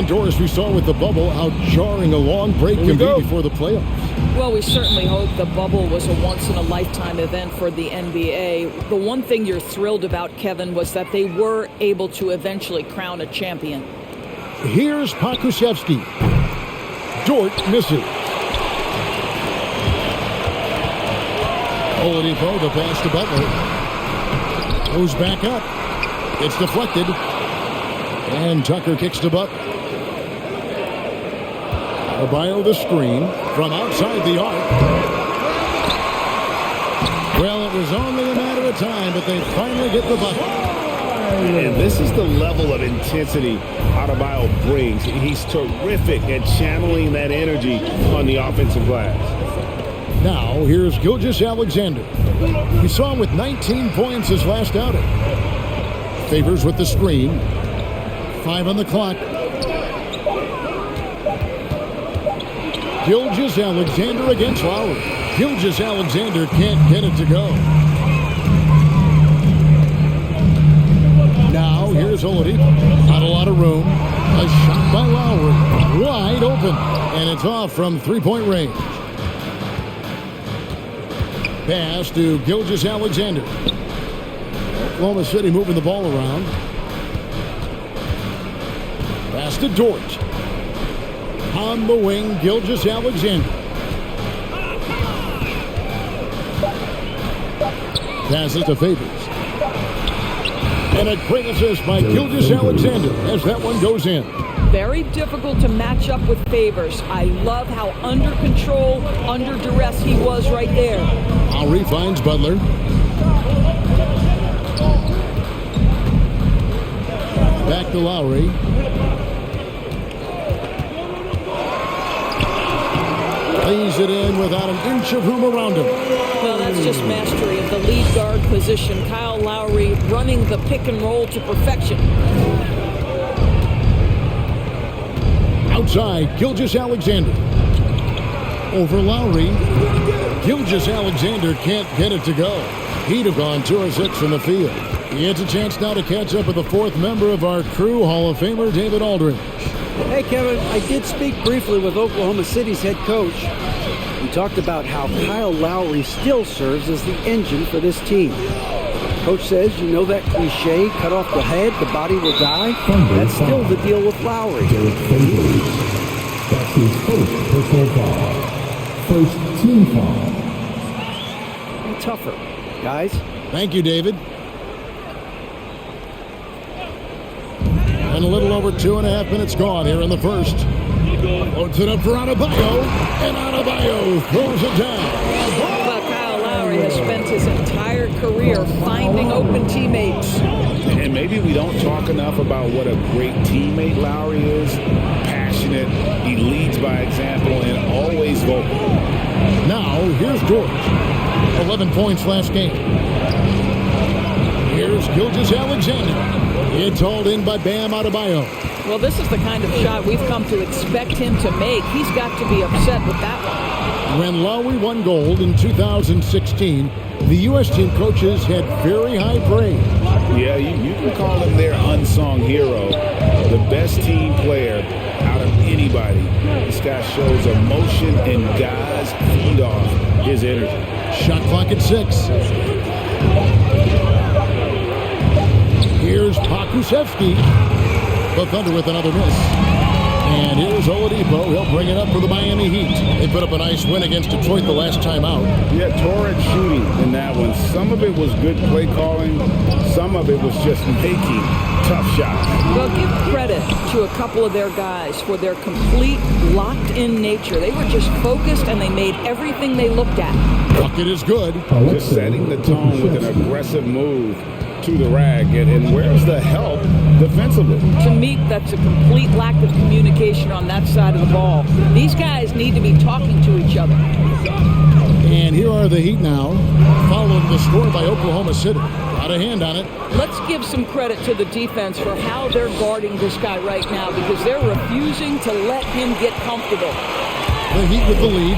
And Doris, we saw with the bubble how jarring a long break can be before the playoffs. Well, we certainly hope the bubble was a once-in-a-lifetime event for the NBA. The one thing you're thrilled about, Kevin, was that they were able to eventually crown a champion. Here's Pokusevski. Dort misses. Oladipo, the pass to Butler. Goes back up. It's deflected. And Tucker kicks to Butler. Adebayo the screen from outside the arc. Well, it was only a matter of time, but they finally get the bucket. And this is the level of intensity Adebayo brings. He's terrific at channeling that energy on the offensive glass. Now, here's Gilgeous-Alexander. We saw him with 19 points his last outing. Favors with the screen. 5 on the clock. Gilgeous-Alexander against Lowry. Gilgeous-Alexander can't get it to go. Now, here's Oladipo. Not a lot of room. A shot by Lowry. Wide open. And it's off from three-point range. Pass to Gilgeous-Alexander. Oklahoma City moving the ball around. Pass to Dort. On the wing, Gilgeous-Alexander. Passes to Favors. And a great assist by Gilgeous-Alexander as that one goes in. Very difficult to match up with Favors. I love how under control, under duress he was right there. Lowry finds Butler. Back to Lowry. Lays it in without an inch of room around him. Well, that's just mastery of the lead guard position. Kyle Lowry running the pick and roll to perfection. Outside, Gilgeous-Alexander. Over Lowry. Gilgeous-Alexander can't get it to go. He'd have gone 2 of 6 from the field. He gets a chance now to catch up with the 4th member of our crew, Hall of Famer David Aldridge. Hey, Kevin, I did speak briefly with Oklahoma City's head coach. We talked about how Kyle Lowry still serves as the engine for this team. Coach says, you know that cliche, cut off the head, the body will die? That's still the deal with Lowry. That's his first personal foul. First team foul. Be tougher, guys. Thank you, David. And a little over 2.5 minutes gone here in the first. Loads it up for Adebayo, and Adebayo throws it down. Well, Kyle Lowry has spent his entire career finding open teammates. And maybe we don't talk enough about what a great teammate Lowry is. Passionate, he leads by example, and always vocal. Now, here's Dort. 11 points last game. Here's Gilgeous-Alexander. It's hauled in by Bam Adebayo. Well, this is the kind of shot we've come to expect him to make. He's got to be upset with that one. When Lowry won gold in 2016, the U.S. team coaches had very high praise. Yeah, you can call him their unsung hero. The best team player out of anybody. This guy shows emotion, and guys feed off his energy. Shot clock at 6. Here's Pokusevski. The Thunder with another miss. And here's Oladipo. He'll bring it up for the Miami Heat. They put up a nice win against Detroit the last time out. Yeah, torrid shooting in that one. Some of it was good play calling. Some of it was just making tough shots. Well, give credit to a couple of their guys for their complete locked-in nature. They were just focused, and they made everything they looked at. Bucket is good. Just setting the tone with an aggressive move to the rag. And where's the help defensively? To me, that's a complete lack of communication on that side of the ball. These guys need to be talking to each other. And here are the Heat now, following the score by Oklahoma City. Got a hand on it. Let's give some credit to the defense for how they're guarding this guy right now, because they're refusing to let him get comfortable. The Heat with the lead.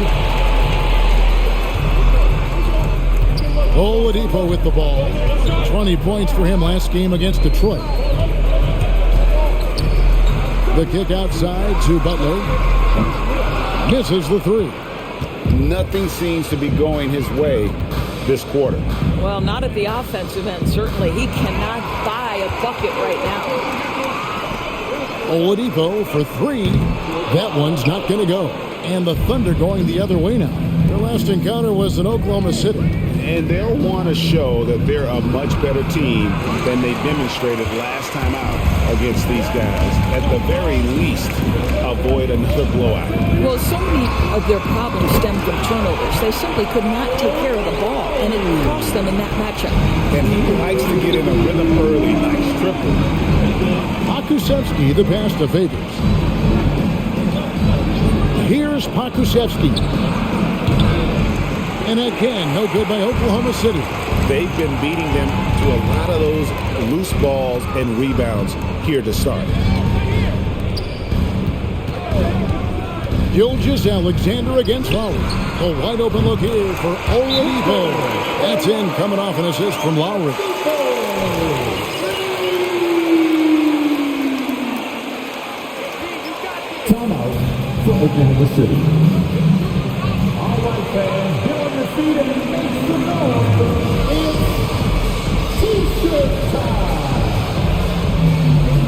Oladipo with the ball. 20 points for him last game against Detroit. The kick outside to Butler. Misses the three. Nothing seems to be going his way this quarter. Well, not at the offensive end, certainly. He cannot buy a bucket right now. Oladipo for three. That one's not going to go. And the Thunder going the other way now. Their last encounter was in Oklahoma City. And they'll want to show that they're a much better team than they demonstrated last time out against these guys. At the very least, avoid another blowout. Well, so many of their problems stem from turnovers. They simply could not take care of the ball, and it cost them in that matchup. And he likes to get in a rhythm early. Nice triple. Pakusevski, the pass to Favors. Here's Pakusevski. And again, no good by Oklahoma City. They've been beating them to a lot of those loose balls and rebounds here to start. Gilgeous-Alexander against Lowry. A wide open look here for Oladipo. That's in, coming off an assist from Lowry. Timeout for Oklahoma City. All right, fans, get on your feet and make some noise. It's T-shirt time.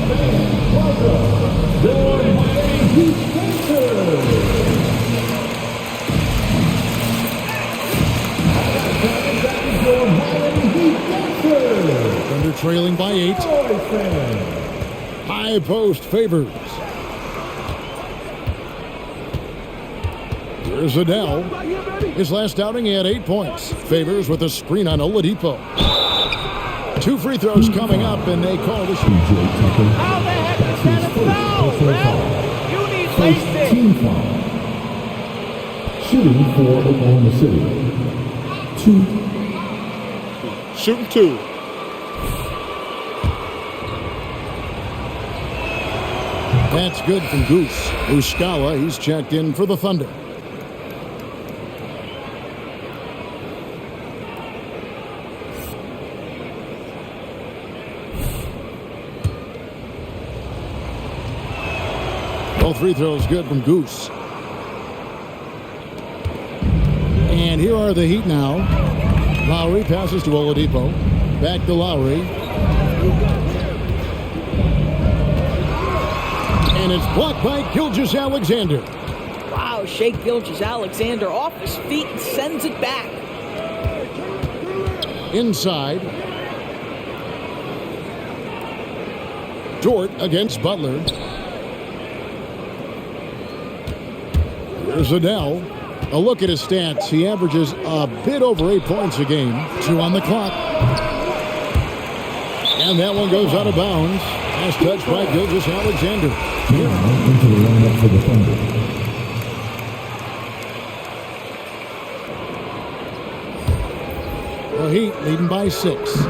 Fans, welcome your Miami Heat Rangers. All right, fans, that is your Miami Heat Rangers. Thunder trailing by 8. All right, fans. High post Favors. Here's Adele. His last outing, he had 8 points. Favors with a screen on Oladipo. 2 free throws coming up, and they call the shoot. How the heck is that a foul, ref? You need First basic. team foul. Shooting for Oklahoma City. 2. Shooting 2. That's good from Goose. Uskala, he's checked in for the Thunder. All free throws good from Goose. And here are the Heat now. Lowry passes to Oladipo. Back to Lowry. And it's blocked by Gilgeous-Alexander. Wow, Shai Gilgeous-Alexander off his feet and sends it back. Inside. Dort against Butler. Here's Adele. A look at his stats. He averages a bit over 8 points a game. 2 on the clock. And that one goes out of bounds. Last touch by Gilgeous-Alexander. Now into the lineup for the Thunder. The Heat leading by 6.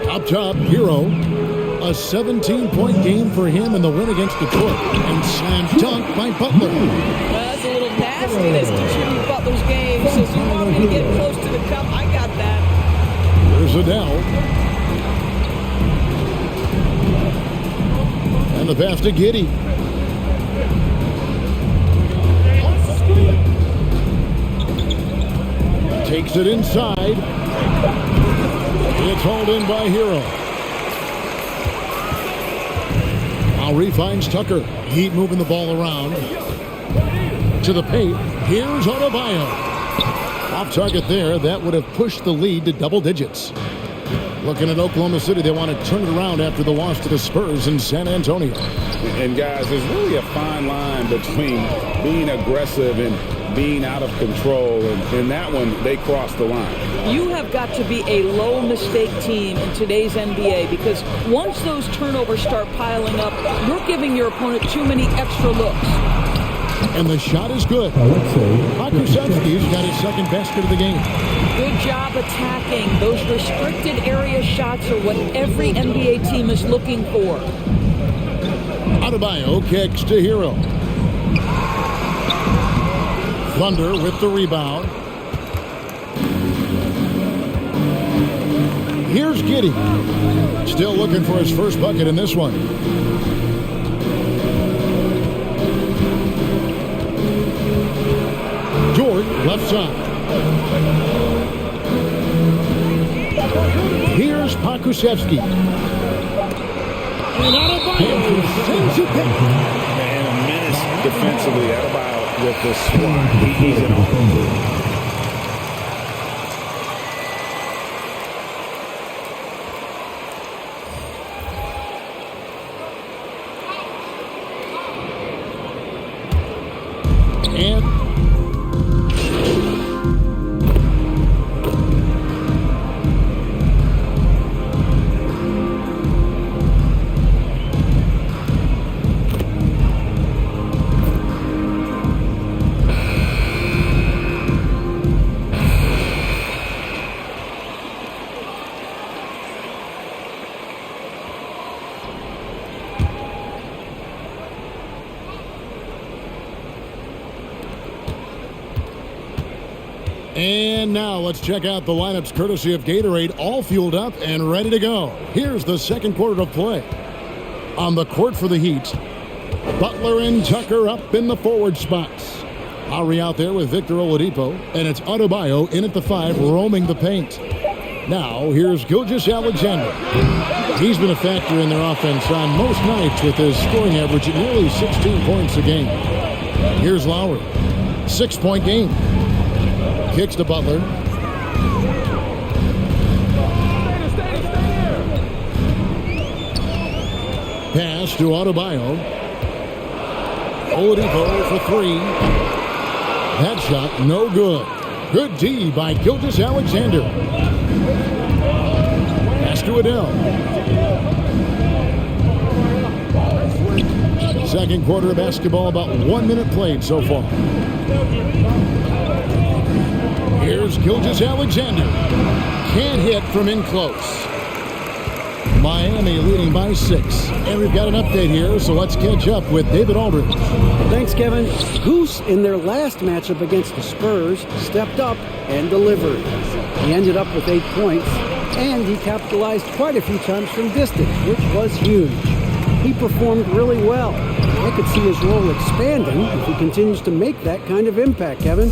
Up top, Hero. A 17-point game for him in the win against Detroit. And slam dunk by Butler. That's a little nastiness to Jimmy Butler's game. Says, you want me to get close to the cup? I got that. Here's Adele. And the pass to Giddey. Takes it inside. It's hauled in by Hero. Lowry finds Tucker. Heat moving the ball around. To the paint. Here's Adebayo. Off target there. That would have pushed the lead to double digits. Looking at Oklahoma City, they want to turn it around after the loss to the Spurs in San Antonio. And guys, there's really a fine line between being aggressive and being out of control. And in that one, they crossed the line. You have got to be a low mistake team in today's NBA because once those turnovers start piling up, you're giving your opponent too many extra looks. And the shot is good. Pakusevski's got his second basket of the game. Good job attacking. Those restricted area shots are what every NBA team is looking for. Adebayo kicks to Hero. Thunder with the rebound. Here's Giddey. Still looking for his first bucket in this one. Jordan, left side. Here's Pakusevsky. And Adebayo sends it back. And a menace defensively. Adebayo with the swat. He's an offensive. And now let's check out the lineups courtesy of Gatorade, all fueled up and ready to go. Here's the second quarter of play. On the court for the Heat, Butler and Tucker up in the forward spots. Lowry out there with Victor Oladipo, and it's Adebayo in at the 5, roaming the paint. Now, here's Gilgeous-Alexander. He's been a factor in their offense on most nights with his scoring average at nearly 16 points a game. Here's Lowry, 6-point game. Kicks to Butler. Pass to Adebayo. Oladipo for 3. That shot no good. Good D by Gilgeous-Alexander. Pass to Adele. Second quarter of basketball, about 1 minute played so far. Here's Gilgeous-Alexander. Can't hit from in close. Miami leading by 6. And we've got an update here, so let's catch up with David Aldridge. Thanks, Kevin. Goose, in their last matchup against the Spurs, stepped up and delivered. He ended up with 8 points, and he capitalized quite a few times from distance, which was huge. He performed really well. I could see his role expanding if he continues to make that kind of impact, Kevin.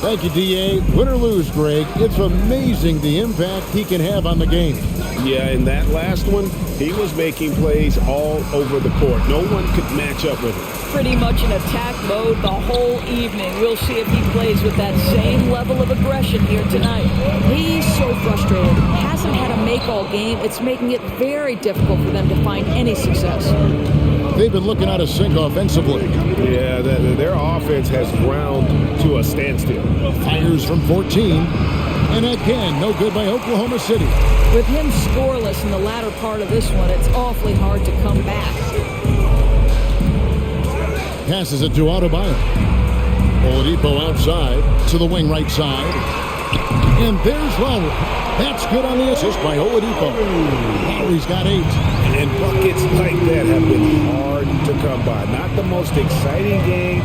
Thank you, D.A. Win or lose, Greg, it's amazing the impact he can have on the game. Yeah, in that last one, he was making plays all over the court. No one could match up with him. Pretty much in attack mode the whole evening. We'll see if he plays with that same level of aggression here tonight. He's so frustrated. Hasn't had a make-all game. It's making it very difficult for them to find any success. They've been looking out of sync offensively. Yeah, their offense has ground to a standstill. Fires from 14. And again, no good by Oklahoma City. With him scoreless in the latter part of this one, it's awfully hard to come back. Passes it to Adebayo. Oladipo outside to the wing right side. And there's Lowry. That's good on the assist by Oladipo. Lowry's got 8. And buckets like that have been hard to come by. Not the most exciting game.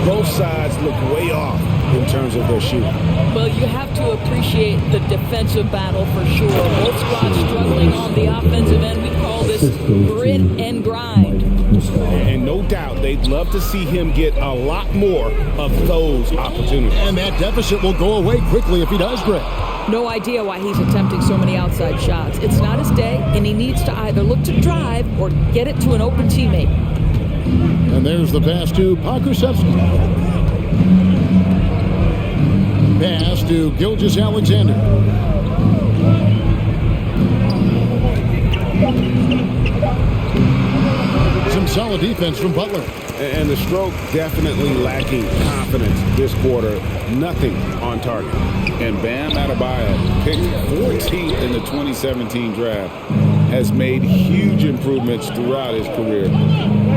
Both sides look way off in terms of their shooting. Well, you have to appreciate the defensive battle for sure. Both squads struggling on the offensive end. We call this grit and grind. And no doubt they'd love to see him get a lot more of those opportunities. And that deficit will go away quickly if he does, Greg. No idea why he's attempting so many outside shots. It's not his day, and he needs to either look to drive or get it to an open teammate. And there's the pass to Pakusevsky. Pass to Gilgeous-Alexander. Some solid defense from Butler. And the stroke definitely lacking confidence this quarter. Nothing on target. And Bam Adebayo, picked 14th in the 2017 draft, has made huge improvements throughout his career.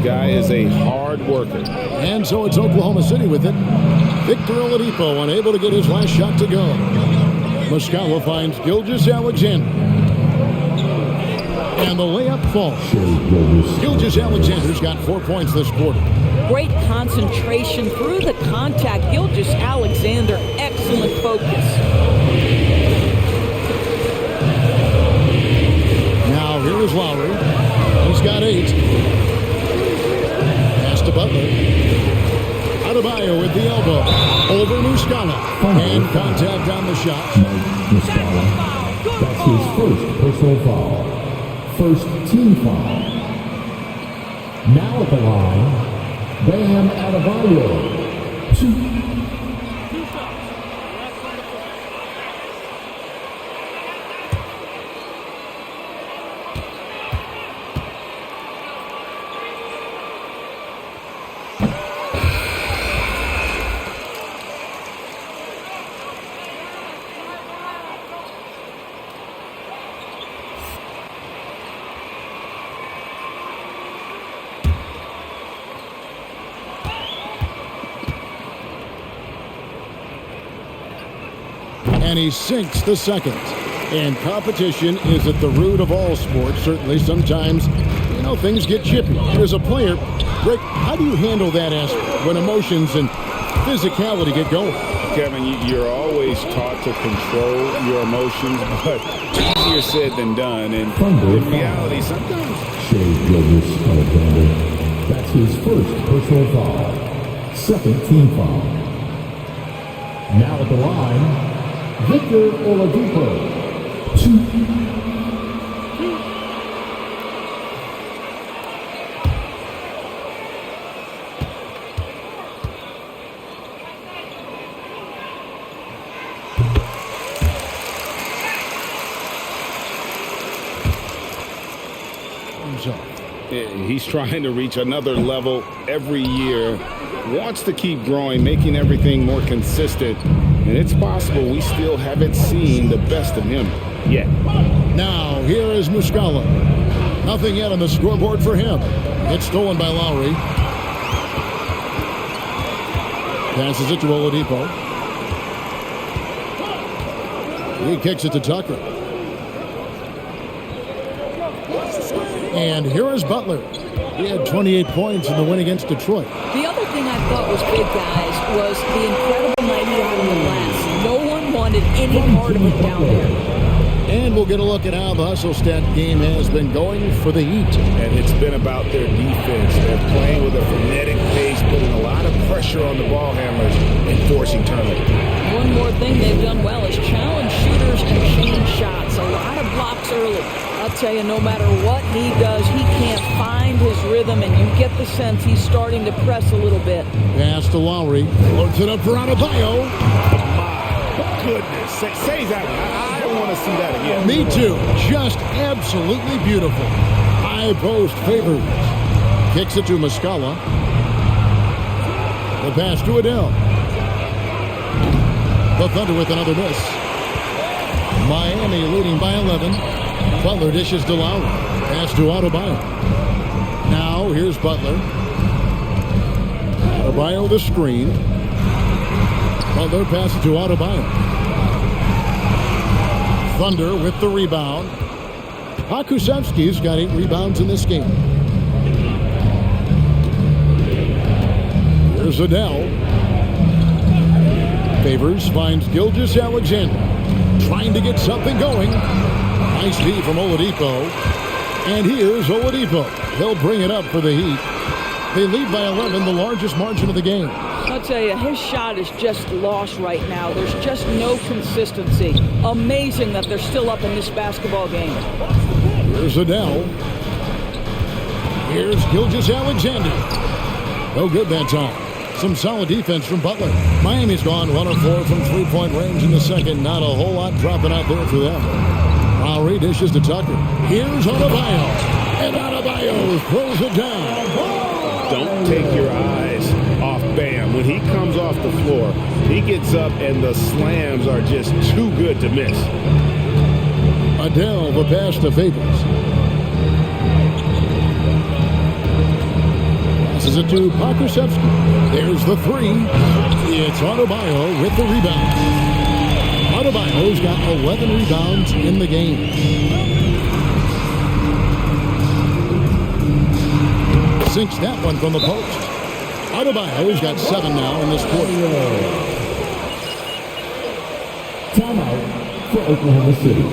Guy is a hard worker. And so it's Oklahoma City with it. Victor Oladipo unable to get his last shot to go. Muscala finds Gilgeous-Alexander. And the layup falls. Gilgeous-Alexander's got 4 points this quarter. Great concentration through the contact. Gilgeous-Alexander, excellent focus. Here's Lowry. He's got 8. Pass to Butler. Adebayo with the elbow. Over Muscala. And contact on the shot. Muscala. That's his first personal foul. First team foul. Now at the line, Bam Adebayo. 2. And he sinks the second. And competition is at the root of all sports. Certainly, sometimes, things get chippy. As a player, Rick, how do you handle that aspect when emotions and physicality get going? Kevin, you're always taught to control your emotions, but easier said than done. And in reality, sometimes... Shea Gilgeous-Alexander. That's his first personal foul. Second team foul. Now at the line, Victor Oladipo. 2. He's trying to reach another level every year. Wants to keep growing, making everything more consistent. And it's possible we still haven't seen the best of him yet. Now, here is Muscala. Nothing yet on the scoreboard for him. It's stolen by Lowry. Passes it to Oladipo. He kicks it to Tucker. And here is Butler. He had 28 points in the win against Detroit. The other thing I thought was big, guys, was the incredible night he had on the glass. No one wanted any part of it down there. And we'll get a look at how the hustle stat game has been going for the Heat. And it's been about their defense. They're playing with a frenetic pace, putting a lot of pressure on the ball handlers and forcing turnovers. One more thing they've done well is challenge shooters and change shots. A lot of blocks early. I'll tell you, no matter what he does, he can't find his rhythm, and you get the sense he's starting to press a little bit. Pass to Lowry. Loads it up for Adebayo. My goodness. Say that. I don't want to see that again. Me too. Just absolutely beautiful. High post favors. Kicks it to Muscala. The pass to Adele. The Thunder with another miss. Miami leading by 11. Butler dishes to Lowry. Pass to Adebayo. Now here's Butler. Adebayo the screen. Butler passes to Adebayo. Thunder with the rebound. Pokusevski's got 8 rebounds in this game. Here's Adele. Favors finds Gilgeous-Alexander. Trying to get something going. Nice D from Oladipo. And here's Oladipo. He'll bring it up for the Heat. They lead by 11, the largest margin of the game. I'll tell you, his shot is just lost right now. There's just no consistency. Amazing that they're still up in this basketball game. Here's Adele. Here's Gilgeous-Alexander. No good that time. Some solid defense from Butler. Miami's gone 1 of 4 from three-point range in the second. Not a whole lot dropping out there for them. Lowry dishes to Tucker. Here's Adebayo. And Adebayo throws it down. Don't take your eyes off Bam. When he comes off the floor, he gets up and the slams are just too good to miss. Adele, the pass to Favors. Passes it to Pokusevski. There's the 3. It's Adebayo with the rebound. Adebayo's got 11 rebounds in the game. Sinks that one from the post. Adebayo's got 7 now in this quarter. Timeout for Oklahoma City.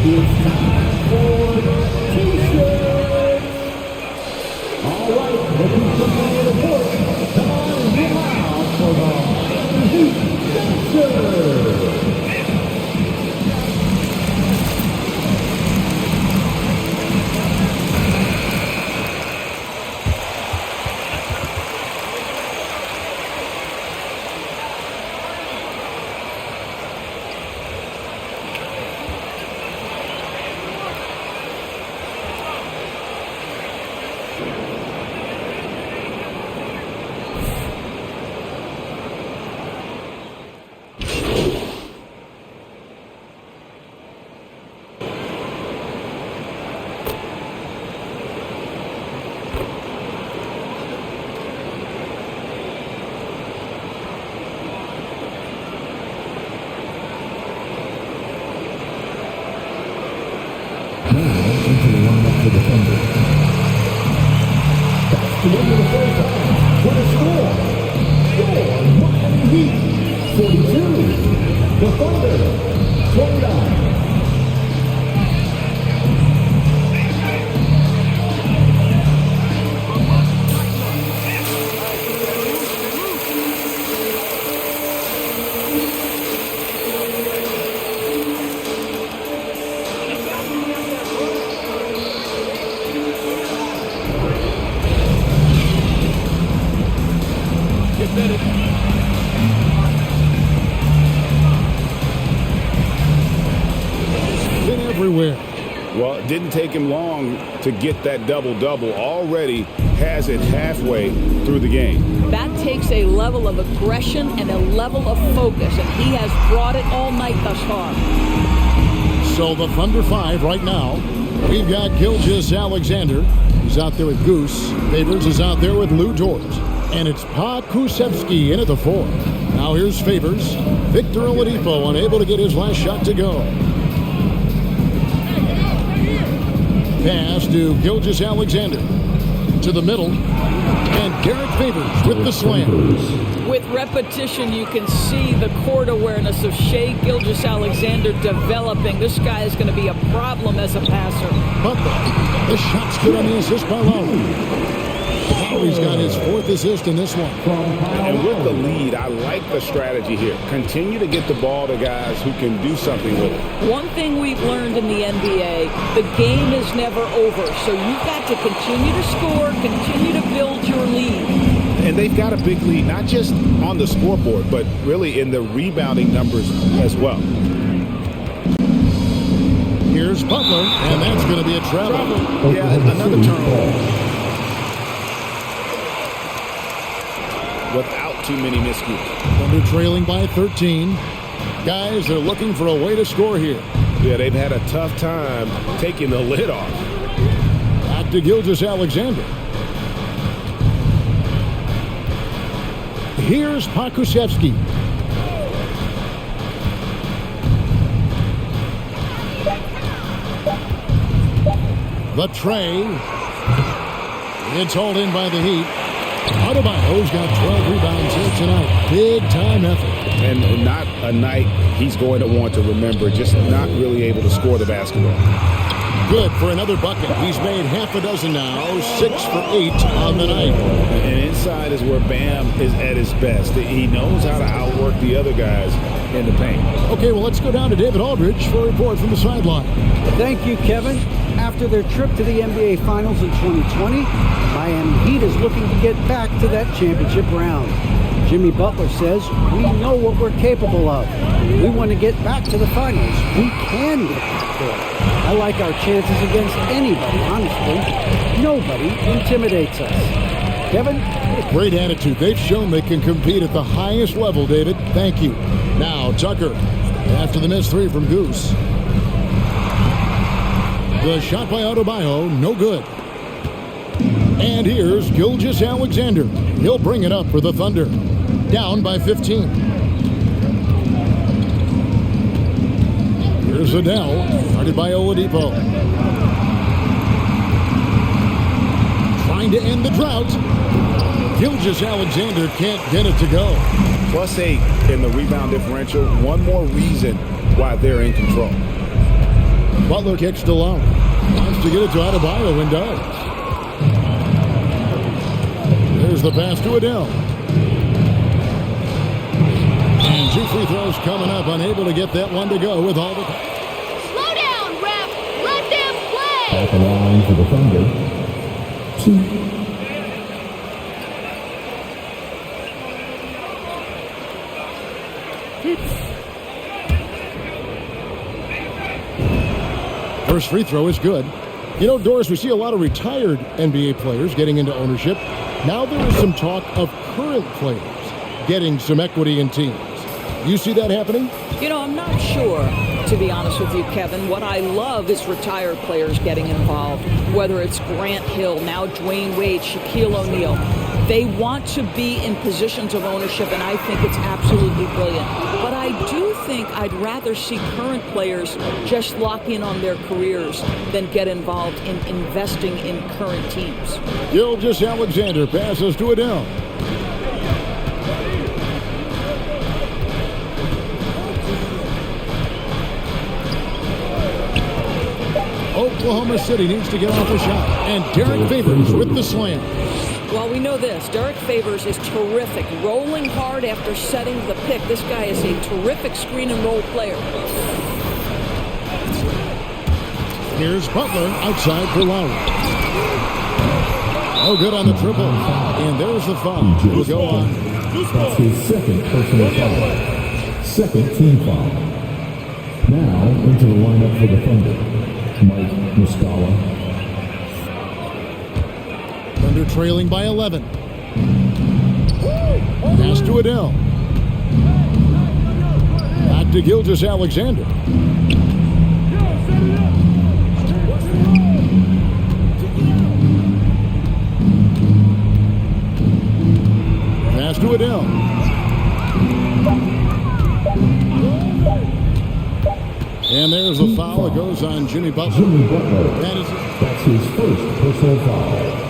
It's time for T-shirts. All right, looking for the report. Come on, get out for the Heat Dancer. Into the lineup for the Thunder. That's the end of the first half. What a score! Your Miami Heat 42. The Thunder 29. Been everywhere. Well, it didn't take him long to get that double-double. Already has it halfway through the game. That takes a level of aggression and a level of focus, and he has brought it all night thus far. So the Thunder 5 right now. We've got Gilgeous-Alexander. He's out there with Goose. Favors is out there with Lou Dort. And it's Pokusevski in at the 4. Now here's Favors. Victor Oladipo unable to get his last shot to go. Pass to Gilgeous-Alexander. To the middle. And Derek Favors with the slam. With repetition, you can see the court awareness of Shai Gilgeous-Alexander developing. This guy is going to be a problem as a passer. Butler. The shot's good on the assist by Lowry. Lowry's got his 4th assist in this one. And with the lead, I like the strategy here. Continue to get the ball to guys who can do something with it. One thing we've learned in the NBA, the game is never over. So you've got to continue to score, continue to build your lead. And they've got a big lead, not just on the scoreboard, but really in the rebounding numbers as well. Here's Butler, and that's going to be a travel. Yeah, another turnover. Without too many miscues. Thunder trailing by 13. Guys, they're looking for a way to score here. Yeah, they've had a tough time taking the lid off. Back to Gilgeous-Alexander. Here's Pokusevski. The tray. It's hauled in by the Heat. Adebayo's got 12 rebounds here tonight. Big time effort. And not a night he's going to want to remember, just not really able to score the basketball. Good for another bucket. He's made half a dozen now, 6 for 8 on the night. And inside is where Bam is at his best. He knows how to outwork the other guys in the paint. Okay, well, let's go down to David Aldridge for a report from the sideline. Thank you, Kevin. After their trip to the NBA Finals in 2020, Miami Heat is looking to get back to that championship round. Jimmy Butler says, we know what we're capable of. We want to get back to the finals. We can get back there. I like our chances against anybody, honestly. Nobody intimidates us. Kevin? Great attitude. They've shown they can compete at the highest level, David. Thank you. Now, Tucker, after the missed 3 from Goose. The shot by Adebayo, no good. And here's Gilgeous-Alexander. He'll bring it up for the Thunder. Down by 15. Here's Adele, guarded by Oladipo. Trying to end the drought. Gilgeous-Alexander can't get it to go. +8 in the rebound differential. One more reason why they're in control. Butler kicks to Lowry. Wants to get it to Adebayo and does. There's the pass to Adele. And 2 free throws coming up. Unable to get that one to go with all the... Slow down, ref. Let them play. At the line for the Thunder. 2. First free throw is good. You know, Doris, we see a lot of retired NBA players getting into ownership. Now there is some talk of current players getting some equity in teams. You see that happening? You know, I'm not sure, to be honest with you, Kevin. What I love is retired players getting involved, whether it's Grant Hill, now Dwayne Wade, Shaquille O'Neal. They want to be in positions of ownership, and I think it's absolutely brilliant. But I do think I'd rather see current players just lock in on their careers than get involved in investing in current teams. Gilgeous-Alexander passes to Adele. Oklahoma City needs to get off a shot. And Derek Favors with the slam. Well, we know this. Derek Favors is terrific. Rolling hard after setting the pick. This guy is a terrific screen and roll player. Here's Butler outside for Lowry. Oh, good on the triple. And there's the foul. We'll go on. That's his second personal foul. Second team foul. Now into the lineup for the Thunder. Mike Muscala. Thunder trailing by 11. Pass to Adele. Back to Gilgeous-Alexander. Pass to Adele. And there's the foul. It goes on Jimmy Butler. Jimmy Butler. That's his first personal foul.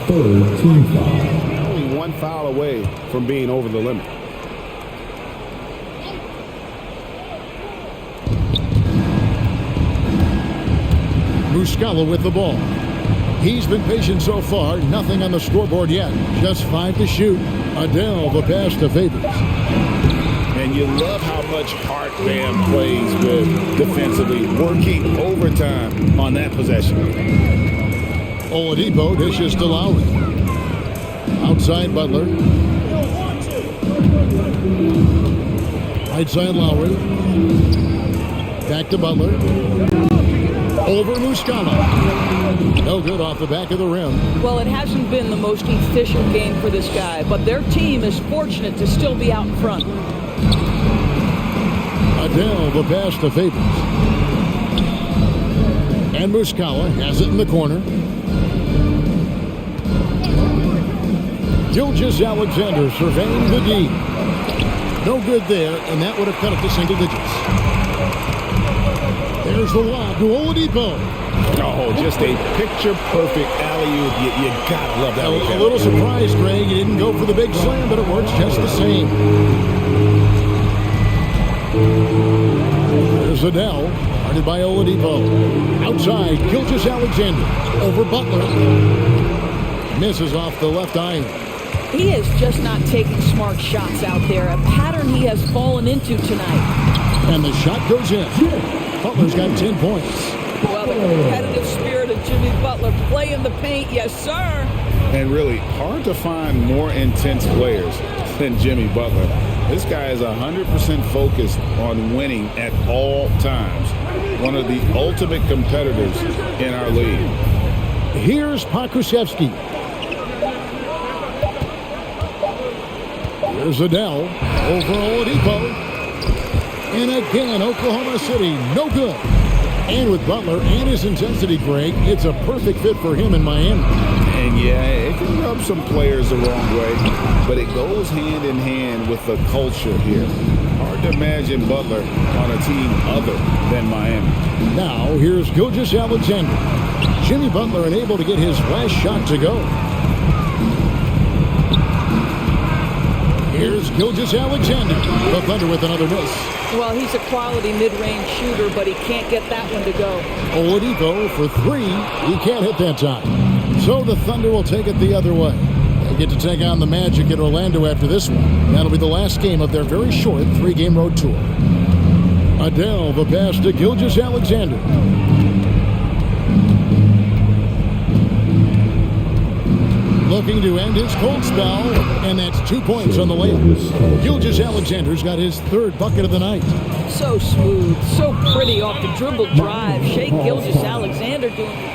Third team foul. Only one foul away from being over the limit. Muscala with the ball. He's been patient so far. Nothing on the scoreboard yet. Just 5 to shoot. Adele, the pass to Favors. And you love how much heart Bam plays with defensively, working overtime on that possession. Oladipo dishes to Lowry. Outside Butler. Right side Lowry. Back to Butler. Over Muscala. No good off the back of the rim. Well, it hasn't been the most efficient game for this guy, but their team is fortunate to still be out in front. Adele, the pass to Favors. And Muscala has it in the corner. Gilgeous-Alexander surveying the D. No good there, and that would have cut it to single digits. There's the lob to Oladipo. Oh, just a picture-perfect alley-oop. You gotta love that. A little surprised, Greg. He didn't go for the big slam, but it works just the same. There's Adele, guarded by Oladipo. Outside, Gilgeous-Alexander. Over Butler. Misses off the left iron. He is just not taking smart shots out there, a pattern he has fallen into tonight. And the shot goes in. Butler's got 10 points. Well, the competitive spirit of Jimmy Butler playing the paint, yes, sir. And really, hard to find more intense players than Jimmy Butler. This guy is 100% focused on winning at all times. One of the ultimate competitors in our league. Here's Pokusevski. Here's Adele over Oladipo. And again, Oklahoma City, no good. And with Butler and his intensity, Greg, it's a perfect fit for him in Miami. And yeah, it can rub some players the wrong way, but it goes hand in hand with the culture here. Hard to imagine Butler on a team other than Miami. Now, here's Gilgeous-Alexander. Jimmy Butler unable to get his last shot to go. Here's Gilgeous Alexander. The Thunder with another miss. Well, he's a quality mid-range shooter, but he can't get that one to go. Oladipo for three. He can't hit that time. So the Thunder will take it the other way. They get to take on the Magic in Orlando after this one. That'll be the last game of their very short 3-game road tour. Adele, the pass to Gilgeous Alexander. Looking to end his cold spell, and that's 2 points on the layup. Gilgeous Alexander's got his third bucket of the night. So smooth, so pretty off the dribble drive. Shea Gilgeous Alexander doing it.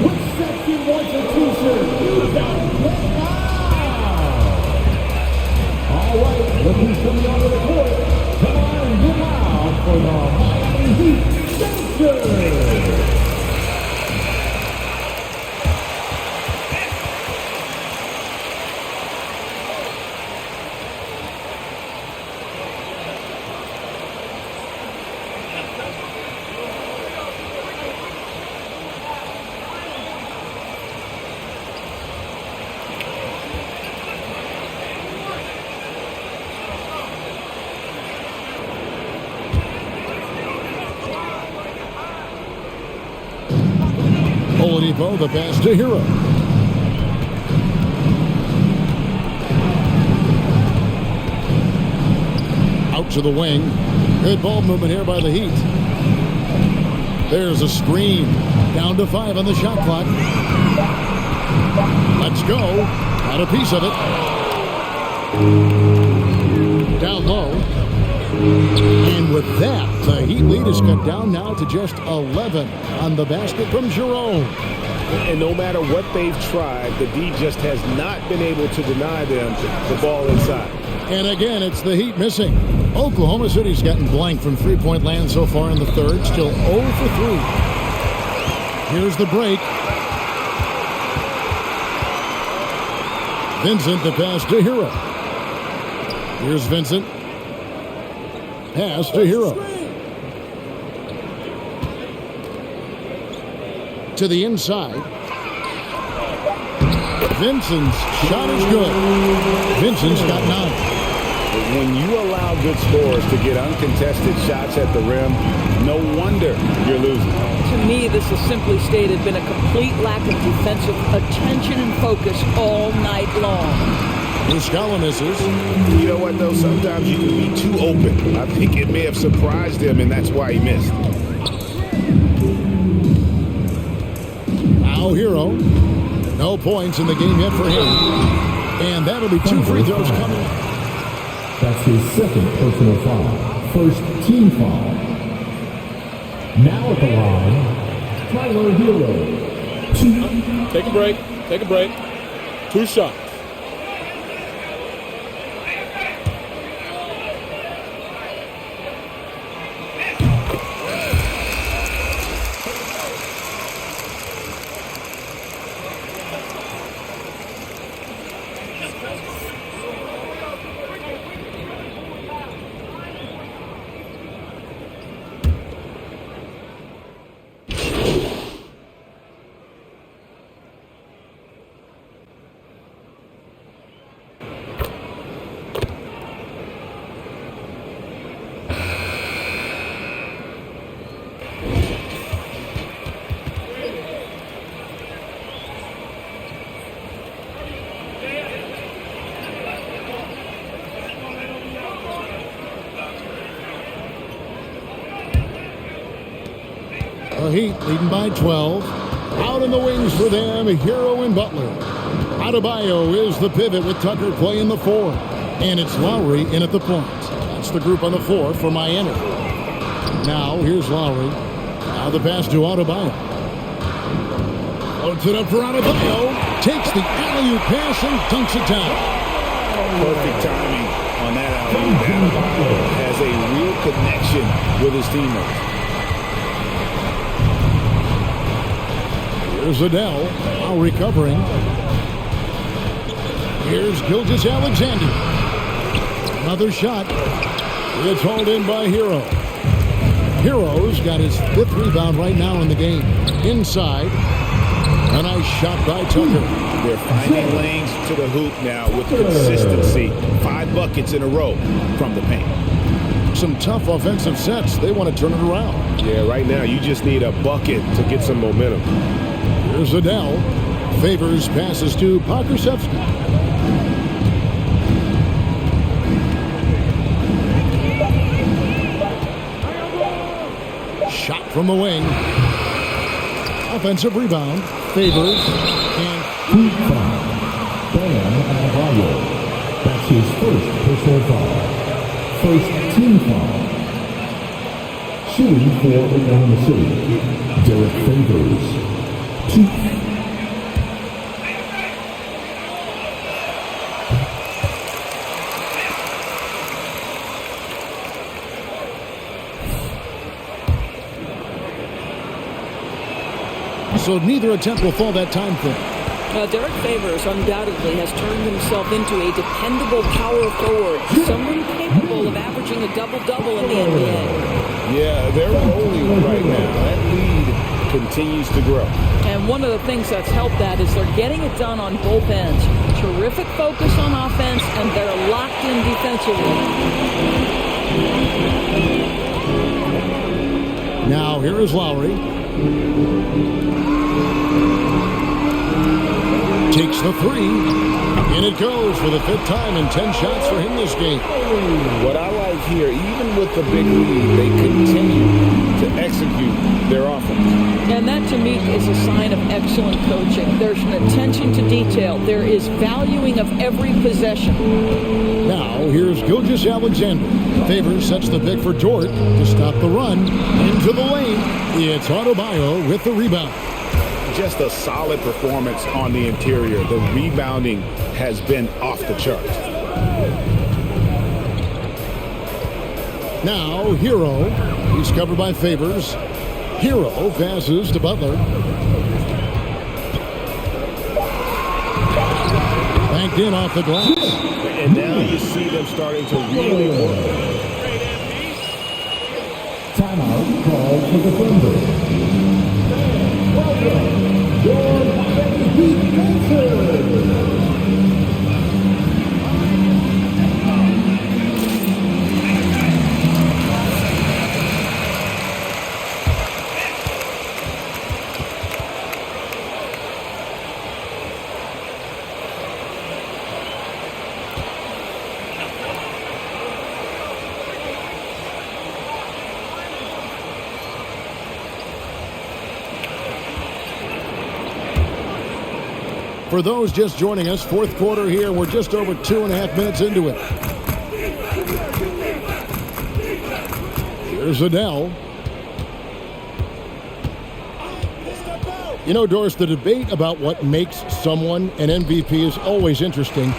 Which section wants a t-shirt? You got it now. All right, look who's coming onto the court. Come on, get out for the Miami Heat Spencer. Oladipo, the pass to Hero. Out to the wing. Good ball movement here by the Heat. There's a screen. Down to 5 on the shot clock. Let's go. Got a piece of it. Down low. And with that, the Heat lead is cut down now to just 11 on the basket from Jerome. And no matter what they've tried, the D just has not been able to deny them the ball inside. And again, it's the Heat missing. Oklahoma City's gotten blank from three-point land so far in the third. Still 0 for 3. Here's the break. Vincent, the pass to Hero. Here's Vincent. Pass to Hero. To the inside. Vincent's shot is good. Vincent's got 9. When you allow good scorers to get uncontested shots at the rim, no wonder you're losing. To me, this has simply stated been a complete lack of defensive attention and focus all night long. Muscala misses. You know what, though? Sometimes you can be too open. I think it may have surprised him, and that's why he missed. Now Hero. No points in the game yet for him. And that'll be 2 free throws coming. That's his second personal foul. First team foul. Now at the line, Tyler Hero. Take a break. Take a break. 2 shots. The Heat leading by 12. Out in the wings for them, Hero and Butler. Adebayo is the pivot with Tucker playing the 4. And it's Lowry in at the point. That's the group on the 4 for Miami. Now, here's Lowry. Now the pass to Adebayo. Floats it up for Adebayo. Takes the alley-oop pass and dunks it down. Perfect timing on that alley-oop. Adebayo has a real connection with his teammates. Here's Adele, now recovering. Here's Gilgeous Alexander. Another shot. It's hauled in by Hero. Hero's got his 5th rebound right now in the game. Inside. A nice shot by Tucker. They're finding lanes to the hoop now with consistency. 5 buckets in a row from the paint. Some tough offensive sets. They want to turn it around. Yeah, right now you just need a bucket to get some momentum. Here's Adele. Favors passes to Pokusevski. Shot from the wing. Offensive rebound. Favors. And Team foul. Bam Adebayo. That's his first personal foul. First team foul. Shooting for Oklahoma City, Derek Favors. 2. So neither attempt will fall that time frame. Derek Favors undoubtedly has turned himself into a dependable power forward, someone capable of averaging a double-double in the NBA. Yeah, they're rolling right now. That lead continues to grow. And one of the things that's helped that is they're getting it done on both ends. Terrific focus on offense, and they're locked in defensively. Now here is Lowry. Takes the 3. In it goes for the 5th time and 10 shots for him this game. What I like here, even with the big lead, they continue to execute their offense. And that, to me, is a sign of excellent coaching. There's an attention to detail. There is valuing of every possession. Now, here's Gilgeous-Alexander. Favors sets the pick for Dort to stop the run. Into the lane. It's Adebayo with the rebound. Just a solid performance on the interior. The rebounding has been off the charts. Now, Hero. He's covered by Favors. Hero passes to Butler. Banked in off the glass. And now you see them starting to really work. Timeout called for the Thunder. Welcome, your defense. For those just joining us, 4th quarter here. We're just over 2.5 minutes into it. Here's Adele. You know, Doris, the debate about what makes someone an MVP is always interesting.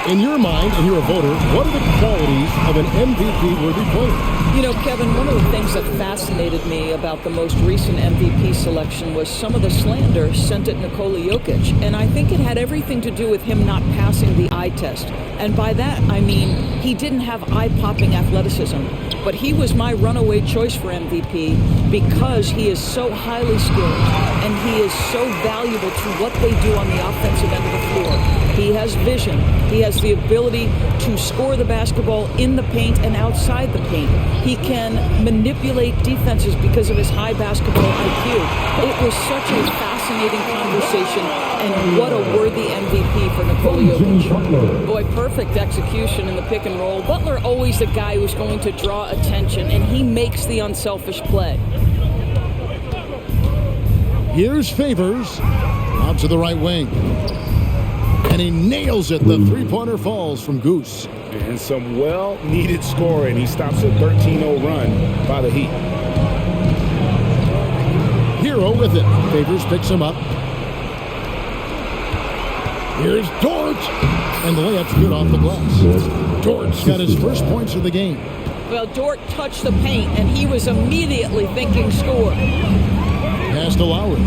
In your mind, and you're a voter, what are the qualities of an MVP-worthy player? You know, Kevin, one of the things that fascinated me about the most recent MVP selection was some of the slander sent at Nikola Jokic. And I think it had everything to do with him not passing the eye test. And by that, I mean he didn't have eye-popping athleticism. But he was my runaway choice for MVP because he is so highly skilled and he is so valuable to what they do on the offensive end of the floor. He has vision. He has the ability to score the basketball in the paint and outside the paint. He can manipulate defenses because of his high basketball IQ. It was such a fascinating conversation, and what a worthy MVP for Nikola Jokic. Boy, perfect execution in the pick and roll. Butler always the guy who's going to draw attention, and he makes the unselfish play. Here's Favors. Out to the right wing. And he nails it. The three-pointer falls from Goose. And some well-needed scoring. He stops a 13-0 run by the Heat. Hero with it. Favors picks him up. Here's Dort. And the layup's good off the glass. Dort's got his first points of the game. Well, Dort touched the paint, and he was immediately thinking score. Pass to Lowry.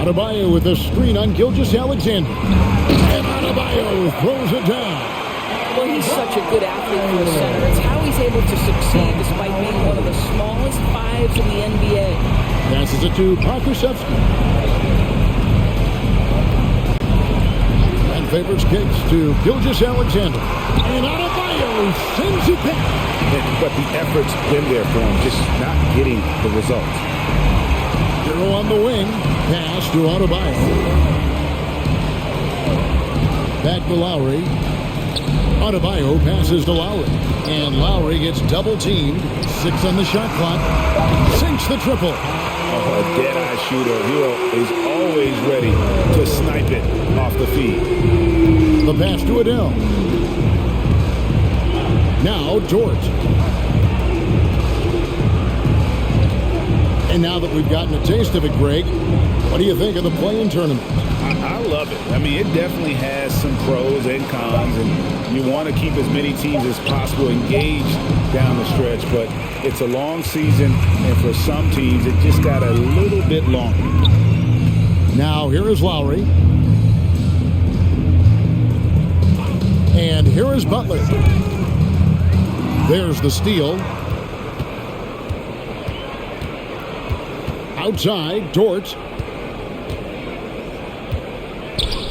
Adebayo with a screen on Gilgeous-Alexander. And Adebayo throws it down. Well, he's such a good athlete for a center. It's how he's able to succeed despite being one of the smallest 5 ps5s in the NBA. Passes it to Parkusevsky. And Favors kicks to Gilgeous-Alexander. And Adebayo sends it back. But the effort's been there for him, just not getting the results. Hero on the wing. Pass to Adebayo. Back to Lowry. Adebayo passes to Lowry. And Lowry gets double-teamed. 6 on the shot clock. Sinks the triple. A dead-eye shooter. Hero is always ready to snipe it off the feed. The pass to Adele. Now George. And now that we've gotten a taste of it, Greg, what do you think of the play-in tournament? I love it. I mean, it definitely has some pros and cons, and you want to keep as many teams as possible engaged down the stretch, but it's a long season, and for some teams, it just got a little bit longer. Now here is Lowry. And here is Butler. There's the steal. Outside, Dort.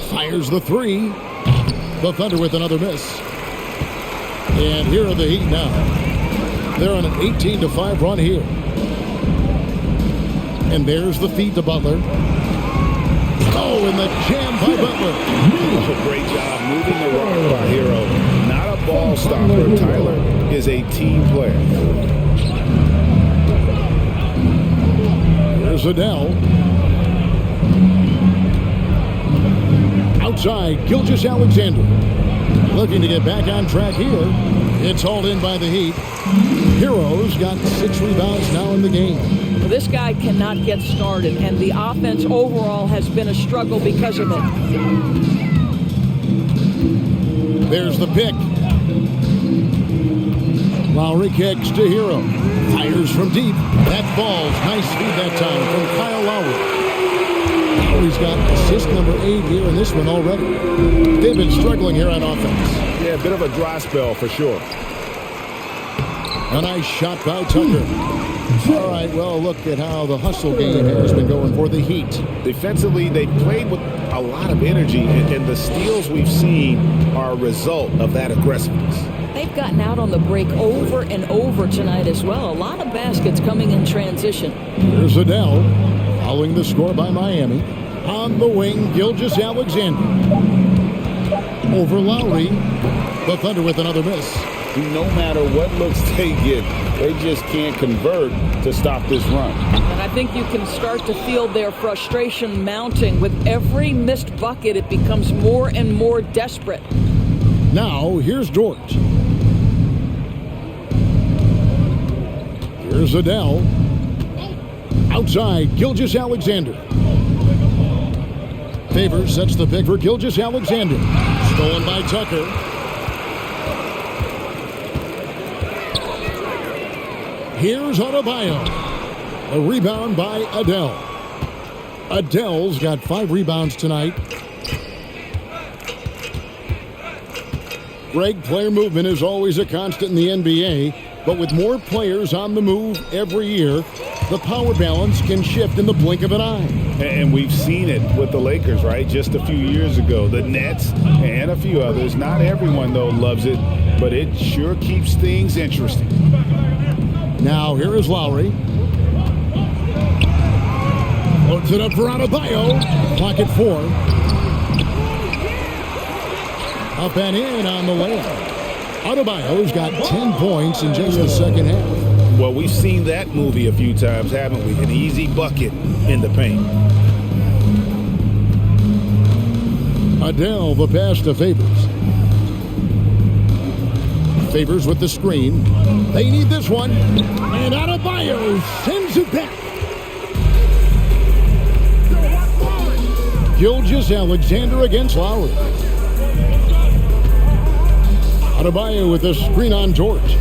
Fires the three. The Thunder with another miss. And here are the Heat now. They're on an 18-5 run here. And there's the feed to Butler. Oh, and the jam by Butler. A great job moving the rock by Hero. Not a ball stopper. Tyler is a team player. Here's Adele. Outside, Gilgeous-Alexander. Looking to get back on track here. It's hauled in by the Heat. Heroes got 6 rebounds now in the game. Well, this guy cannot get started, and the offense overall has been a struggle because of it. There's the pick. Lowry kicks to Hero. Fires from deep. That falls. Nice feed that time from Kyle Lowry. Lowry's got assist number 8 here in this one already. They've been struggling here on offense. Yeah, a bit of a dry spell for sure. A nice shot by Tucker. All right, well, look at how the hustle game has been going for the Heat. Defensively, they played with a lot of energy, and the steals we've seen are a result of that aggressiveness. They've gotten out on the break over and over tonight as well. A lot of baskets coming in transition. Here's Adele, following the score by Miami. On the wing, Gilgeous-Alexander. Over Lowry. The Thunder with another miss. No matter what looks they get, they just can't convert to stop this run. And I think you can start to feel their frustration mounting. With every missed bucket, it becomes more and more desperate. Now, here's Dort. Here's Adele. Outside, Gilgeous-Alexander. Favors sets the pick for Gilgeous-Alexander. Stolen by Tucker. Here's Adebayo. A rebound by Adele. Adele's got 5 rebounds tonight. Greg, player movement is always a constant in the NBA, but with more players on the move every year, the power balance can shift in the blink of an eye. And we've seen it with the Lakers, right? Just a few years ago, the Nets and a few others. Not everyone, though, loves it, but it sure keeps things interesting. Now, here is Lowry. Loads it up for Adebayo. Clock at 4. Up and in on the layup. Adebayo's got 10 points in just the second half. Well, we've seen that movie a few times, haven't we? An easy bucket in the paint. Adele, the pass to Favors. Favors with the screen. They need this one. And Adebayo sends it back. Gilgeous-Alexander against Lowry. Adebayo with the screen on George.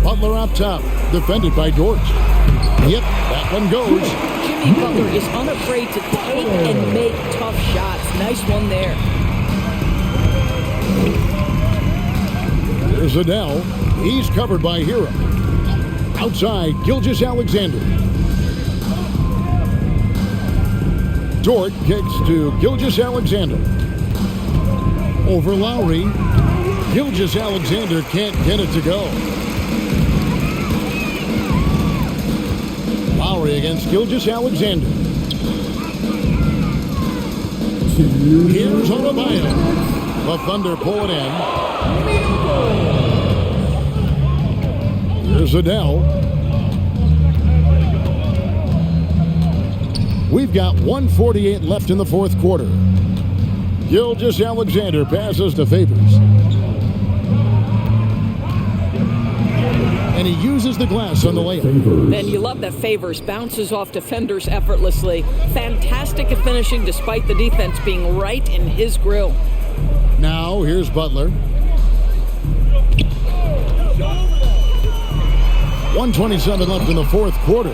Butler up top, defended by George. Yep, that one goes. Jimmy Butler is unafraid to take and make tough shots. Nice one there. Here's Adele. He's covered by Hero. Outside, Gilgeous-Alexander. Dort kicks to Gilgeous-Alexander. Over Lowry. Gilgeous-Alexander can't get it to go. Lowry against Gilgeous-Alexander. Here's Adebayo. The Thunder pull it in. Here's Adele. We've got 1:48 left in the fourth quarter. Gilgeous-Alexander passes to Favors. And he uses the glass on the layup. And you love that Favors bounces off defenders effortlessly. Fantastic at finishing despite the defense being right in his grill. Now, here's Butler. 1:27 left in the fourth quarter.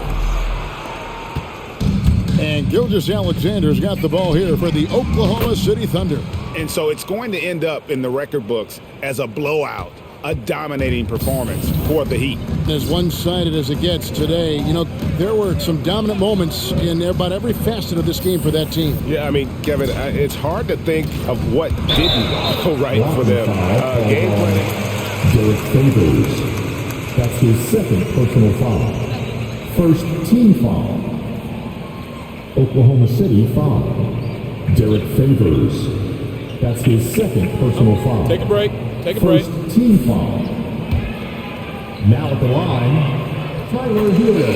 And Gilgeous-Alexander's got the ball here for the Oklahoma City Thunder. And so it's going to end up in the record books as a blowout, a dominating performance for the Heat. As one-sided as it gets today, you know, there were some dominant moments in about every facet of this game for that team. Yeah, I mean, Kevin, it's hard to think of what didn't go right for them. Game planning. Derek Favors. That's his second personal foul. First team foul. Oklahoma City foul. Derek Favors. That's his second personal foul. Take a break. Take a break. First team foul. Now at the line, Tyler Hero.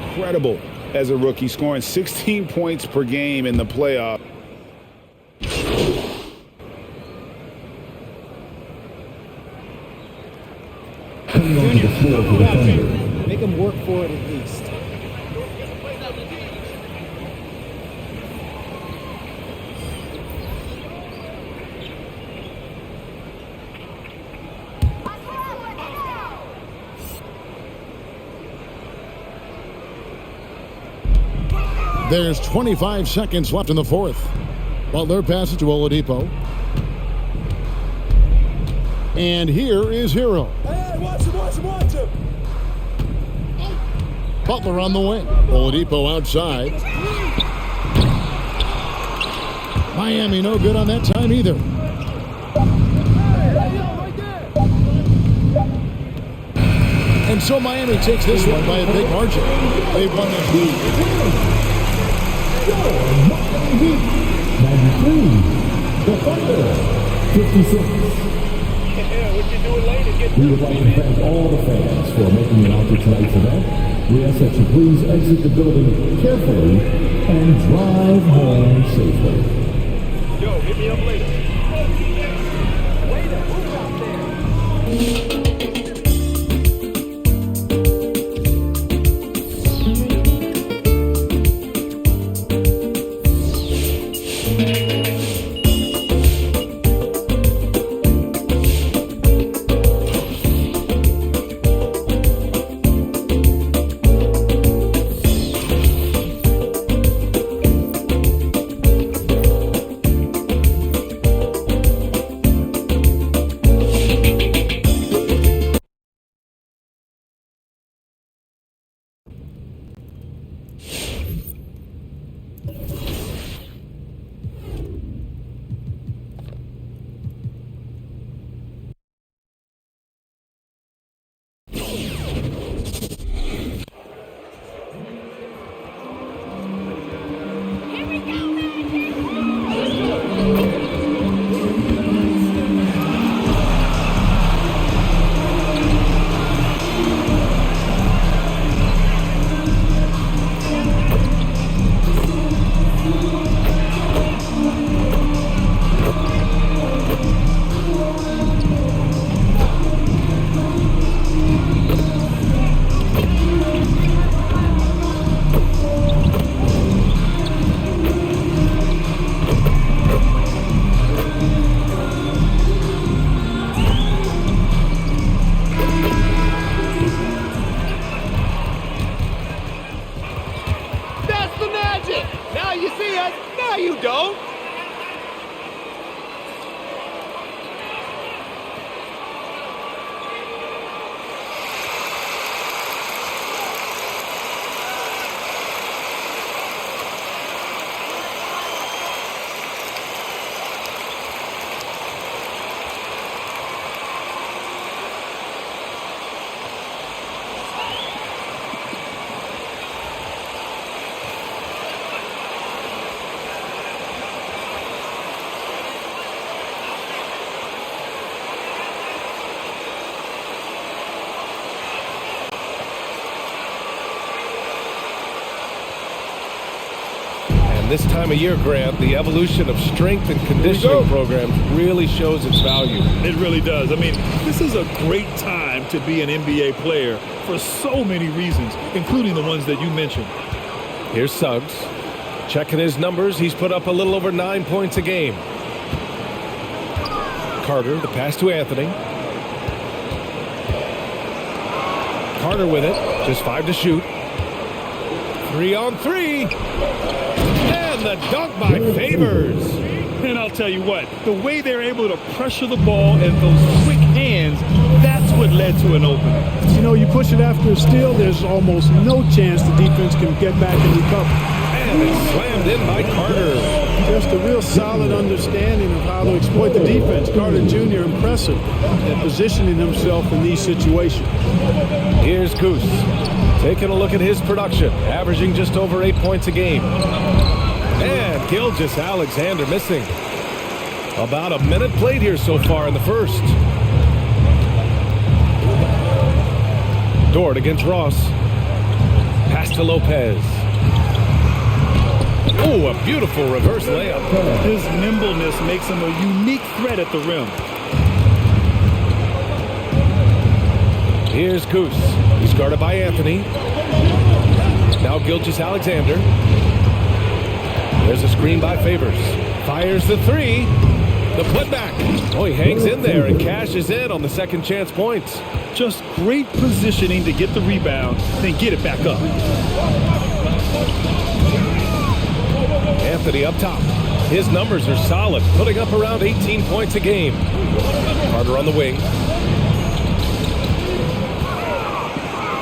Incredible as a rookie, scoring 16 points per game in the playoff. Coming onto the floor for the Thunder. Make him work for it at least. There's 25 seconds left in the fourth. Butler passes to Oladipo. And here is Hero. Hey, watch him. Butler on the wing. Oladipo outside. Miami no good on that time either. And so Miami takes this one by a big margin. They've won this league. 93. The Thunder. 56. We would like to thank all the fans for making it out to tonight's event. We ask that you please exit the building carefully and drive home safely. Yo, hit me up later. idiot! No, you don't. This time of year, Grant, the evolution of strength and conditioning programs really shows its value. It really does. I mean, this is a great time to be an NBA player for so many reasons, including the ones that you mentioned. Here's Suggs. Checking his numbers, he's put up a little over 9 points a game. Carter, the pass to Anthony. Carter with it, just 5 to shoot. 3 on 3. And the dunk by Favors. And I'll tell you what, the way they're able to pressure the ball and those quick hands, that's what led to an opening. You know, you push it after a steal, there's almost no chance the defense can get back and recover. And it's slammed in by Carter. Just a real solid understanding of how to exploit the defense. Carter Jr. impressive at positioning himself in these situations. Here's Goose. Taking a look at his production, averaging just over 8 points a game. And Gilgeous-Alexander missing. About a minute played here so far in the first. Dort against Ross. Pass to Lopez. Oh, a beautiful reverse layup. His nimbleness makes him a unique threat at the rim. Here's Goose. He's guarded by Anthony. Now Gilgeous-Alexander. There's a screen by Favors. Fires the 3. The putback. Oh, he hangs in there and cashes in on the second chance points. Just great positioning to get the rebound, then get it back up. Anthony up top. His numbers are solid, putting up around 18 points a game. Carter on the wing.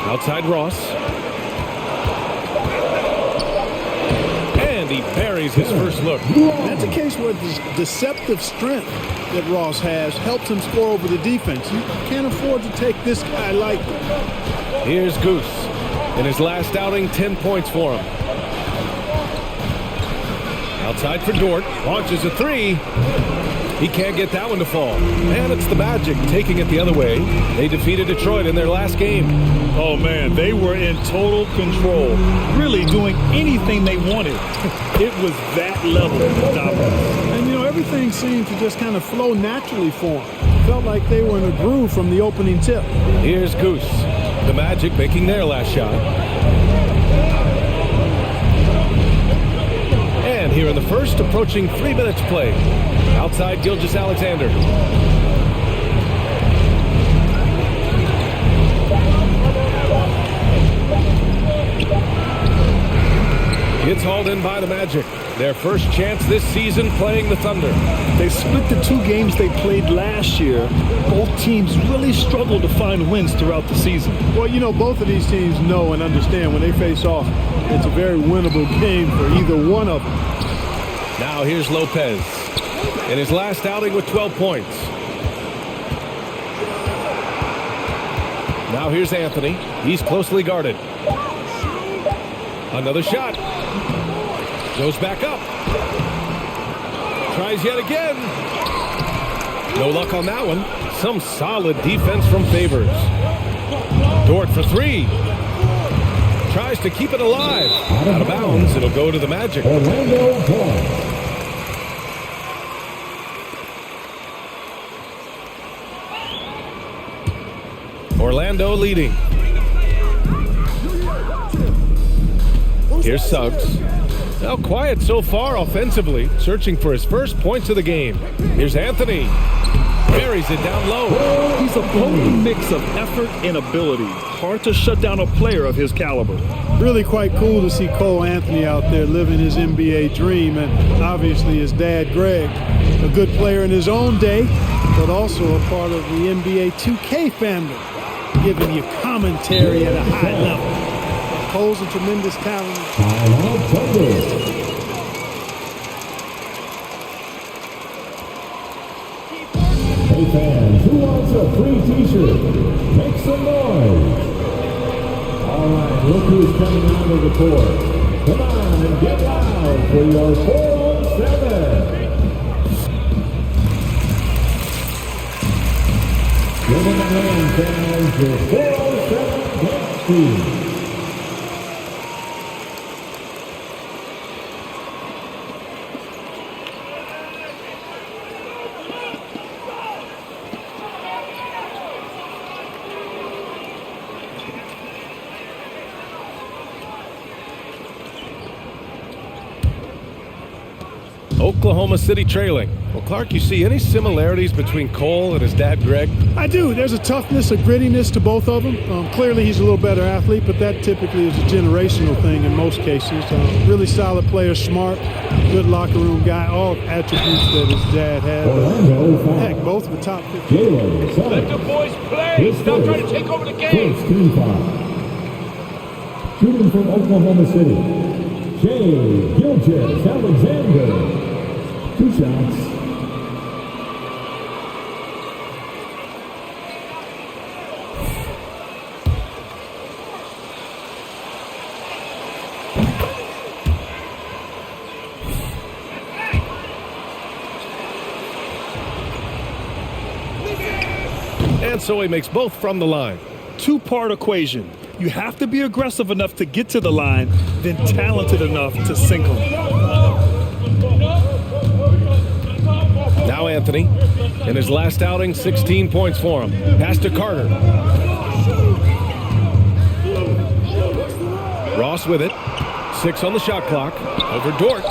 Outside Ross. And he buries his first look. That's a case where the deceptive strength that Ross has helps him score over the defense. You can't afford to take this guy lightly. Here's Goose. In his last outing, 10 points for him. Outside for Dort. Launches a 3. He can't get that one to fall. And it's the Magic taking it the other way. They defeated Detroit in their last game. Oh, man, they were in total control, really doing anything they wanted. It was that level of dominance. And, you know, everything seemed to just kind of flow naturally for them. Felt like they were in a groove from the opening tip. Here's Goose. The Magic making their last shot. And here in the first, approaching 3 minutes play. Outside Gilgeous-Alexander. It's hauled in by the Magic. Their first chance this season playing the Thunder. They split the 2 games they played last year. Both teams really struggled to find wins throughout the season. Well, you know, both of these teams know and understand when they face off, it's a very winnable game for either one of them. Now here's Lopez. In his last outing with 12 points. Now here's Anthony. He's closely guarded. Another shot. Goes back up. Tries yet again. No luck on that one. Some solid defense from Favors. Dort for 3. Tries to keep it alive. Out of bounds. It'll go to the Magic. Orlando leading. Here's Suggs. Now quiet so far offensively, searching for his first points of the game. Here's Anthony. Buries it down low. He's a potent mix of effort and ability. Hard to shut down a player of his caliber. Really quite cool to see Cole Anthony out there living his NBA dream, and obviously his dad, Greg, a good player in his own day, but also a part of the NBA2K family, giving you commentary at a high level. Cole's a tremendous talent. Hey fans, who wants a free t-shirt? Make some noise. All right, look who's coming onto the court. Come on and get loud for your 4-on-7. Give them a hand, fans, your 4-on-7 dance team. Oklahoma City trailing. Well, Clark, you see any similarities between Cole and his dad, Greg? I do. There's a toughness, a grittiness to both of them. Clearly, he's a little better athlete, but that typically is a generational thing in most cases. Really solid player, smart, good locker room guy, all attributes that his dad had. Heck, both were top 50. Let the boys play. Stop trying to take over the game. Shooting from Oklahoma City, Gilgeous-Alexander. 2 shots. And so he makes both from the line. Two-part equation. You have to be aggressive enough to get to the line, then talented enough to sink them. Now Anthony, in his last outing, 16 points for him. Pass to Carter. Ross with it. 6 on the shot clock. Over Dort.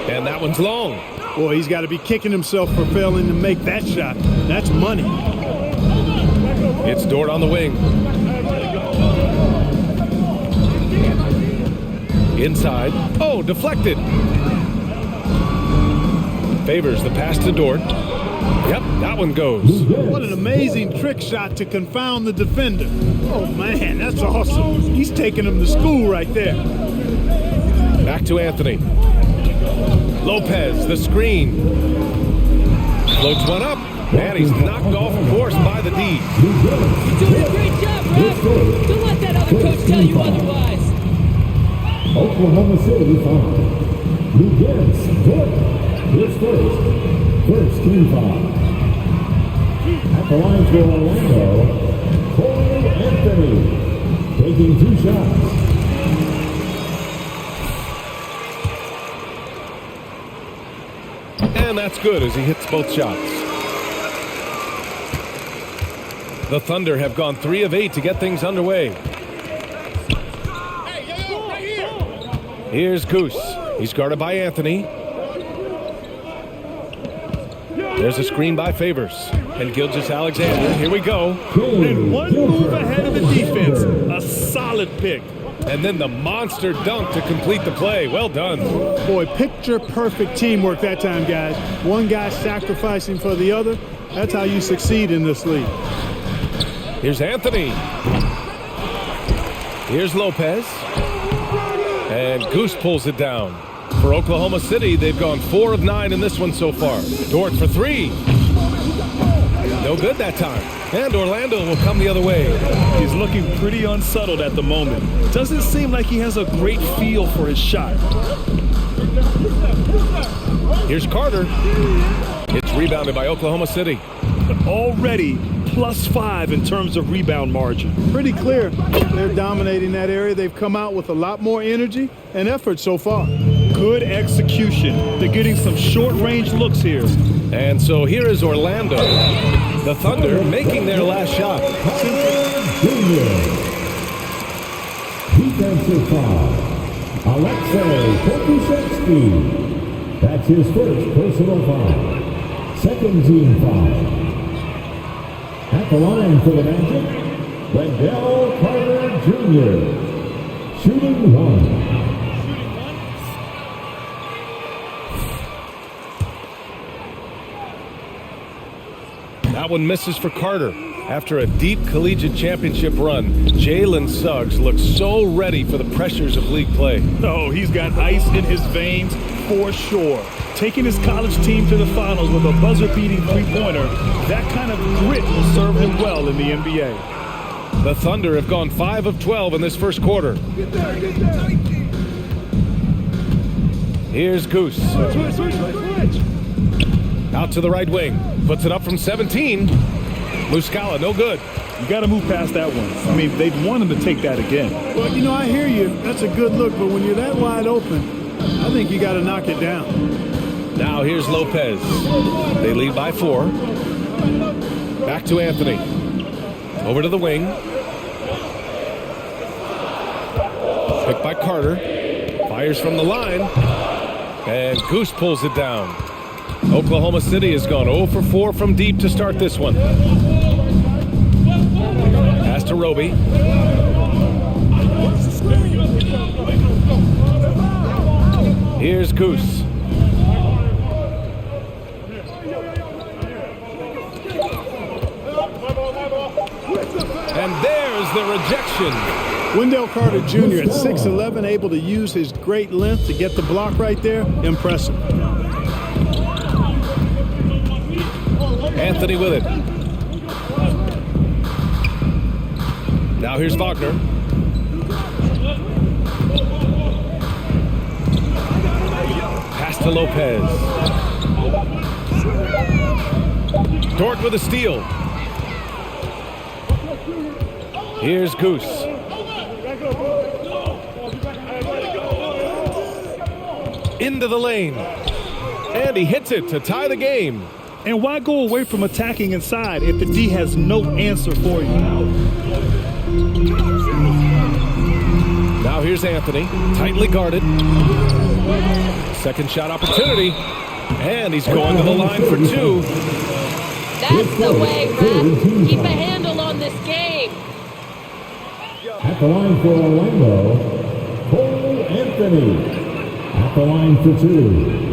And that one's long. Boy, he's got to be kicking himself for failing to make that shot. That's money. It's Dort on the wing. Inside. Oh, deflected. Favors the pass to Dort. Yep, that one goes. What an amazing trick shot to confound the defender. Oh, man, that's awesome. He's taking him to school right there. Back to Anthony. Lopez, the screen. Floats one up. And he's knocked off course by the D. You're doing a great job, Ref. Don't let that other coach tell you otherwise. Oklahoma City foul. Begins Dort. His first team foul. At the line for Orlando, Cole Anthony taking 2 shots. And that's good as he hits both shots. The Thunder have gone 3 of 8 to get things underway. Here's Goose. He's guarded by Anthony. There's a screen by Favors. And Gilgeous-Alexander. Here we go. And one move ahead of the defense. A solid pick. And then the monster dunk to complete the play. Well done. Boy, picture-perfect teamwork that time, guys. One guy sacrificing for the other. That's how you succeed in this league. Here's Anthony. Here's Lopez. And Goose pulls it down. For Oklahoma City, they've gone 4 of 9 in this one so far. Dort for 3. No good that time. And Orlando will come the other way. He's looking pretty unsettled at the moment. Doesn't seem like he has a great feel for his shot. Here's Carter. It's rebounded by Oklahoma City. Already +5 in terms of rebound margin. Pretty clear. They're dominating that area. They've come out with a lot more energy and effort so far. Good execution. They're getting some short-range looks here. And so here is Orlando. The Thunder making their last shot. Defensive foul. Alexei Pokusevsky. That's his first personal foul. Second team foul. At the line for the Magic, Wendell Carter Jr. Shooting one. That one misses for Carter. After a deep collegiate championship run, Jalen Suggs looks so ready for the pressures of league play. Oh, he's got ice in his veins for sure. Taking his college team to the finals with a buzzer-beating three-pointer, that kind of grit will serve him well in the NBA. The Thunder have gone 5 of 12 in this first quarter. Here's Goose. Out to the right wing. Puts it up from 17. Muscala, no good. You got to move past that one. I mean, they'd want him to take that again. Well, you know, I hear you. That's a good look, but when you're that wide open, I think you got to knock it down. Now here's Lopez. They lead by 4. Back to Anthony. Over to the wing. Picked by Carter. Fires from the line. And Goose pulls it down. Oklahoma City has gone 0 for 4 from deep to start this one. Pass to Roby. Here's Goose. And there's the rejection. Wendell Carter Jr. at 6'11", able to use his great length to get the block right there. Impressive. Anthony with it. Now here's Wagner. Pass to Lopez. Dort with a steal. Here's Goose. Into the lane. And he hits it to tie the game. And why go away from attacking inside if the D has no answer for you? Now here's Anthony, tightly guarded. Second shot opportunity. And he's going to the line for 2. That's the way, ref. Keep a handle on this game. At the line for Orlando, Cole Anthony. At the line for 2.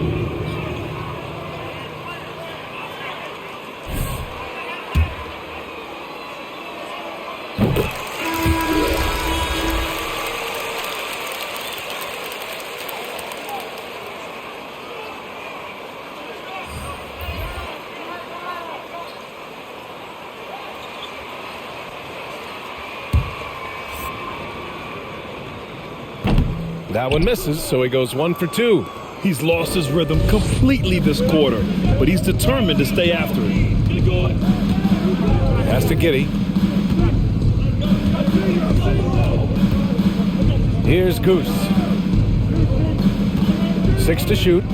That one misses, so he goes 1 for 2. He's lost his rhythm completely this quarter, but he's determined to stay after it. Pass to Giddey. Here's Goose. 6 to shoot.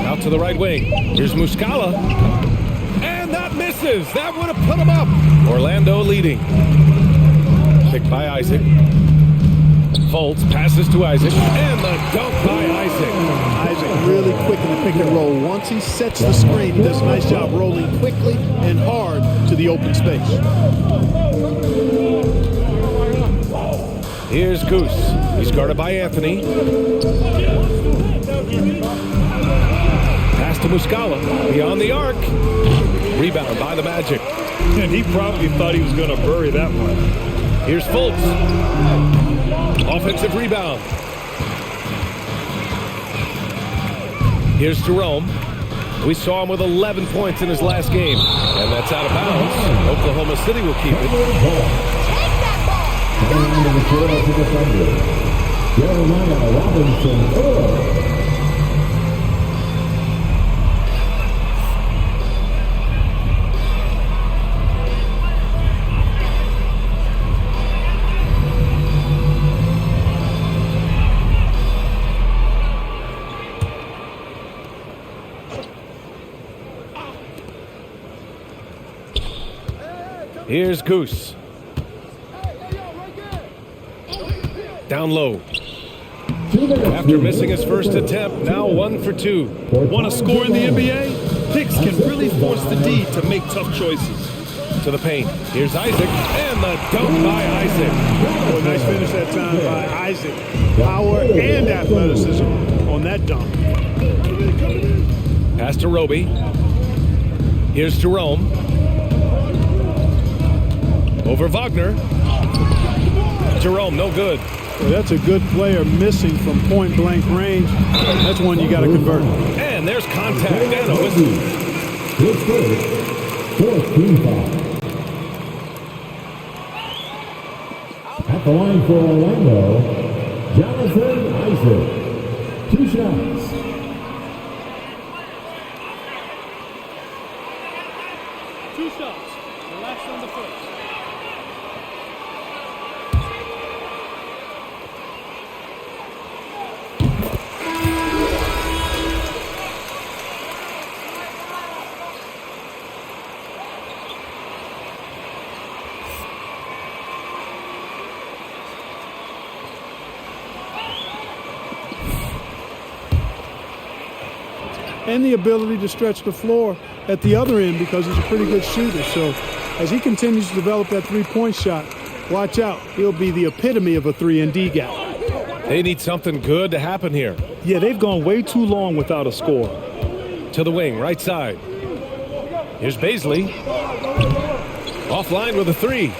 Out to the right wing. Here's Muscala. And that misses. That would have put him up. Orlando leading. Picked by Isaac. Folds, passes to Isaac, and the dunk by Isaac. Isaac really quick in the pick and roll. Once he sets the screen, he does a nice job rolling quickly and hard to the open space. Here's Goose. He's guarded by Anthony. Pass to Muscala, beyond the arc. Rebound by the Magic. And he probably thought he was going to bury that one. Here's Fultz. Offensive rebound. Here's Jerome. We saw him with 11 points in his last game. And that's out of bounds. Oklahoma City will keep it. Jeremiah Robinson. Here's Goose. Down low. After missing his first attempt, now 1 for 2. Want to score in the NBA? Picks can really force the D to make tough choices. To the paint. Here's Isaac, and the dunk by Isaac. Boy, nice finish that time by Isaac. Power and athleticism on that dunk. Pass to Roby. Here's Jerome. Over Wagner. Jerome, no good. Well, that's a good player missing from point-blank range. That's one you got to convert. And there's contact and a whistle. Fourth team foul. At the line for Orlando, Jonathan Isaac. 2 shots. Two shots. Relax on the first. And the ability to stretch the floor at the other end because he's a pretty good shooter. So as he continues to develop that three-point shot, watch out. He'll be the epitome of a 3-and-D guy. They need something good to happen here. Yeah, they've gone way too long without a score. To the wing, right side. Here's Baisley. Offline with a 3.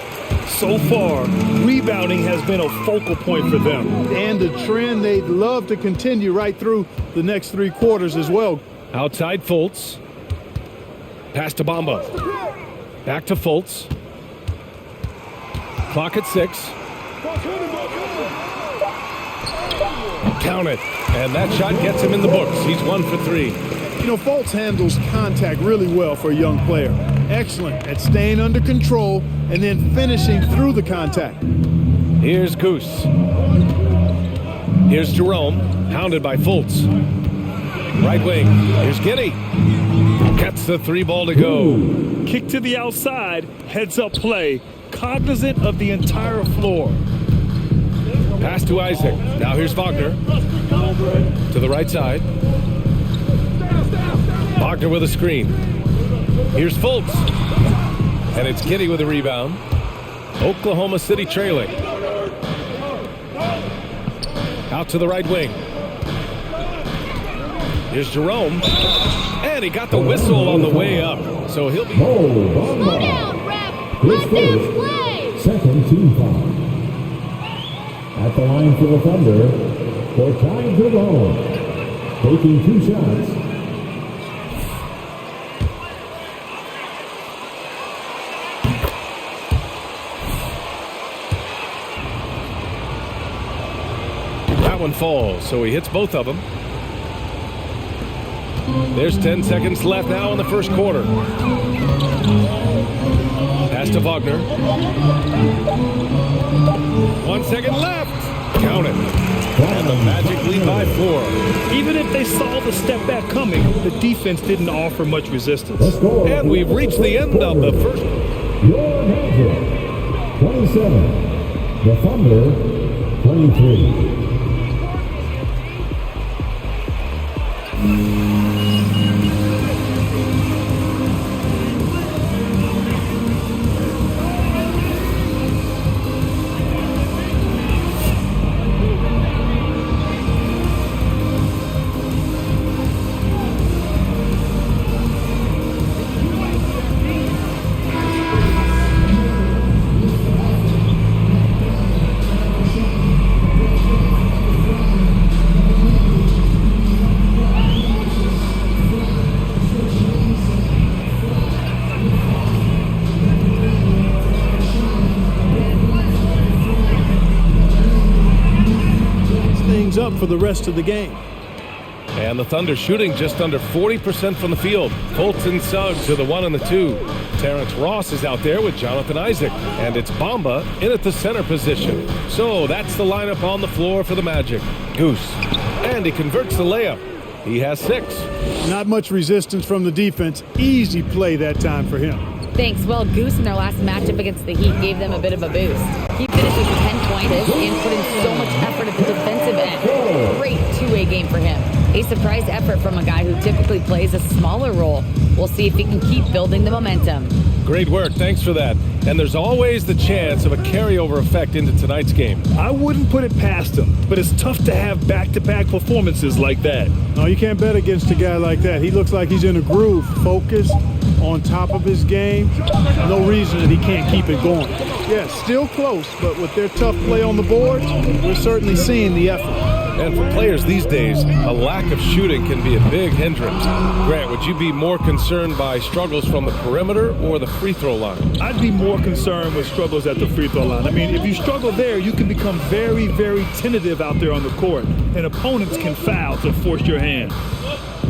So far, rebounding has been a focal point for them. And a trend they'd love to continue right through the next 3 quarters as well. Outside Fultz. Pass to Bamba. Back to Fultz. Clock at 6. Count it. And that shot gets him in the books. He's 1 for 3. You know, Fultz handles contact really well for a young player. Excellent at staying under control and then finishing through the contact. Here's Goose. Here's Jerome, hounded by Fultz. Right wing, here's Giddy. Gets the 3 ball to go. Kick to the outside, heads up play, cognizant of the entire floor. Pass to Isaac. Now here's Wagner. To the right side. Wagner with a screen. Here's Fultz. And it's Giddy with a rebound. Oklahoma City trailing. Out to the right wing. Here's Jerome. And he got the whistle on the way up. So he'll be... Slow down, ref. Let them play. Second team foul. At the line for the Thunder, for Ty Jerome. Taking 2 shots. That one falls, so he hits both of them. There's 10 seconds left now in the first quarter. Pass to Wagner. 1 second left. Count it. And the Magic lead by 4. Even if they saw the step back coming, the defense didn't offer much resistance. And we've reached the end of the first. Your Magic, 27. The Thunder, 23. Up for the rest of the game. And the Thunder shooting just under 40% from the field. Fultz and Suggs are the 1 and the 2. Terrence Ross is out there with Jonathan Isaac. And it's Bamba in at the center position. So that's the lineup on the floor for the Magic. Goose. And he converts the layup. He has 6. Not much resistance from the defense. Easy play that time for him. Thanks. Well, Goose in their last matchup against the Heat gave them a bit of a boost. He finishes with 10 points and put in so much effort at the defensive end. a great two-way game for him. A surprise effort from a guy who typically plays a smaller role. We'll see if he can keep building the momentum. Great work. Thanks for that. And there's always the chance of a carryover effect into tonight's game. I wouldn't put it past him, but it's tough to have back-to-back performances like that. No, you can't bet against a guy like that. He looks like he's in a groove, focused, on top of his game. No reason that he can't keep it going. Yeah, still close, but with their tough play on the boards, we're certainly seeing the effort. And for players these days, a lack of shooting can be a big hindrance. Grant, would you be more concerned by struggles from the perimeter or the free throw line? I'd be more concerned with struggles at the free throw line. I mean, if you struggle there, you can become very, very tentative out there on the court, and opponents can foul to force your hand.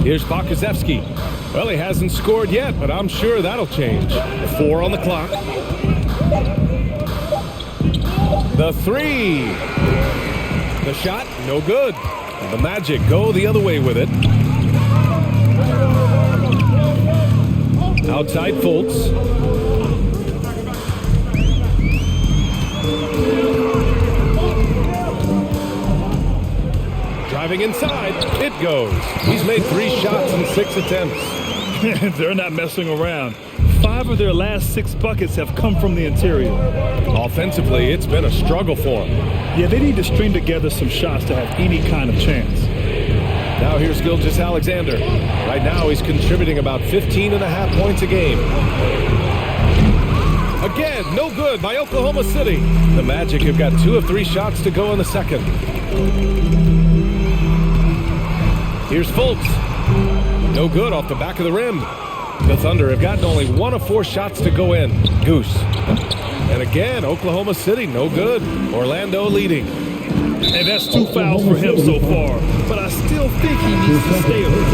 Here's Bakazevsky. Well, he hasn't scored yet, but I'm sure that'll change. 4 on the clock. The three. The shot, no good. The Magic go the other way with it. Outside Fultz. Driving inside, it goes. He's made 3 shots in 6 attempts. They're not messing around. 5 of their last 6 buckets have come from the interior. Offensively, it's been a struggle for them. Yeah, they need to string together some shots to have any kind of chance. Now here's Gilgeous-Alexander. Right now he's contributing about 15.5 points a game. Again, no good by Oklahoma City. The Magic have got 2 of 3 shots to go in the second. Here's Fultz. No good off the back of the rim. The Thunder have gotten only 1 of 4 shots to go in. Goose. And again, Oklahoma City, no good. Orlando leading. And that's 2 fouls for him so far. But I still think he needs to stay alert.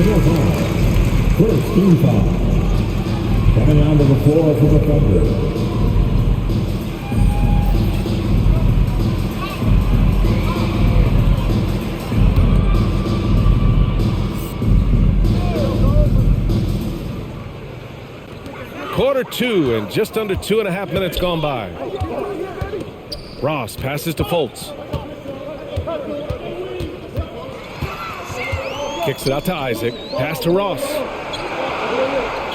First team foul. Coming onto the floor for the Thunder. Quarter 2 and just under 2.5 minutes gone by. Ross passes to Fultz. Kicks it out to Isaac. Pass to Ross.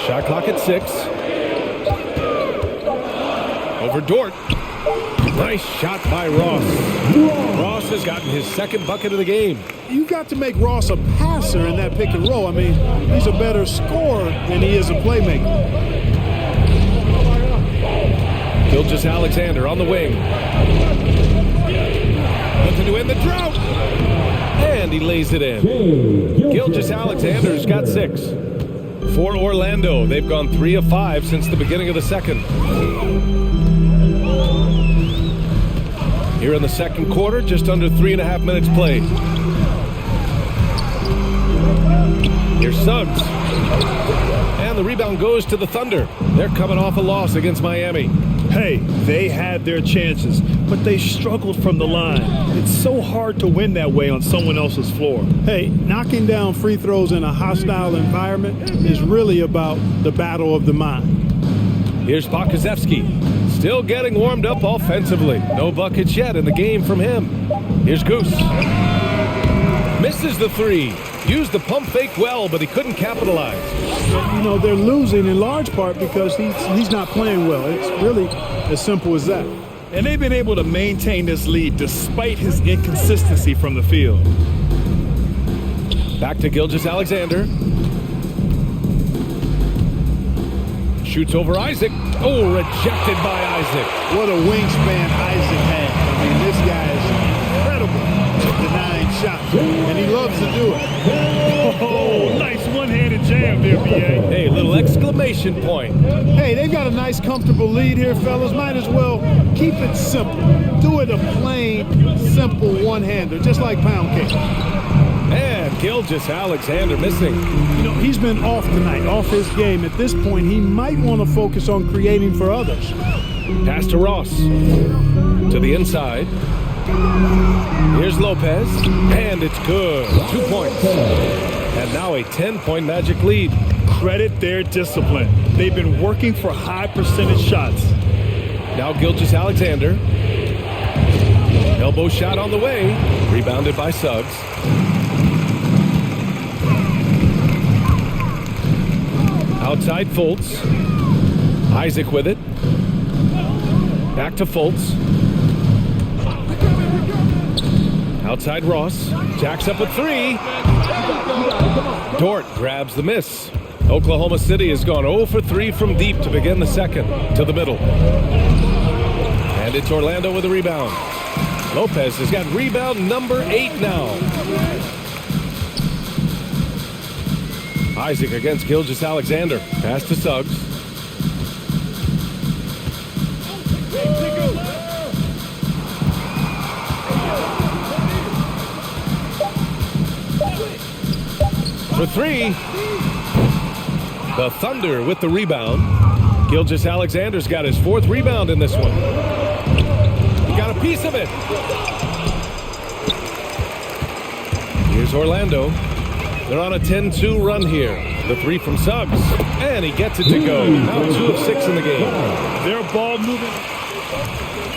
Shot clock at 6. Over Dort. Nice shot by Ross. Ross has gotten his 2nd bucket of the game. You've got to make Ross a passer in that pick and roll. I mean, he's a better scorer than he is a playmaker. Gilgeous-Alexander on the wing. Looking to end the drought. And he lays it in. Gilgeous-Alexander's got 6. For Orlando, they've gone 3 of 5 since the beginning of the second. Here in the second quarter, just under 3.5 minutes played. Here's Suggs. And the rebound goes to the Thunder. They're coming off a loss against Miami. Hey, they had their chances, but they struggled from the line. It's so hard to win that way on someone else's floor. Hey, knocking down free throws in a hostile environment is really about the battle of the mind. Here's Bakazevsky. Still getting warmed up offensively. No buckets yet in the game from him. Here's Goose. Misses the 3. Used the pump fake well, but he couldn't capitalize. You know, they're losing in large part because he's not playing well. It's really as simple as that. And they've been able to maintain this lead despite his inconsistency from the field. Back to Gilgeous-Alexander. Shoots over Isaac. Oh, rejected by Isaac. What a wingspan Isaac has. I mean, this guy is incredible. Denying shots, and he loves to do it. Oh, nice one-handed jam there, B.A. Hey, little exclamation point. Hey, they've got a nice, comfortable lead here, fellas. Might as well keep it simple. Do it a plain, simple one-hander, just like pound cake. And Gilgeous-Alexander missing. You know, he's been off tonight, off his game. At this point, he might want to focus on creating for others. Pass to Ross. To the inside. Here's Lopez. And it's good. 2 points. And now a 10-point Magic lead. Credit their discipline. They've been working for high percentage shots. Now Gilgeous-Alexander. Elbow shot on the way. Rebounded by Suggs. Outside Fultz. Isaac with it. Back to Fultz. Outside Ross. Jacks up a three. Dort grabs the miss. Oklahoma City has gone 0 for 3 from deep to begin the second. To the middle. And it's Orlando with a rebound. Lopez has got rebound number 8 now. Isaac against Gilgeous-Alexander. Pass to Suggs. For 3. The Thunder with the rebound. Gilgeous-Alexander's got his 4th rebound in this one. He got a piece of it. Here's Orlando. They're on a 10-2 run here. The 3 from Suggs. And he gets it to go. Now 2 of 6 in the game. Their ball moving.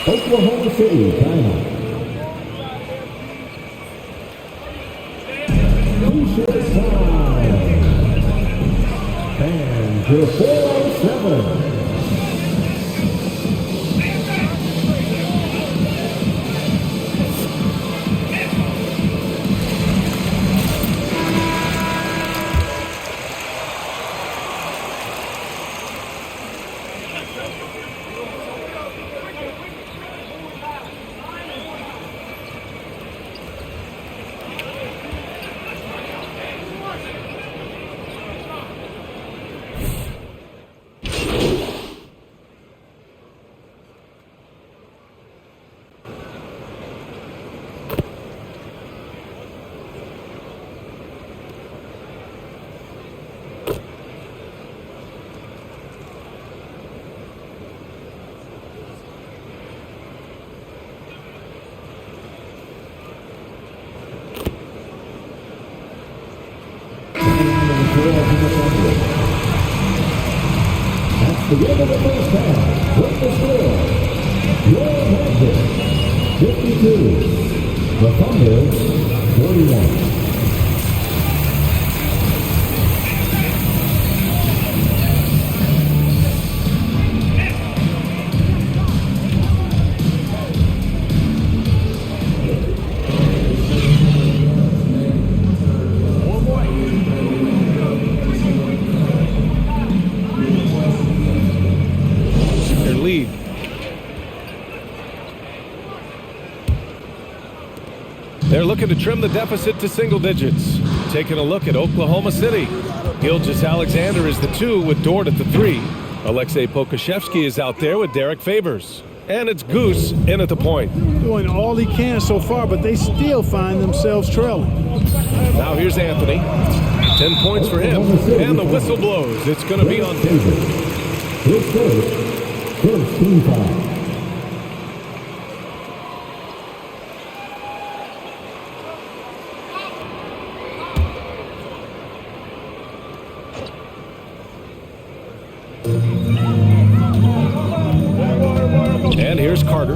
Oklahoma City, timeout. T-shirt time. And to 407. That's the end of the first half. With the score, your Magic 52, the Thunder 41. They're looking to trim the deficit to single digits. Taking a look at Oklahoma City. Gilgeous-Alexander is the 2 with Dort at the 3. Alexei Pokusevski is out there with Derek Favors. And it's Goose in at the point. Doing all he can so far, but they still find themselves trailing. Now here's Anthony. 10 points for him. And the whistle blows. It's going to be on Denver. First team foul. And here's Carter.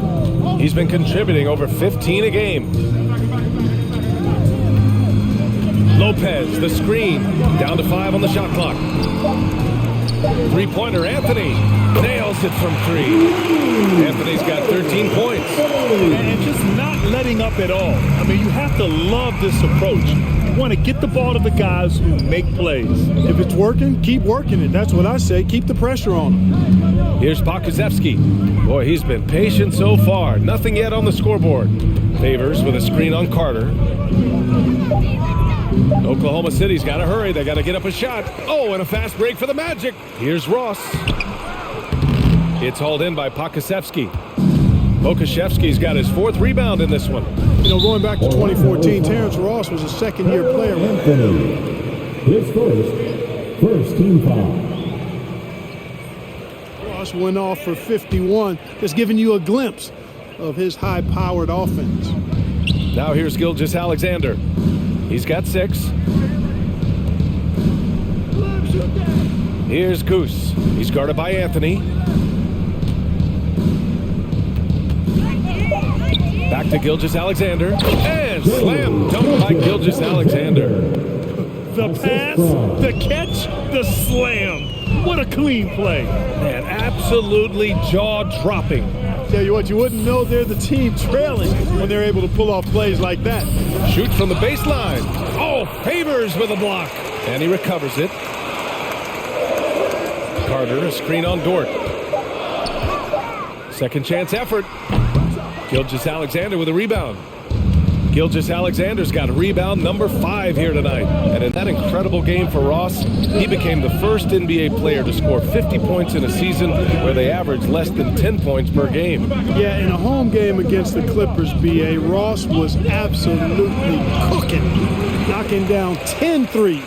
He's been contributing over 15 a game. Lopez, the screen. Down to 5 on the shot clock. Three-pointer, Anthony. Nails it from 3. Anthony's got 13 points. And just not letting up at all. I mean, you have to love this approach. You want to get the ball to the guys who make plays. If it's working, keep working it. That's what I say. Keep the pressure on them. Here's Pokusevski. Boy, he's been patient so far. Nothing yet on the scoreboard. Favors with a screen on Carter. Oklahoma City's got to hurry. They got to get up a shot. Oh, and a fast break for the Magic. Here's Ross. It's hauled in by Pokusevski. Pokusevski's got his 4th rebound in this one. You know, going back to 2014, Terrence Ross was a second-year player. Anthony, his first team foul. Ross went off for 51, just giving you a glimpse of his high-powered offense. Now here's Gilgeous-Alexander. He's got 6. Here's Goose. He's guarded by Anthony. Back to Gilgeous-Alexander. And slam dunk by Gilgeous-Alexander. The pass, the catch, the slam. What a clean play. Man, absolutely jaw-dropping. Tell you what, you wouldn't know they're the team trailing when they're able to pull off plays like that. Shoots from the baseline. Oh, Favors with a block. And he recovers it. Carter, a screen on Dort. Second chance effort. Gilgeous-Alexander with a rebound. Gilgeous-Alexander's got rebound number 5 here tonight. And in that incredible game for Ross, he became the first NBA player to score 50 points in a season where they average less than 10 points per game. Yeah, in a home game against the Clippers, B.A., Ross was absolutely cooking, knocking down 10 threes,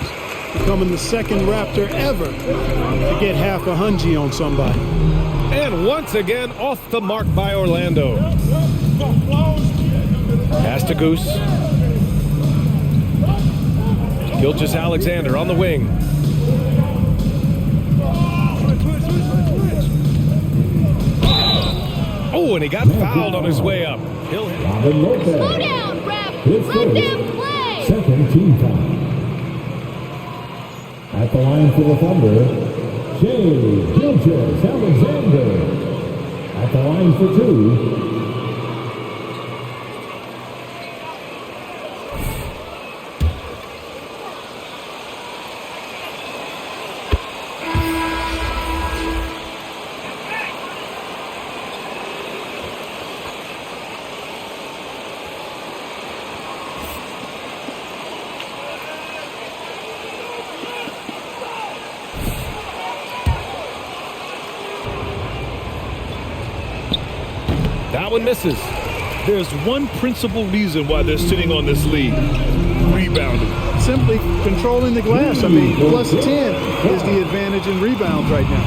becoming the second Raptor ever to get half a hungy on somebody. And once again, off the mark by Orlando. Pass to Goose. Gilgeous-Alexander on the wing. Oh, and he got fouled on his way up. He'll hit. Slow down, ref. Let them play. Second team foul. At the line for the Thunder, Shea Gilgeous-Alexander. At the line for 2. That one misses. There's one principal reason why they're sitting on this lead. Rebounding. Simply controlling the glass. I mean, plus 10 is the advantage in rebounds right now.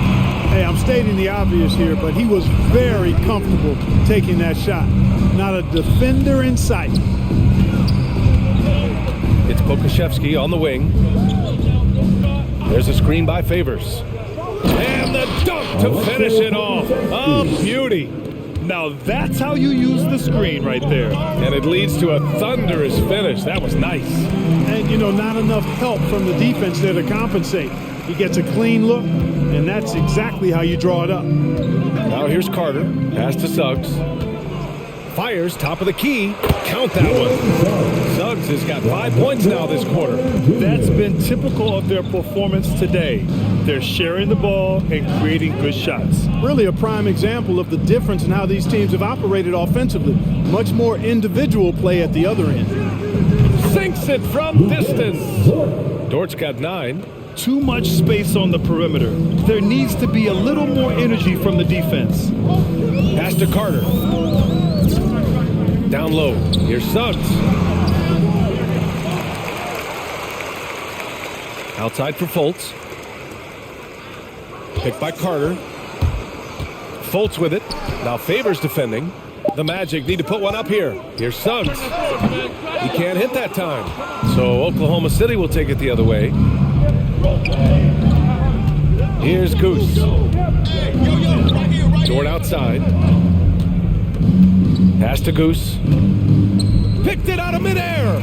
Hey, I'm stating the obvious here, but he was very comfortable taking that shot. Not a defender in sight. It's Pokusevski on the wing. There's a screen by Favors. And the dunk to finish it off. A beauty. Now that's how you use the screen right there. And it leads to a thunderous finish. That was nice. And, you know, not enough help from the defense there to compensate. He gets a clean look, and that's exactly how you draw it up. Now here's Carter. Pass to Suggs. Fires, top of the key. Count that one. Suggs has got 5 points now this quarter. That's been typical of their performance today. They're sharing the ball and creating good shots. Really a prime example of the difference in how these teams have operated offensively. Much more individual play at the other end. Sinks it from distance. Dort's got 9. Too much space on the perimeter. There needs to be a little more energy from the defense. Pass to Carter. Down low. Here's Suggs. Outside for Fultz. Picked by Carter. Fultz with it. Now Favors defending. The Magic need to put one up here. Here's Suggs. He can't hit that time. So Oklahoma City will take it the other way. Here's Goose. Dort outside. Pass to Goose. Picked it out of midair.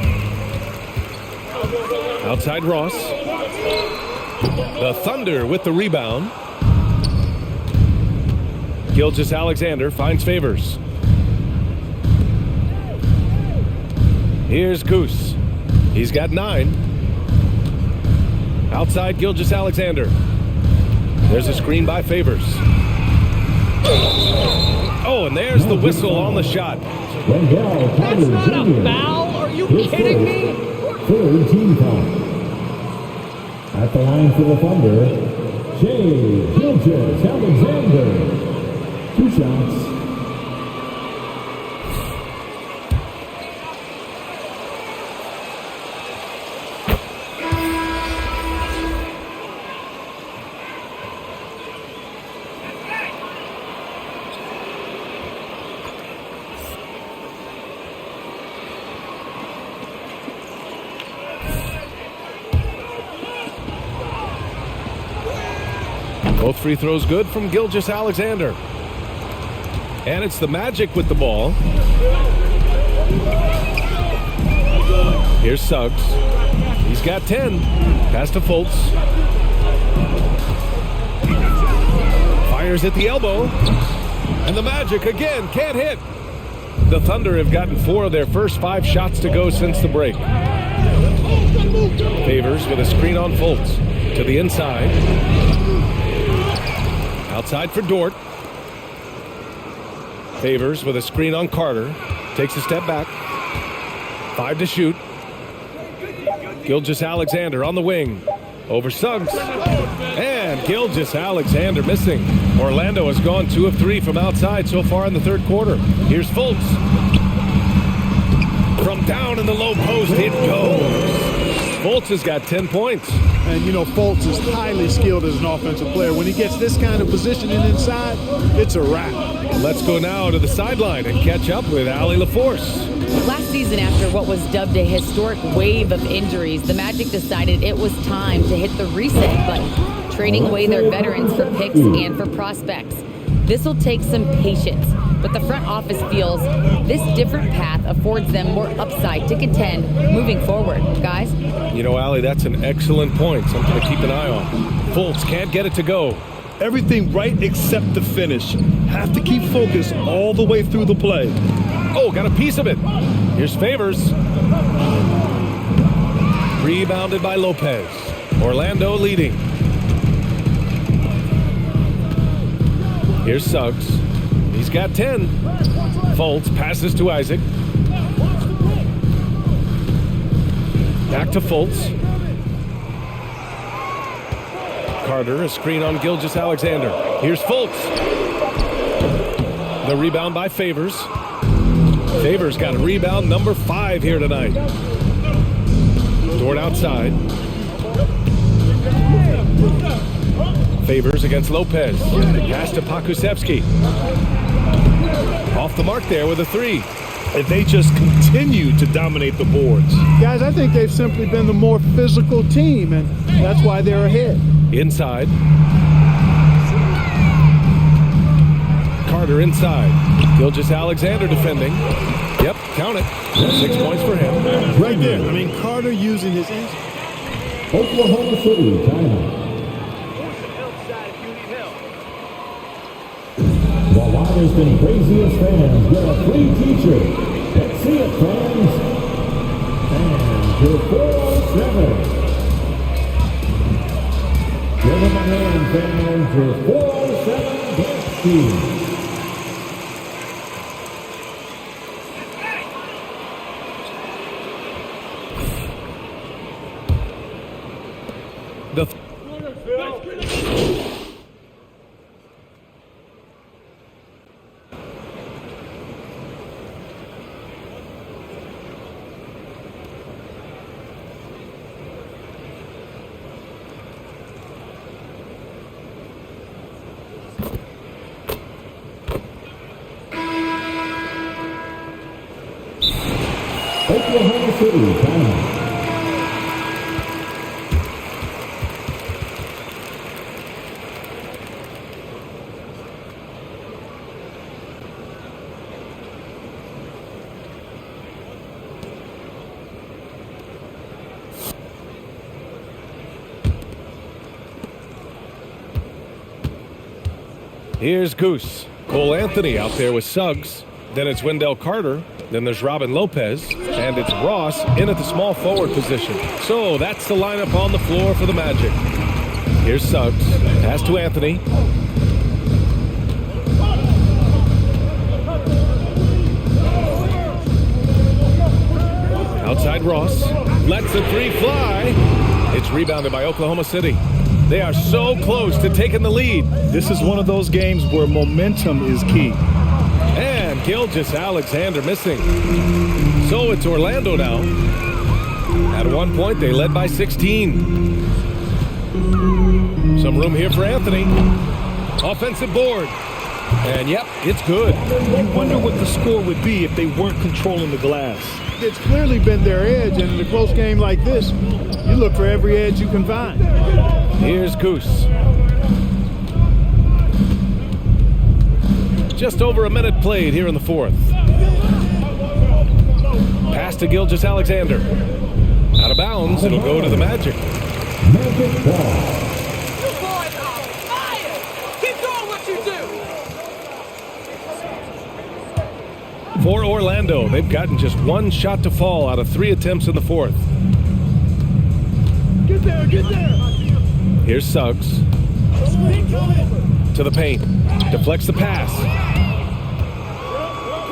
Outside Ross. The Thunder with the rebound. Gilgeous-Alexander finds Favors. Here's Goose. He's got 9. Outside Gilgeous-Alexander. There's a screen by Favors. Oh, and there's the whistle on the shot. That's not a foul. Are you kidding me? Third team foul. At the line for the Thunder, Shea Gilgeous-Alexander. 2 shots. Both free throws good from Gilgeous-Alexander. And it's the Magic with the ball. Here's Suggs. He's got 10. Pass to Fultz. Fires at the elbow. And the Magic again can't hit. The Thunder have gotten 4 of their first 5 shots to go since the break. Favors with a screen on Fultz. To the inside. Outside for Dort. Favors with a screen on Carter. Takes a step back. 5 to shoot. Gilgeous-Alexander on the wing. Over Suggs. And Gilgeous-Alexander missing. Orlando has gone 2 of 3 from outside so far in the third quarter. Here's Fultz. From down in the low post, it goes. Fultz has got 10 points. And, you know, Fultz is highly skilled as an offensive player. When he gets this kind of positioning inside, it's a wrap. Let's go now to the sideline and catch up with Allie LaForce. Last season, after what was dubbed a historic wave of injuries, the Magic decided it was time to hit the reset button, trading away their veterans for picks and for prospects. This will take some patience, but the front office feels this different path affords them more upside to contend moving forward. Guys? You know, Allie, that's an excellent point. Something to keep an eye on. Fultz can't get it to go. Everything right except the finish. Have to keep focus all the way through the play. Oh, got a piece of it. Here's Favors. Rebounded by Lopez. Orlando leading. Here's Suggs. He's got 10. Fultz passes to Isaac. Back to Fultz. Carter, a screen on Gilgeous-Alexander. Here's Fultz. The rebound by Favors. Favors got a rebound number 5 here tonight. Dort outside. Favors against Lopez. Pass to Pokusevski. Off the mark there with a 3. And they just continue to dominate the boards. Guys, I think they've simply been the more physical team, and that's why they're ahead. Inside. Carter inside. Gilgeous-Alexander defending. Yep, count it. 6 points for him. Right there. I mean, Carter using his instinct. Oklahoma City, timeout. The loudest and craziest fans get a free t-shirt. Let's see it, fans. Fans to 407. Give them a hand, fans, to 407 Dance Team. The Oklahoma City, timeout. Here's Goose. Cole Anthony out there with Suggs. Then it's Wendell Carter. Then there's Robin Lopez. And it's Ross in at the small forward position. So that's the lineup on the floor for the Magic. Here's Suggs. Pass to Anthony. Outside Ross. Lets the 3 fly. It's rebounded by Oklahoma City. They are so close to taking the lead. This is one of those games where momentum is key. And Gilgeous-Alexander missing. So it's Orlando now. At one point, they led by 16. Some room here for Anthony. Offensive board. And yep, it's good. You wonder what the score would be if they weren't controlling the glass. It's clearly been their edge, and in a close game like this, you look for every edge you can find. Here's Goose. Just over a minute played here in the fourth. Pass to Gilgeous-Alexander. Out of bounds. It'll go to the Magic. Magic ball. For Orlando, they've gotten just one shot to fall out of 3 attempts in the fourth. Get there, get there. Here's Suggs. To the paint. Deflects the pass.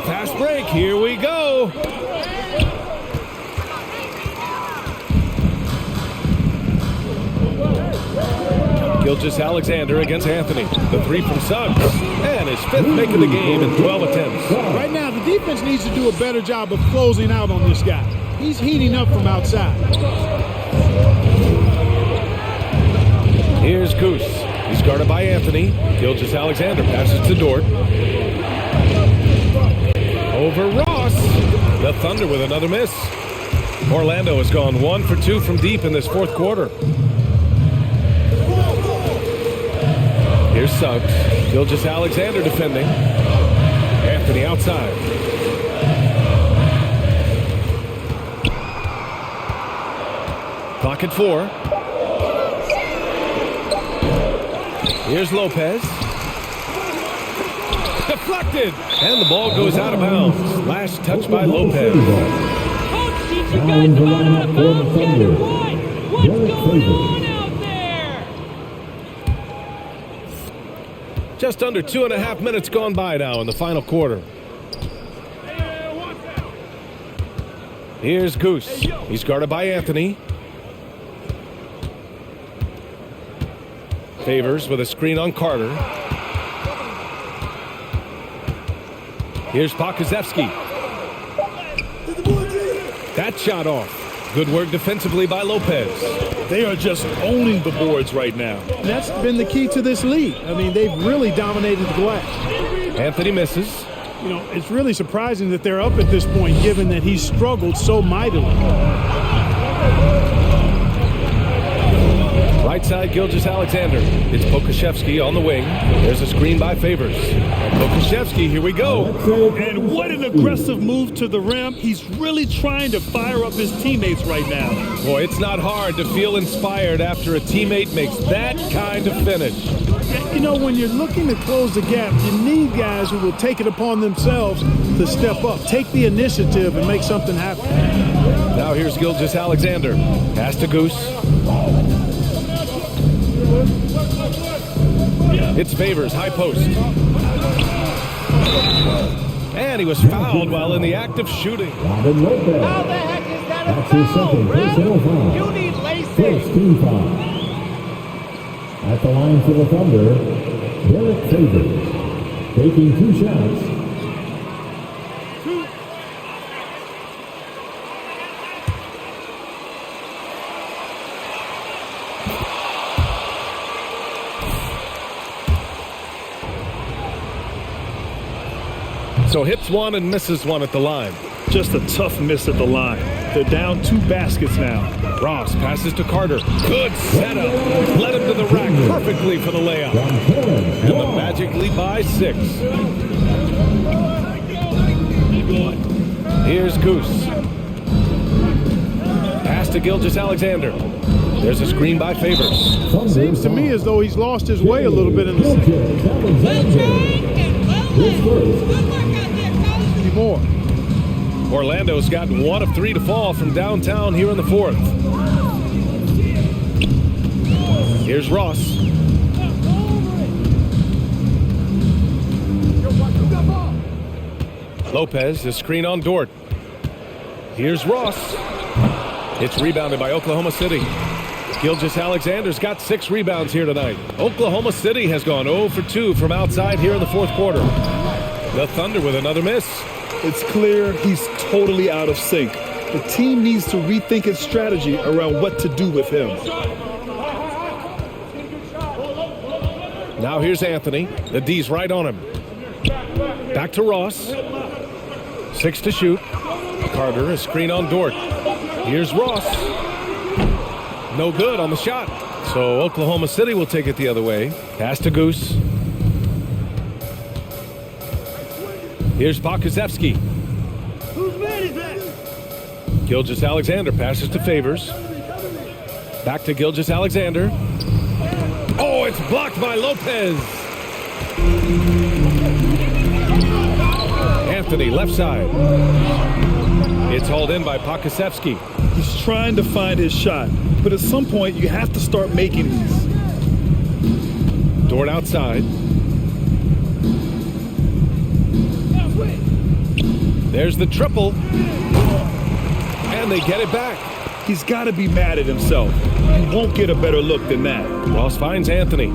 Fast break. Here we go. Gilgeous-Alexander against Anthony. The 3 from Suggs. And his 5th make of the game in 12 attempts. Right now, the defense needs to do a better job of closing out on this guy. He's heating up from outside. Here's Goose. He's guarded by Anthony. Gilgeous-Alexander passes to Dort. Over Ross. The Thunder with another miss. Orlando has gone 1 for 2 from deep in this fourth quarter. Here's Suggs. Gilgeous-Alexander defending. Anthony outside. Clock at 4. Here's Lopez. Deflected. And the ball goes out of bounds. Last touch by Lopez. Coach, you guys about out of bounds here. What's going on out there? Just under 2.5 minutes gone by now in the final quarter. Here's Goose. He's guarded by Anthony. Favors with a screen on Carter. Here's Pokusevski. That shot off. Good work defensively by Lopez. They are just owning the boards right now. That's been the key to this league. I mean, they've really dominated the glass. Anthony misses. You know, it's really surprising that they're up at this point, given that he's struggled so mightily. Right side, Gilgeous-Alexander. It's Pokusevski on the wing. There's a screen by Favors. And Pokusevski, here we go. And what an aggressive move to the rim. He's really trying to fire up his teammates right now. Boy, it's not hard to feel inspired after a teammate makes that kind of finish. You know, when you're looking to close the gap, you need guys who will take it upon themselves to step up, take the initiative, and make something happen. Now here's Gilgeous-Alexander. Pass to Goose. It's Favors, high post. And he was fouled while in the act of shooting. How the heck is that a foul, ref? You need laces. First team foul. At the line for the Thunder, Derek Favors, taking 2 shots. So hits one and misses one at the line. Just a tough miss at the line. They're down 2 baskets now. Ross passes to Carter. Good setup. Led him to the rack perfectly for the layup. And the Magic lead by 6. Here's Goose. Pass to Gilgeous-Alexander. There's a screen by Favors. Seems to me as though he's lost his way a little bit in the second. More. Orlando's gotten 1 of 3 to fall from downtown here in the fourth. Here's Ross. Lopez, the screen on Dort. Here's Ross. It's rebounded by Oklahoma City. Gilgeous-Alexander's got 6 rebounds here tonight. Oklahoma City has gone 0 for 2 from outside here in the fourth quarter. The Thunder with another miss. It's clear he's totally out of sync. The team needs to rethink its strategy around what to do with him. Now here's Anthony. The D's right on him. Back to Ross. 6 to shoot. Carter, a screen on Dort. Here's Ross. No good on the shot. So Oklahoma City will take it the other way. Pass to Goose. Here's Pokusevski. Whose man is that? Gilgeous-Alexander passes to Favors. Back to Gilgeous-Alexander. Oh, it's blocked by Lopez. Anthony, left side. It's hauled in by Pokusevski. He's trying to find his shot, but at some point you have to start making these. Dort outside. There's the triple. And they get it back. He's got to be mad at himself. He won't get a better look than that. Ross finds Anthony.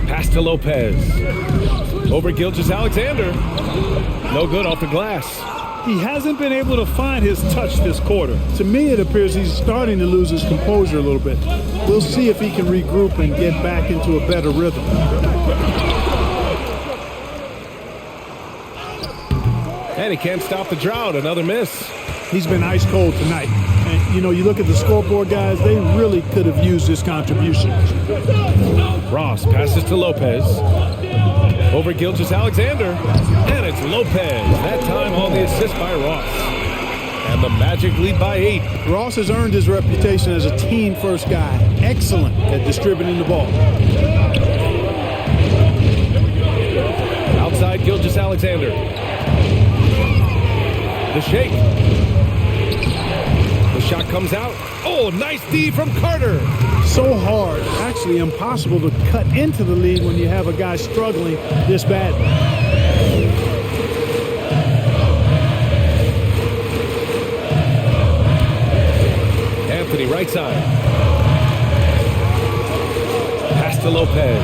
Pass to Lopez. Over Gilgeous-Alexander. No good off the glass. He hasn't been able to find his touch this quarter. To me, it appears he's starting to lose his composure a little bit. We'll see if he can regroup and get back into a better rhythm. And he can't stop the drought. Another miss. He's been ice cold tonight. And, you know, you look at the scoreboard, guys, they really could have used this contribution. Ross passes to Lopez. Over Gilgeous-Alexander. And it's Lopez. That time on the assist by Ross. And the Magic lead by 8. Ross has earned his reputation as a team-first guy. Excellent at distributing the ball. Outside Gilgeous-Alexander. The shake. The shot comes out. Oh, nice D from Carter. So hard, actually impossible to cut into the lead when you have a guy struggling this badly. Anthony right side. Pass to Lopez.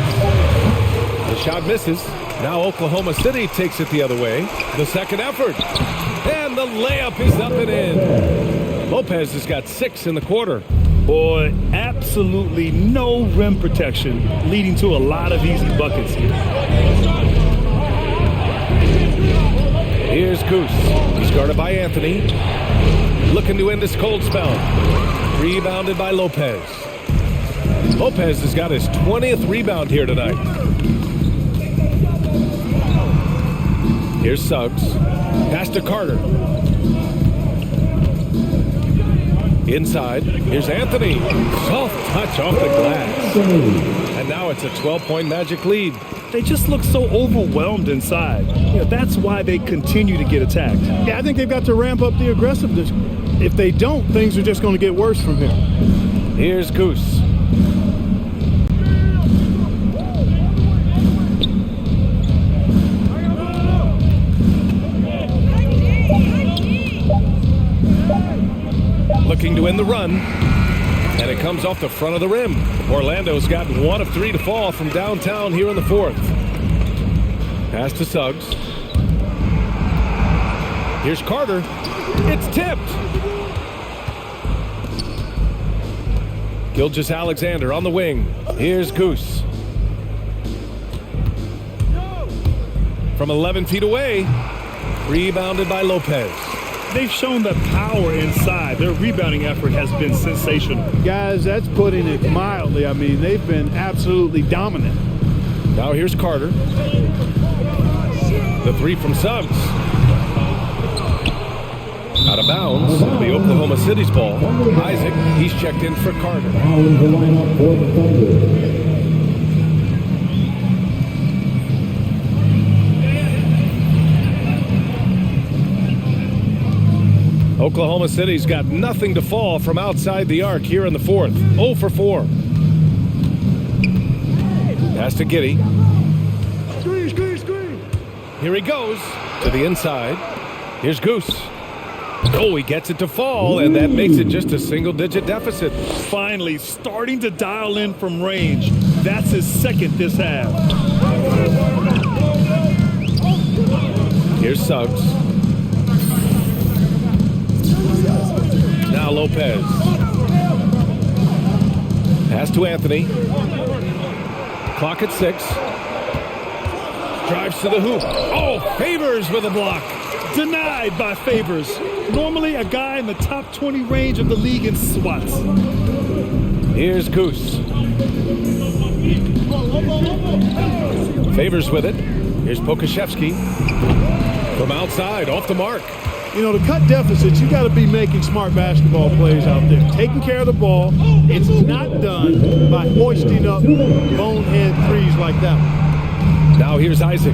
The shot misses. Now Oklahoma City takes it the other way. The second effort. And the layup is up and in. Lopez has got 6 in the quarter. Boy, absolutely no rim protection, leading to a lot of easy buckets here. Here's Goose. He's guarded by Anthony. Looking to end this cold spell. Rebounded by Lopez. Lopez has got his 20th rebound here tonight. Here's Suggs. Pass to Carter. Inside, here's Anthony. Soft touch off the glass. And now it's a 12-point Magic lead. They just look so overwhelmed inside. You know, that's why they continue to get attacked. Yeah, I think they've got to ramp up the aggressiveness. If they don't, things are just going to get worse from here. Here's Goose. Looking to win the run. And it comes off the front of the rim. Orlando's got 1 of 3 to fall from downtown here in the 4th. Pass to Suggs. Here's Carter. It's tipped. Gilgeous-Alexander on the wing. Here's Goose. From 11 feet away. Rebounded by Lopez. They've shown the power inside. Their rebounding effort has been sensational. Guys, that's putting it mildly. I mean, they've been absolutely dominant. Now here's Carter. The 3 from Suggs. Out of bounds. It'll be Oklahoma City's ball. Isaac, he's checked in for Carter. Now in the lineup for the Thunder. Oklahoma City's got nothing to fall from outside the arc here in the 4th. 0 for 4. Pass to Giddey. Here he goes to the inside. Here's Goose. Oh, he gets it to fall, and that makes it just a single-digit deficit. Finally starting to dial in from range. That's his 2nd this half. Here's Suggs. Now Lopez. Pass to Anthony. Clock at 6. Drives to the hoop. Oh, Favors with a block. Denied by Favors. Normally a guy in the top 20 range of the league in swats. Here's Goose. Favors with it. Here's Pokashevsky from outside, off the mark. You know, to cut deficits, you got to be making smart basketball plays out there. Taking care of the ball. It's not done by hoisting up bonehead threes like that one. Now here's Isaac.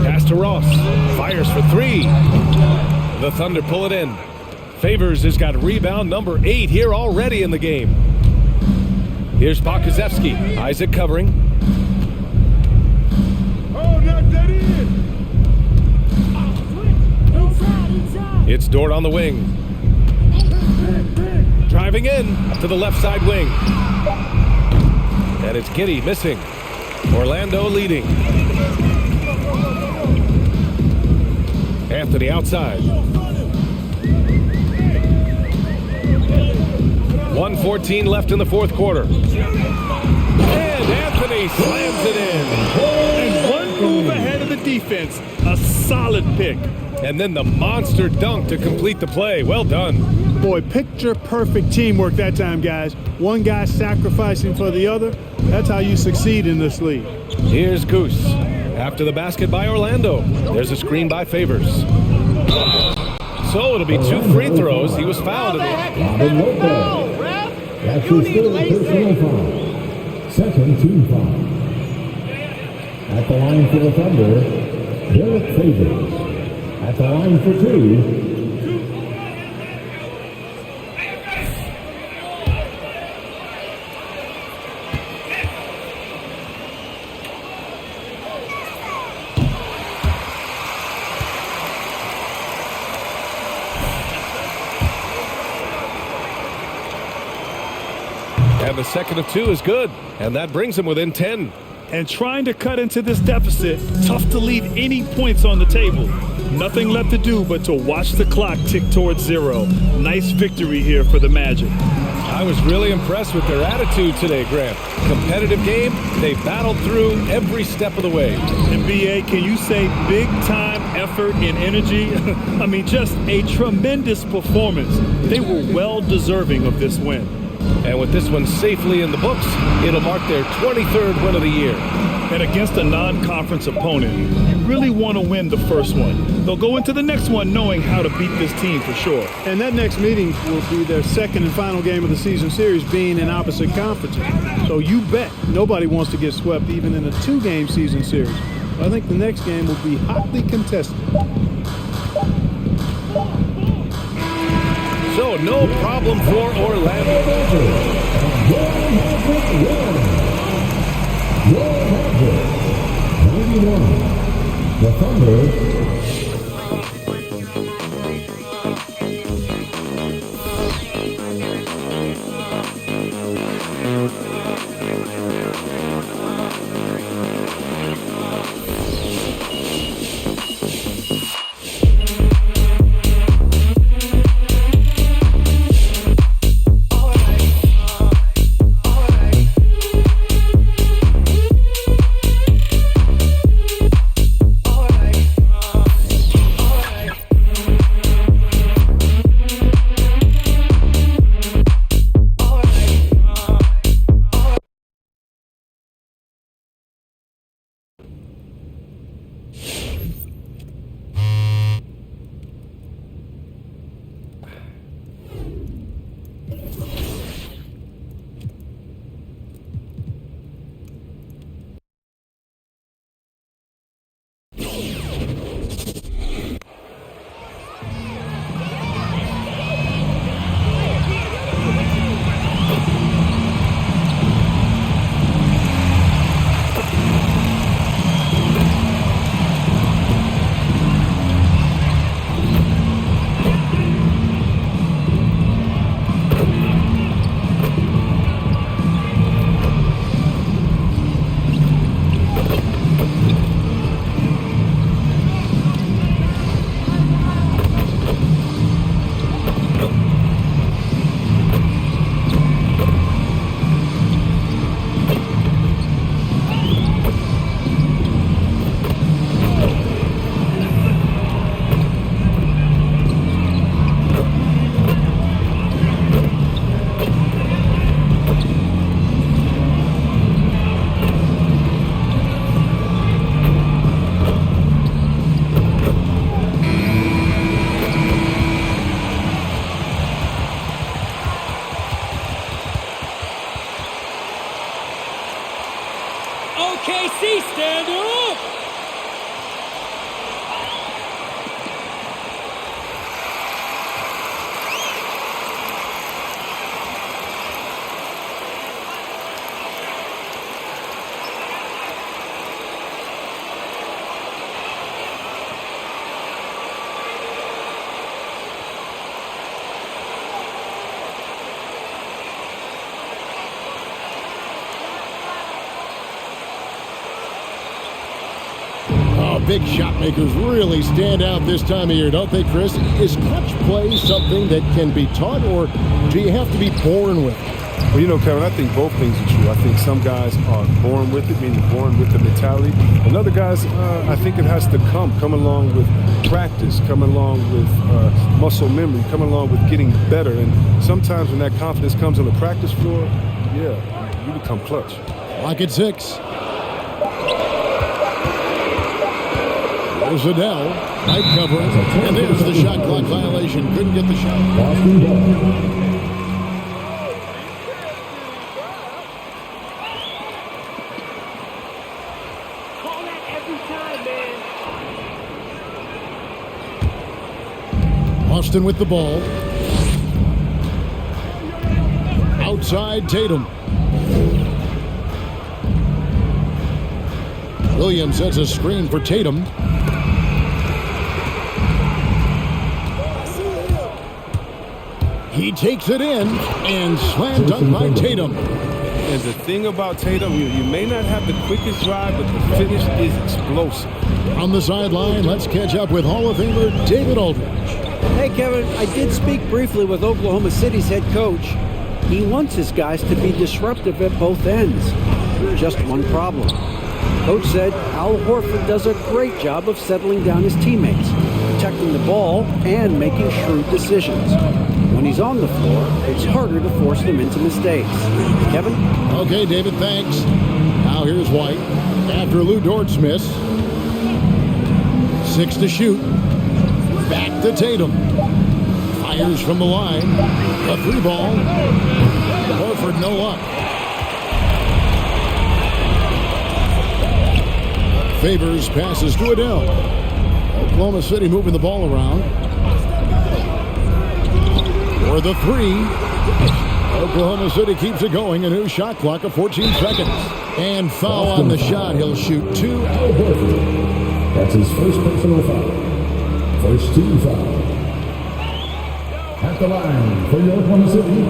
Pass to Ross. Fires for three. The Thunder pull it in. Favors has got rebound number 8 here already in the game. Here's Pokazevsky. Isaac covering. Oh, knock that in. It's Dort on the wing. Driving in to the left side wing. And it's Giddey missing. Orlando leading. Anthony outside. 1:14 left in the fourth quarter. And Anthony slams it in. And one move ahead of the defense. A solid pick. And then the monster dunk to complete the play. Well done. Boy, picture perfect teamwork that time, guys. One guy sacrificing for the other. That's how you succeed in this league. Here's Goose. After the basket by Orlando. There's a screen by Favors. So it'll be 2 free throws. He was fouled. That's his third personal foul. Second team foul. At the line for the Thunder, Derek Favors. At the line for 2. And the second of 2 is good. And that brings him within 10. And trying to cut into this deficit, tough to leave any points on the table. Nothing left to do but to watch the clock tick towards 0. Nice victory here for the Magic. I was really impressed with their attitude today, Grant. Competitive game, they battled through every step of the way. NBA, can you say big time effort and energy? I mean, just a tremendous performance. They were well deserving of this win. And with this one safely in the books, it'll mark their 23rd win of the year. And against a non-conference opponent, you really want to win the first one. They'll go into the next one knowing how to beat this team for sure. And that next meeting will be their second and final game of the season series, being in opposite conferences. So you bet nobody wants to get swept even in a 2-game season series. But I think the next game will be hotly contested. So no problem for Orlando. The Thunder. big shot makers really stand out this time of year, don't they, Chris? Is clutch play something that can be taught, or do you have to be born with it? Well, you know, Kevin, I think both things are true. I think some guys are born with it, meaning born with the mentality. And other guys, I think it has to come along with practice, come along with muscle memory, come along with getting better. And sometimes when that confidence comes on the practice floor, yeah, you become clutch. Lock at 6. There's Adele, night covering, and there's the shot clock violation. Couldn't get the shot. Call that every time, man. Austin with the ball. Outside Tatum. Williams sets a screen for Tatum. He takes it in and slam dunk by Tatum. And the thing about Tatum, you may not have the quickest drive, but the finish is explosive. On the sideline, let's catch up with Hall of Famer David Aldridge. Hey, Kevin, I did speak briefly with Oklahoma City's head coach. He wants his guys to be disruptive at both ends. Just one problem. Coach said Al Horford does a great job of settling down his teammates, protecting the ball, and making shrewd decisions. When he's on the floor, it's harder to force them into mistakes. Kevin? Okay, David, thanks. Now here's White. After Lou Dort's miss. 6 to shoot. Back to Tatum. Fires from the line. A 3 ball. Horford no luck. Favors passes to Adele. Oklahoma City moving the ball around. For the 3. Oklahoma City keeps it going. A new shot clock of 14 seconds. And foul on the shot. He'll shoot 2. That's his first personal foul. First team foul. At the line for your Oklahoma City,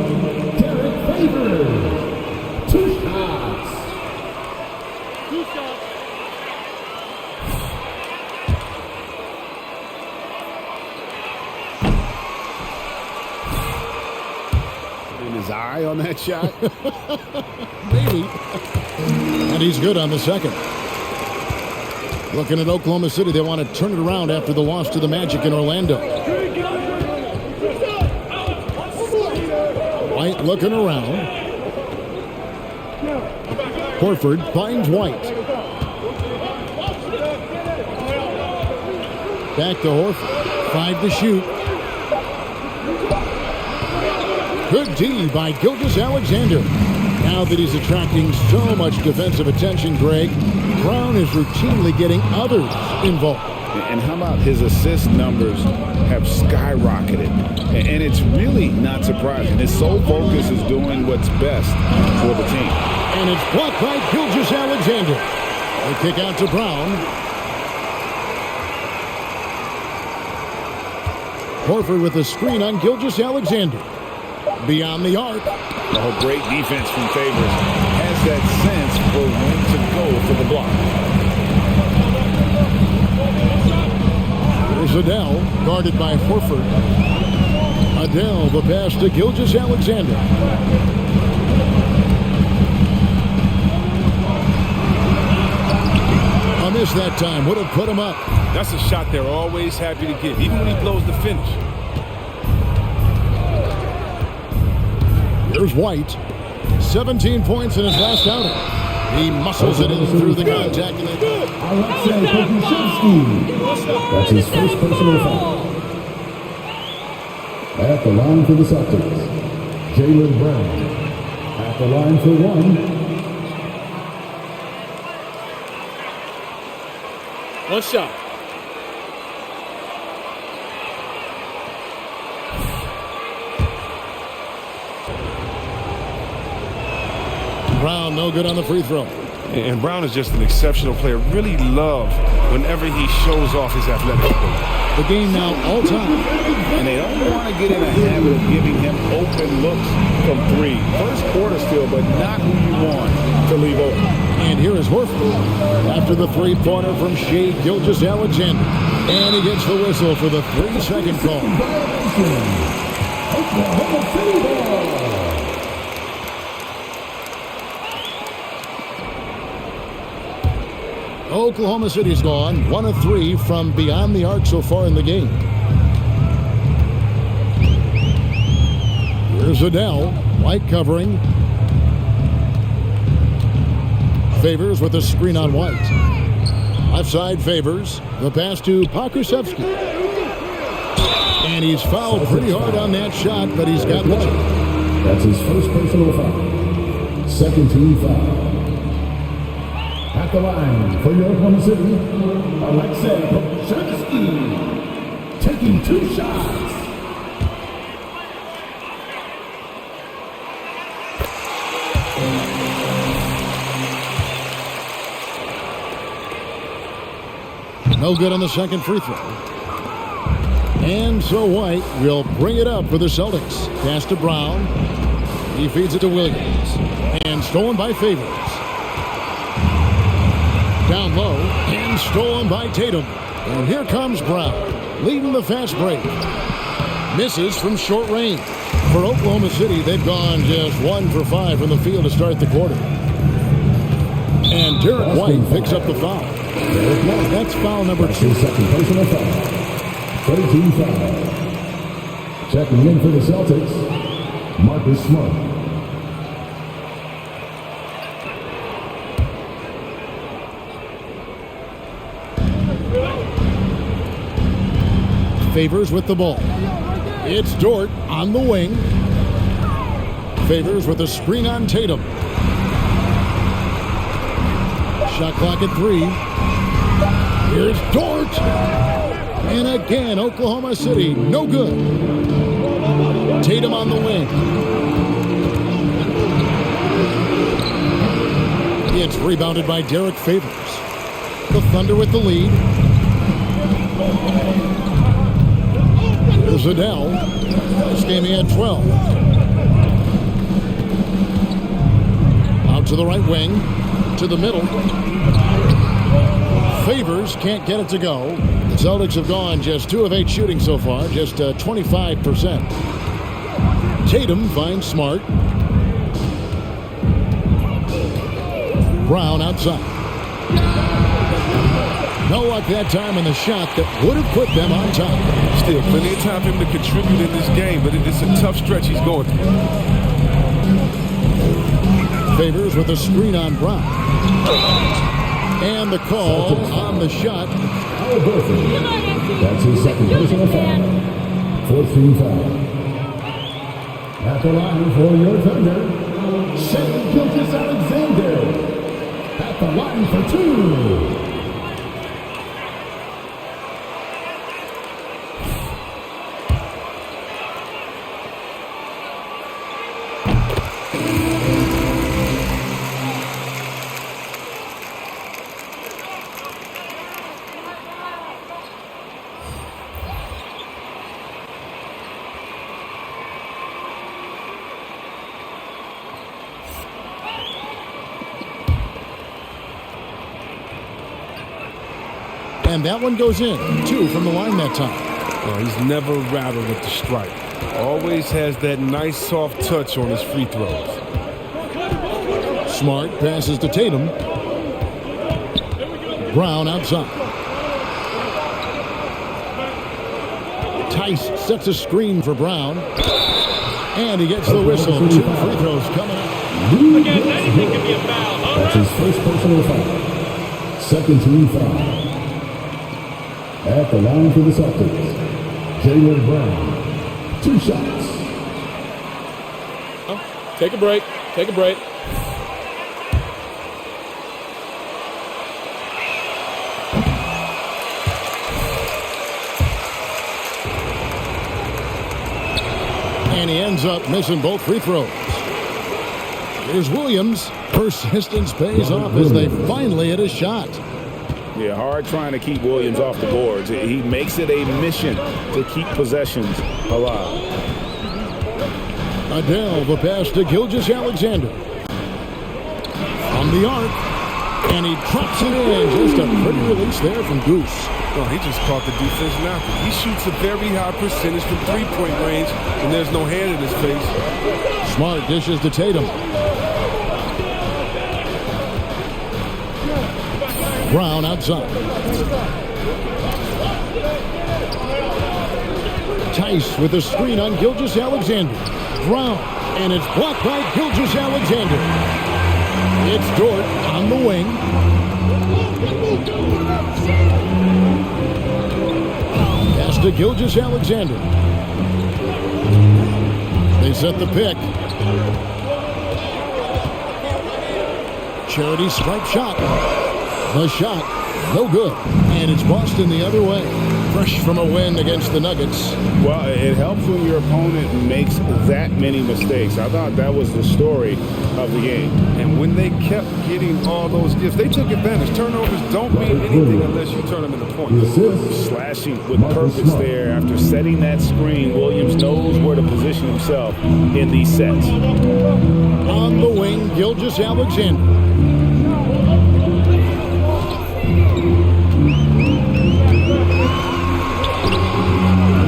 Derek Favors. 2 shots. 2 shots. His eye on that shot? Maybe. And he's good on the second. Looking at Oklahoma City, they want to turn it around after the loss to the Magic in Orlando. White looking around. Horford finds White. Back to Horford. 5 to shoot. Good D by Gilgeous-Alexander. Now that he's attracting so much defensive attention, Greg, Brown is routinely getting others involved. And how about his assist numbers have skyrocketed? And it's really not surprising. His sole focus is doing what's best for the team. And it's blocked by Gilgeous-Alexander. They kick out to Brown. Horford with a screen on Gilgeous-Alexander. Beyond the arc. Oh, great defense from Favors. Has that sense for when to go for the block. There's Adele, guarded by Horford. Adele, the pass to Gilgeous-Alexander. A miss that time would have put him up. That's a shot they're always happy to get, even when he blows the finish. Here's White. 17 points in his last outing. He muscles it in through the contact. Alexei Pokusevski. That's his first personal foul. At the line for the Celtics, Jaylen Brown. At the line for 1. 1 shot. Brown, no good on the free throw. And Brown is just an exceptional player. Really love whenever he shows off his athletic ability. The game now all time. And they don't want to get in a habit of giving him open looks from 3. First quarter still, but not who you want to leave open. And here is Horford after the three-pointer from Shea Gilgeous-Alexander. And he gets the whistle for the 3-second call. Oklahoma City's gone 1 of 3 from beyond the arc so far in the game. Here's Adele, white covering. Favors with a screen on White. Left side Favors. The pass to Pokusevski. And he's fouled pretty hard on that shot, but he's got the job. That's his first personal foul. Second team foul. At the line for Oklahoma City, Alexei Pokusevski. Taking 2 shots. No good on the second free throw. And so White will bring it up for the Celtics. Pass to Brown. He feeds it to Williams. And stolen by Favors. Down low. And stolen by Tatum. And here comes Brown. Leading the fast break. Misses from short range. For Oklahoma City, they've gone just 1 for 5 from the field to start the quarter. And Derek White picks up the foul. That's foul number 2. Second personal foul. 13 foul. Checking in for the Celtics, Marcus Smart. Favors with the ball. It's Dort on the wing. Favors with a screen on Tatum. Shot clock at 3. Here's Dort. And again, Oklahoma City, no good. Tatum on the wing. It's rebounded by Derek Favors. The Thunder with the lead. Here's Adele. This game he had 12. Out to the right wing. To the middle. Favors can't get it to go. The Celtics have gone just 2 of 8 shooting so far, just 25%. Tatum finds Smart. Brown outside. No luck that time in the shot that would have put them on top. Still plenty of time for him to contribute in this game, but it's a tough stretch he's going through. Favors with a screen on Brown. And the call on the shot. That's his second personal foul. 14 foul. At the line for your Thunder, Shea Gilgeous-Alexander. At the line for 2. And that one goes in. 2 from the line that time. He's never rattled at the strike. Always has that nice soft touch on his free throws. Smart passes to Tatum. Brown outside. Tice sets a screen for Brown. And he gets the whistle. 2 free throws coming up. Again, anything can be a foul. That's his first personal foul. Second team foul. At the line for the Celtics, Jaylen Brown. 2 shots. Take a break. Take a break. And he ends up missing both free throws. Here's Williams. Persistence pays off as they finally hit a shot. Yeah, hard trying to keep Williams off the boards. He makes it a mission to keep possessions alive. Adele, the pass to Gilgeous-Alexander. On the arc. And he drops it in. Just a pretty release there from Goose. Oh, he just caught the defense napping. He shoots a very high percentage from three-point range, and there's no hand in his face. Smart dishes to Tatum. Brown outside. Tice with a screen on Gilgeous-Alexander. Brown, and it's blocked by Gilgeous-Alexander. It's Dort on the wing. Pass to Gilgeous-Alexander. They set the pick. Charity stripe shot. The shot, no good. And it's Boston the other way. Fresh from a win against the Nuggets. Well, it helps when your opponent makes that many mistakes. I thought that was the story of the game. And when they kept getting all those gifts, they took advantage. Turnovers don't mean anything unless you turn them into points. Slashing with purpose there. After setting that screen, Williams knows where to position himself in these sets. On the wing, Gilgeous-Alexander.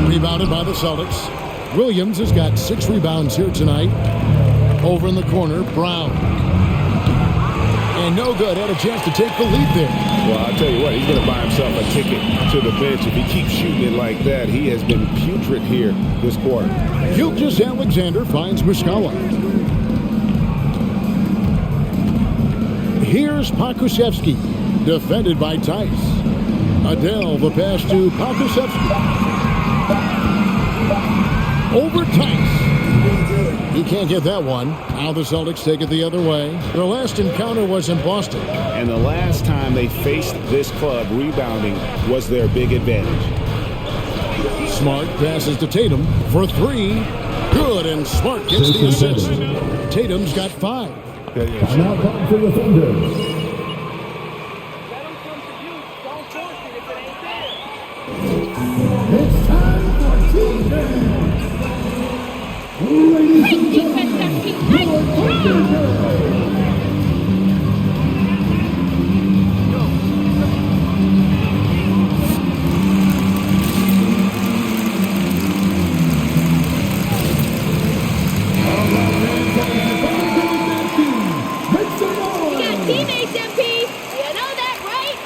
Rebounded by the Celtics. Williams has got 6 rebounds here tonight. Over in the corner, Brown. And no good. Had a chance to take the lead there. Well, I'll tell you what, he's going to buy himself a ticket to the bench. If he keeps shooting it like that, he has been putrid here this quarter. Gilgeous-Alexander finds Muscala. Here's Pokusevski. Defended by Tice. Adele, the pass to Pokusevski. Over Tice. He can't get that one. Now the Celtics take it the other way. Their last encounter was in Boston. And the last time they faced this club, rebounding was their big advantage. Smart passes to Tatum for 3. Good, and Smart gets the assist. Tatum's got 5. Now time for the Thunder. It's time for team dance. Ladies and gentlemen, your Thunder. Teammates, MP. You know that, right?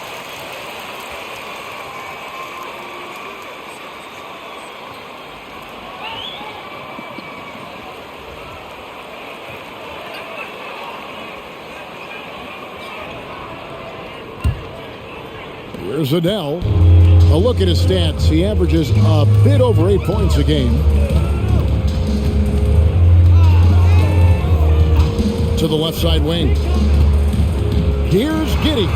Here's Adele. A look at his stats. He averages a bit over 8 points a game. To the left side wing. Here's Giddey.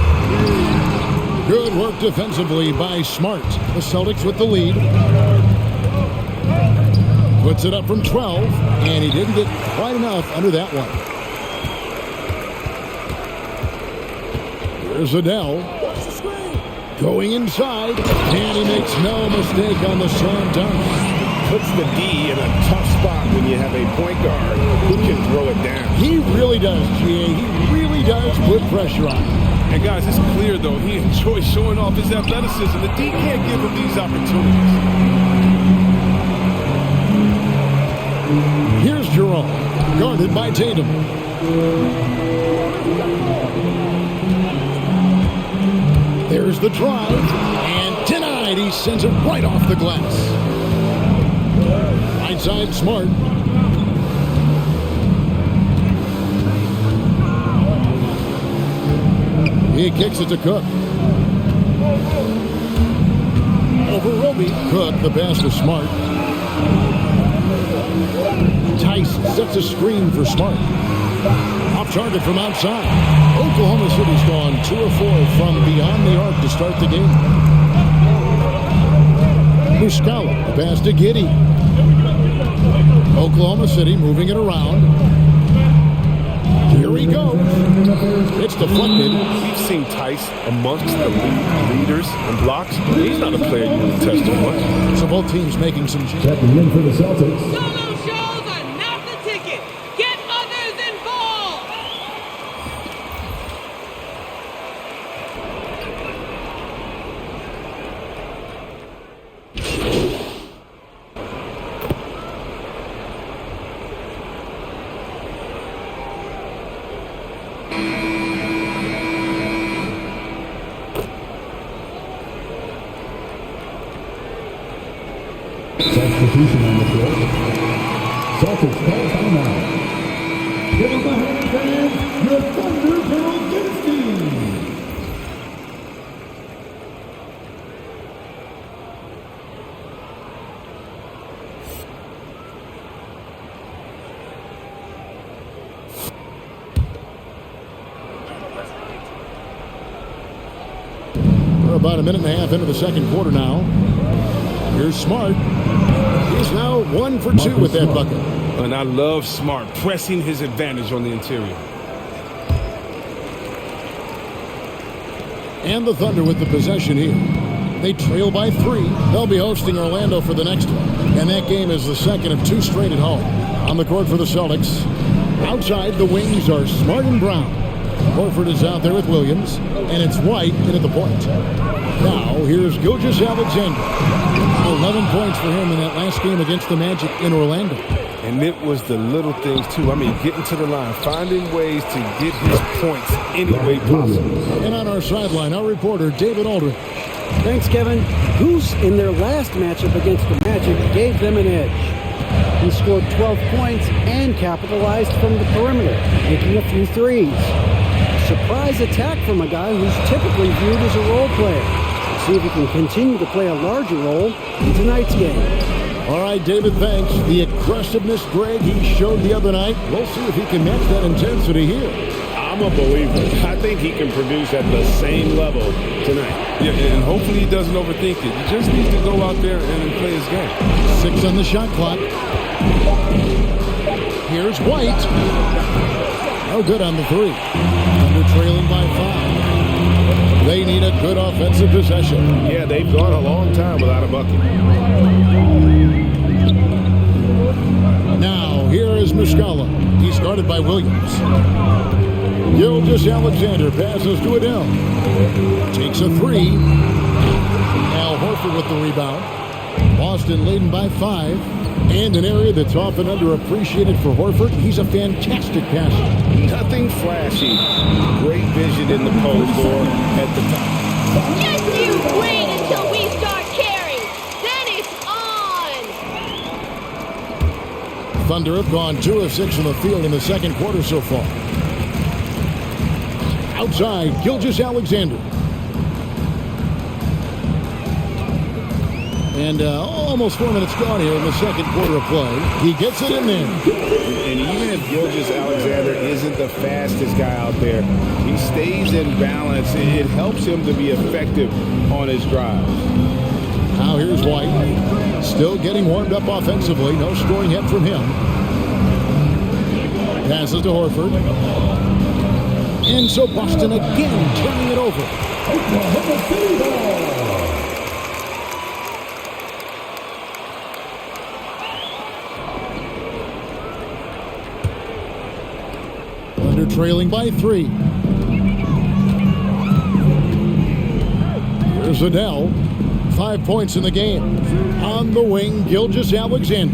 Good work defensively by Smart. The Celtics with the lead. Puts it up from 12, and he didn't get quite enough under that one. Here's Adele. Going inside, and he makes no mistake on the slam dunk. Puts the D in a tough spot when you have a point guard who can throw it down. He really does, GA. He really does put pressure on him. And guys, it's clear though, he enjoys showing off his athleticism. The D can't give him these opportunities. Here's Jerome, guarded by Tatum. There's the drive, and denied. He sends it right off the glass. Right side, Smart. He kicks it to Cook. Over Roby. Cook, the pass to Smart. Tice sets a screen for Smart. Off target from outside. Oklahoma City's gone 2 of 4 from beyond the arc to start the game. Muscala, the pass to Giddey. Oklahoma City moving it around. Here he goes. It's deflected. We've seen Tice amongst the leaders and blocks. He's not a player you want to test too much. So both teams making some changes. Checking in for the Celtics. Solo shows are not the ticket. Get others involved. Substitution on the floor. Celtics call timeout. Give him a hand, fans. Your Thunder Peroginski. We're about a minute and a half into the second quarter now. Here's Smart. He's now 1 for 2 with that bucket. And I love Smart pressing his advantage on the interior. And the Thunder with the possession here. They trail by 3. They'll be hosting Orlando for the next one. And that game is the second of 2 straight at home. On the court for the Celtics. Outside, the wings are Smart and Brown. Horford is out there with Williams. And it's White in at the point. Now, here's Gilgeous-Alexander. 11 points for him in that last game against the Magic in Orlando. And it was the little things, too. I mean, getting to the line, finding ways to get his points any way possible. And on our sideline, our reporter, David Aldridge. Thanks, Kevin. Goose, in their last matchup against the Magic, gave them an edge. He scored 12 points and capitalized from the perimeter, making a few threes. Surprise attack from a guy who's typically viewed as a role player. See if he can continue to play a larger role in tonight's game. All right, David, thanks. The aggressiveness, Greg, he showed the other night. We'll see if he can match that intensity here. I'm a believer. I think he can produce at the same level tonight. Yeah, and hopefully he doesn't overthink it. He just needs to go out there and play his game. 6 on the shot clock. Here's White. No good on the 3. Thunder trailing by 5. They need a good offensive possession. Yeah, they've gone a long time without a bucket. Now, here is Muscala. He's guarded by Williams. Gilgeous-Alexander passes to Adele. Takes a 3. Now Horford with the rebound. Boston leading by 5. And an area that's often underappreciated for Horford, he's a fantastic passer. Nothing flashy. Great vision in the post or at the top. Just you wait until we start carrying. Then it's on. Thunder have gone 2 of 6 from the field in the second quarter so far. Outside, Gilgeous-Alexander. And almost 4 minutes gone here in the second quarter of play. He gets it in there. And even if Gilgeous-Alexander isn't the fastest guy out there, he stays in balance. It helps him to be effective on his drive. Now here's White. Still getting warmed up offensively. No scoring yet from him. Passes to Horford. And so Boston again turning it over. Oklahoma City ball. Trailing by 3. Here's Adele. 5 points in the game. On the wing, Gilgeous-Alexander.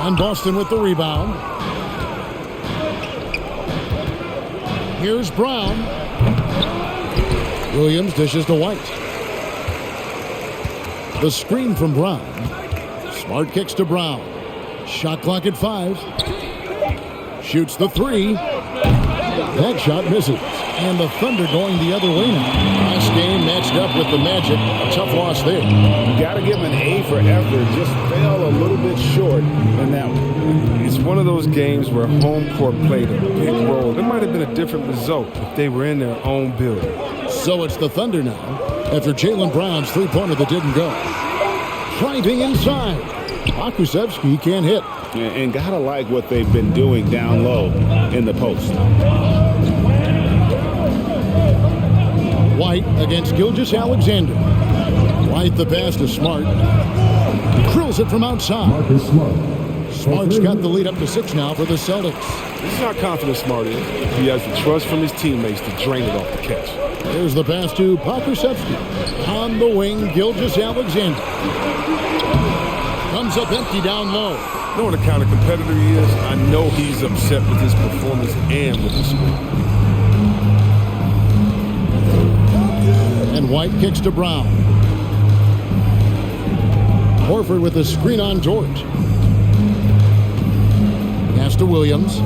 And Boston with the rebound. Here's Brown. Williams dishes to White. The screen from Brown. Smart kicks to Brown. Shot clock at 5. Shoots the 3. That shot misses. And the Thunder going the other way now. Last game matched up with the Magic. A tough loss there. You got to give him an A for effort. Just fell a little bit short in that one. It's one of those games where home court played a big role. There might have been a different result if they were in their own building. So it's the Thunder now. After Jaylen Brown's three-pointer that didn't go. Driving inside. Pokusevski can't hit. And gotta like what they've been doing down low in the post. White against Gilgeous-Alexander. White the pass to Smart. Drills it from outside. Marcus Smart. Smart's got the lead up to 6 now for the Celtics. This is how confident Smart is. He has the trust from his teammates to drain it off the catch. Here's the pass to Pokusevski. On the wing, Gilgeous-Alexander. Comes up empty down low. Knowing the kind of competitor he is, I know he's upset with his performance and with the score. And White kicks to Brown. Horford with the screen on George. Pass to Williams.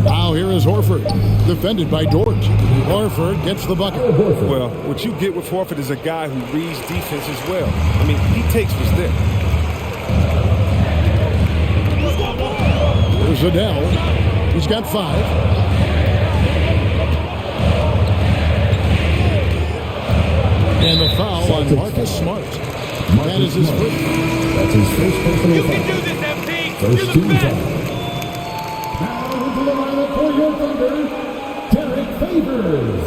Now here is Horford, defended by George. Horford gets the bucket. Well, what you get with Horford is a guy who reads defense as well. I mean, he takes what's there. Here's Adele. He's got 5. And the foul on Marcus Smart. That is his first. That's his first personal foul. You can do this, MP. First You're the team best. foul. Now into the lineup for your Thunder, Derek Favors.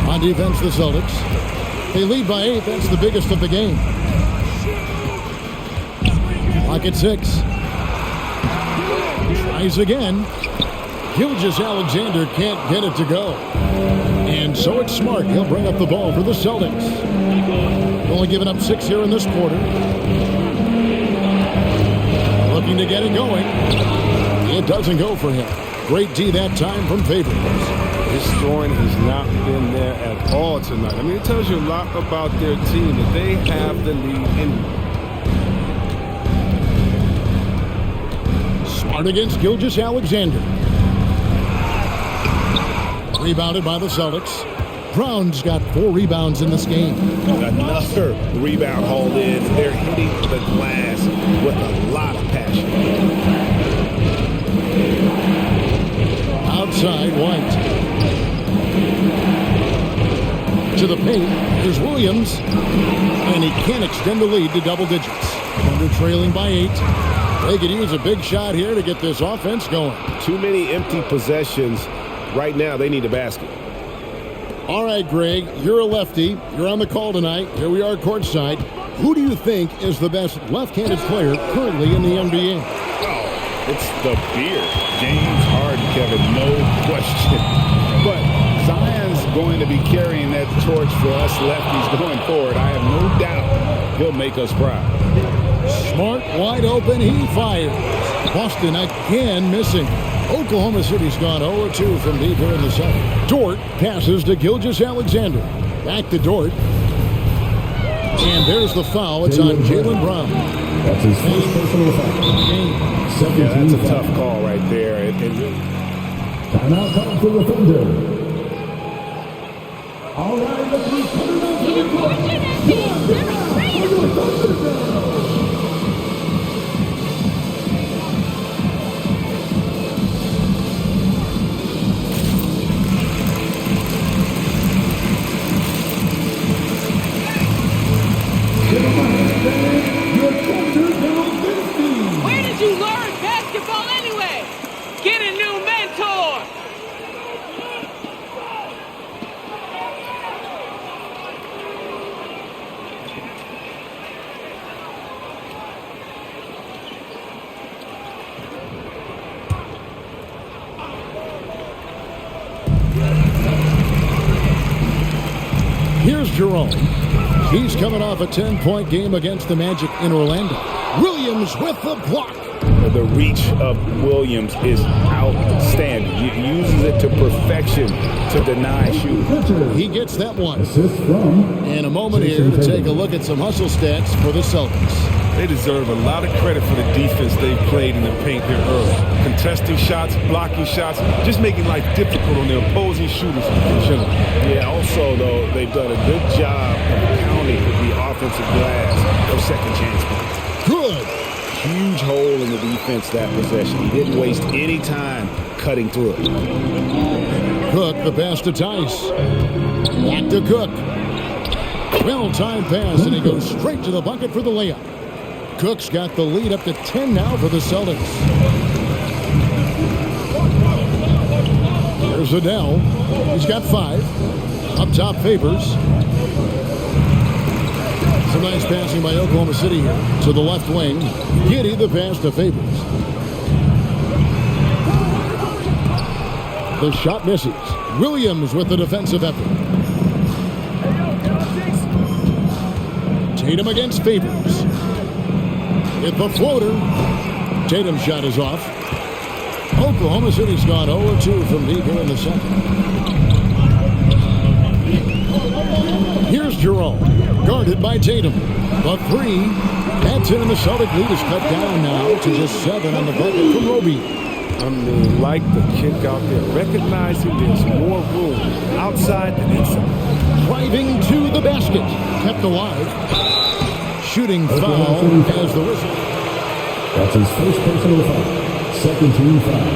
On defense, the Celtics. They lead by 8. That's the biggest of the game. Clock at 6. Tries again. Gilgeous-Alexander can't get it to go. And so it's Smart. He'll bring up the ball for the Celtics. Only giving up 6 here in this quarter. Looking to get it going. It doesn't go for him. Great D that time from Favors. His scoring has not been there at all tonight. I mean, it tells you a lot about their team that they have the lead in. Smart against Gilgeous-Alexander. Rebounded by the Celtics. Brown's got 4 rebounds in this game. Another rebound hauled in. They're hitting the glass with a lot of passion. Outside, White. To the paint, here's Williams. And he can't extend the lead to double digits. Thunder trailing by 8. They could use a big shot here to get this offense going. Too many empty possessions. Right now, they need a basket. All right, Greg, you're a lefty. You're on the call tonight. Here we are courtside. Who do you think is the best left-handed player currently in the NBA? Oh, it's the beard. James Harden, Kevin, no question. But Zion's going to be carrying that torch for us lefties going forward. I have no doubt he'll make us proud. Smart, wide open, he fires. Boston again missing. Oklahoma City's gone 0-2 from deep here in the second. Dort passes to Gilgeous-Alexander. Back to Dort. And there's the foul. It's on Jaylen Brown. That's his first personal foul. Yeah, that's a tough call right there. Timeout call for the Thunder. All right, let's Where did you learn basketball anyway? Get a new mentor. Here's Jerome. He's coming off a 10-point game against the Magic in Orlando. Williams with the block. The reach of Williams is outstanding. He uses it to perfection to deny shooting. He gets that one. Assist from In a moment here to take a look at some hustle stats for the Celtics. They deserve a lot of credit for the defense they've played in the paint here early. Contesting shots, blocking shots, just making life difficult on the opposing shooters in general. Yeah, also, though, they've done a good job of pounding the offensive glass for second chance points. Good. Huge hole in the defense that possession. He didn't waste any time cutting through it. Cook, the pass to Tice. Back to Cook. Well-timed pass, and he goes straight to the bucket for the layup. Cook's got the lead up to 10 now for the Celtics. There's Adele. He's got 5. Up top, Favors. Some nice passing by Oklahoma City here to the left wing. Giddey, the pass to Favors. The shot misses. Williams with the defensive effort. Tatum against Favors. With the floater. Tatum's shot is off. Oklahoma City's gone 0-2 from deep here in the second. Here's Jerome, guarded by Tatum. The three. That's in, and the Celtic lead is cut down now to just 7 on the bucket from Roby. I mean, like the kick out there, recognizing there's more room outside than inside. Driving to the basket. Kept alive. Shooting foul as the whistle. That's his first personal foul. Second team foul.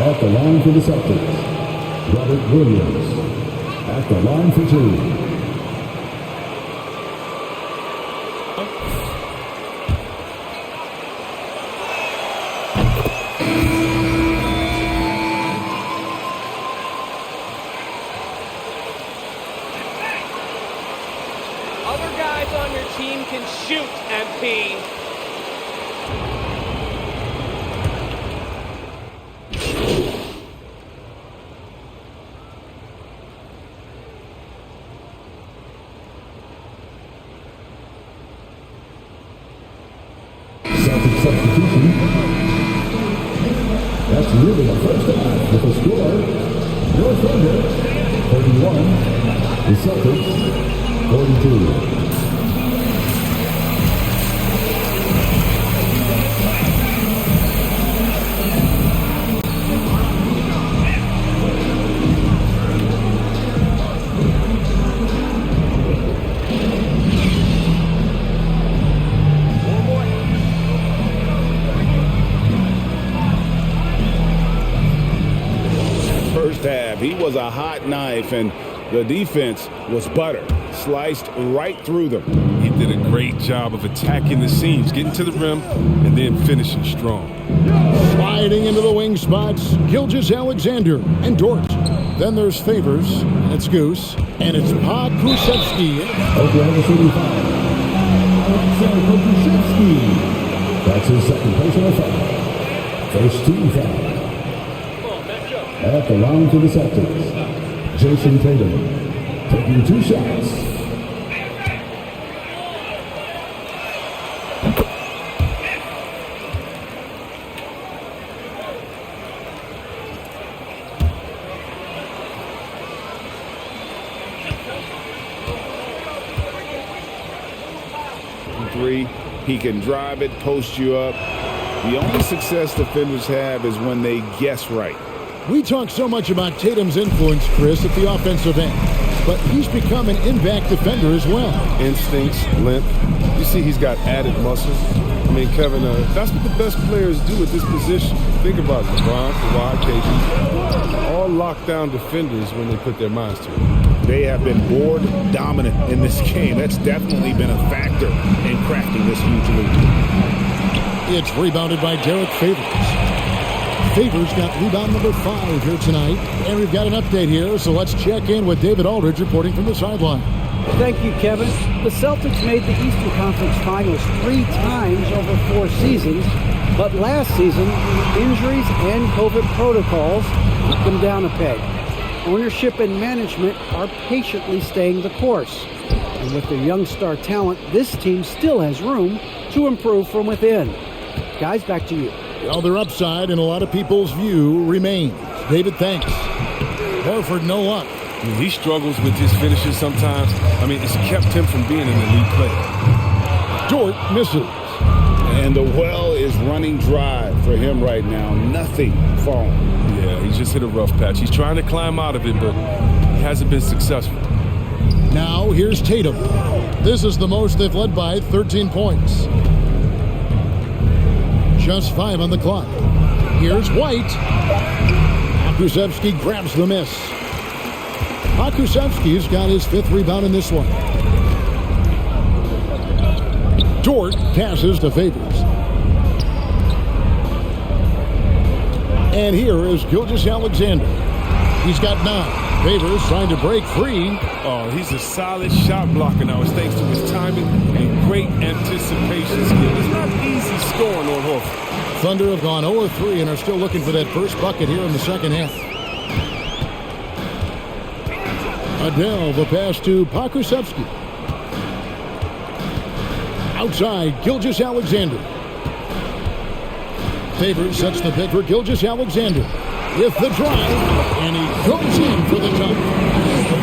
At the line for the Celtics, Robert Williams. At the line for 2. Other guys on your team can shoot, MP. Celtic substitution. That's really the first half with a score. Your Thunder, 31. The Celtics, 42. He was a hot knife, and the defense was butter. Sliced right through them. He did a great job of attacking the seams, getting to the rim, and then finishing strong. Sliding into the wing spots, Gilgeous-Alexander and Dort. Then there's Favors, and it's Goose, and it's Pokusevski. Oklahoma City foul. Alexei Pokusevski. That's his second personal foul. First team foul. At the line for the Celtics, Jason Tatum, taking 2 shots. Three, he can drive it, post you up. The only success defenders have is when they guess right. We talk so much about Tatum's influence, Chris, at the offensive end, but he's become an impact defender as well. Instincts, length. You see he's got added muscle. I mean, Kevin, that's what the best players do at this position. Think about it. LeBron, Kawhi, KD. All lockdown defenders when they put their minds to it. They have been board dominant in this game. That's definitely been a factor in crafting this huge lead. It's rebounded by Derek Favors. Favors got rebound number 5 here tonight. And we've got an update here, so let's check in with David Aldridge reporting from the sideline. Thank you, Kevin. The Celtics made the Eastern Conference Finals 3 times over 4 seasons, but last season, injuries and COVID protocols knocked them down a peg. Ownership and management are patiently staying the course. And with their young star talent, this team still has room to improve from within. Guys, back to you. Well, their upside, in a lot of people's view, remains. David, thanks. Horford, no luck. I mean, he struggles with his finishes sometimes. I mean, it's kept him from being an elite player. Dort misses. And the well is running dry for him right now. Nothing falling. Yeah, he's just hit a rough patch. He's trying to climb out of it, but he hasn't been successful. Now, here's Tatum. This is the most they've led by, 13 points. Just 5 on the clock. Here's White. Pokusevski grabs the miss. Pokusevski's got his 5th rebound in this one. Dort passes to Favors. And here is Gilgeous-Alexander. He's got 9. Favors trying to break free. Oh, he's a solid shot blocker now. It's thanks to his timing and great anticipation skill. It's not easy scoring on Horford. Thunder have gone 0-3 and are still looking for that first bucket here in the second half. Adele, the pass to Pokusevski. Outside, Gilgeous-Alexander. Favors sets the pick for Gilgeous-Alexander. With the drive, and he goes in for the dunk.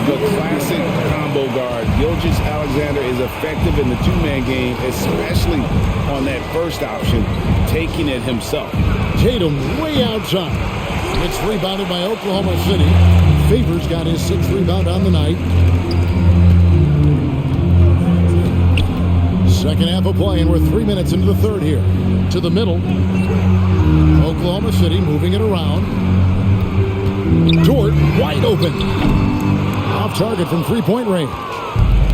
The classic combo guard. Gilgeous-Alexander is effective in the two-man game, especially on that first option, taking it himself. Tatum way outside. It's rebounded by Oklahoma City. Favors got his 6th rebound on the night. Second half of play, and we're 3 minutes into the third here. To the middle. Oklahoma City moving it around. Dort wide open. Off target from three-point range.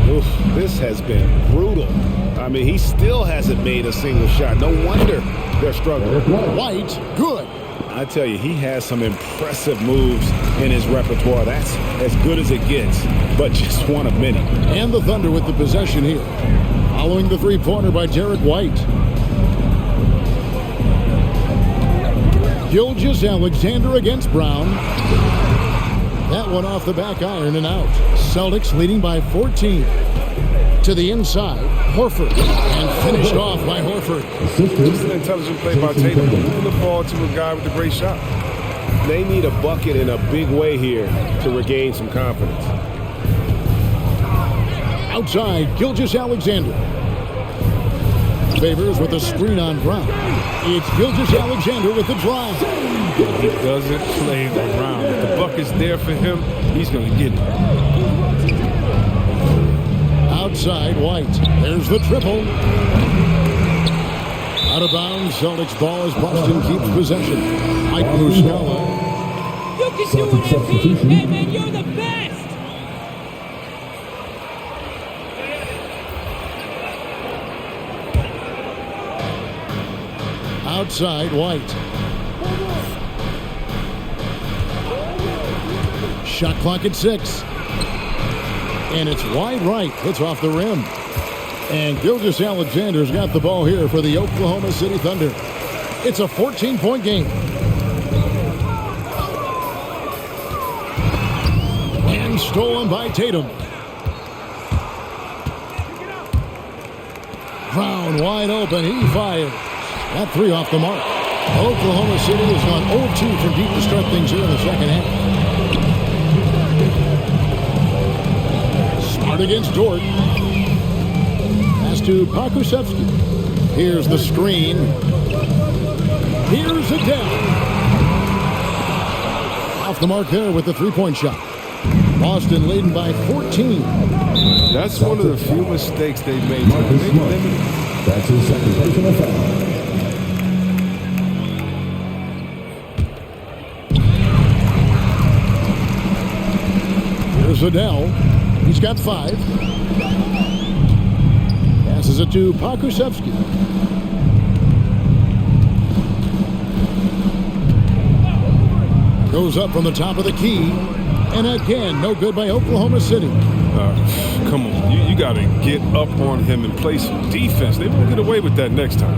Oof, this has been brutal. I mean, he still hasn't made a single shot. No wonder they're struggling. White, good. I tell you, he has some impressive moves in his repertoire. That's as good as it gets, but just one of many. And the Thunder with the possession here. Following the three-pointer by Derek White. Gilgeous-Alexander against Brown. That one off the back iron and out. Celtics leading by 14. To the inside, Horford. And finished off by Horford. Just an intelligent play by Tatum. Moving the ball to a guy with a great shot. They need a bucket in a big way here to regain some confidence. Outside, Gilgeous-Alexander. Favors with a screen on Brown. It's Gilgeous-Alexander with the drive. He doesn't play around. If the bucket's there for him, he's going to get it. Outside, White. There's the triple. Out of bounds, Celtics ball as Boston keeps possession. Mike Muscala. You can do it, MVP. Hey, man, you're the best. Outside, White. Shot clock at 6. And it's wide right. It's off the rim. And Gilgeous-Alexander's got the ball here for the Oklahoma City Thunder. It's a 14-point game. And stolen by Tatum. Brown wide open. He fires. That three off the mark. Oklahoma City has gone 0-2 from deep to start things here in the second half. Smart against Dort. Pass to Pakusevsky. Here's the screen. Here's Adele. Off the mark there with the three-point shot. Boston leading by 14. That's one of the few mistakes they've made. That's his second personal foul. Here's Adele. He's got 5. Passes it to Pakusevsky. Goes up from the top of the key. And again, no good by Oklahoma City. Come on. You got to get up on him and play some defense. They won't get away with that next time.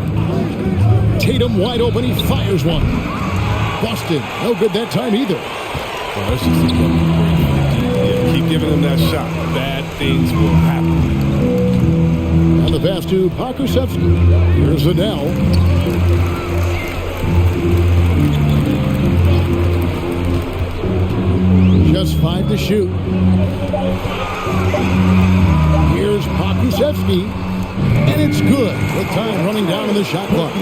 Tatum wide open. He fires one. Boston, no good that time either. Well, that's just keep giving him that shot. Bad things will happen. And the pass to Pakusevsky. Here's Adele. Just 5 to shoot. Here's Pakusevsky. And it's good with time running down in the shot clock.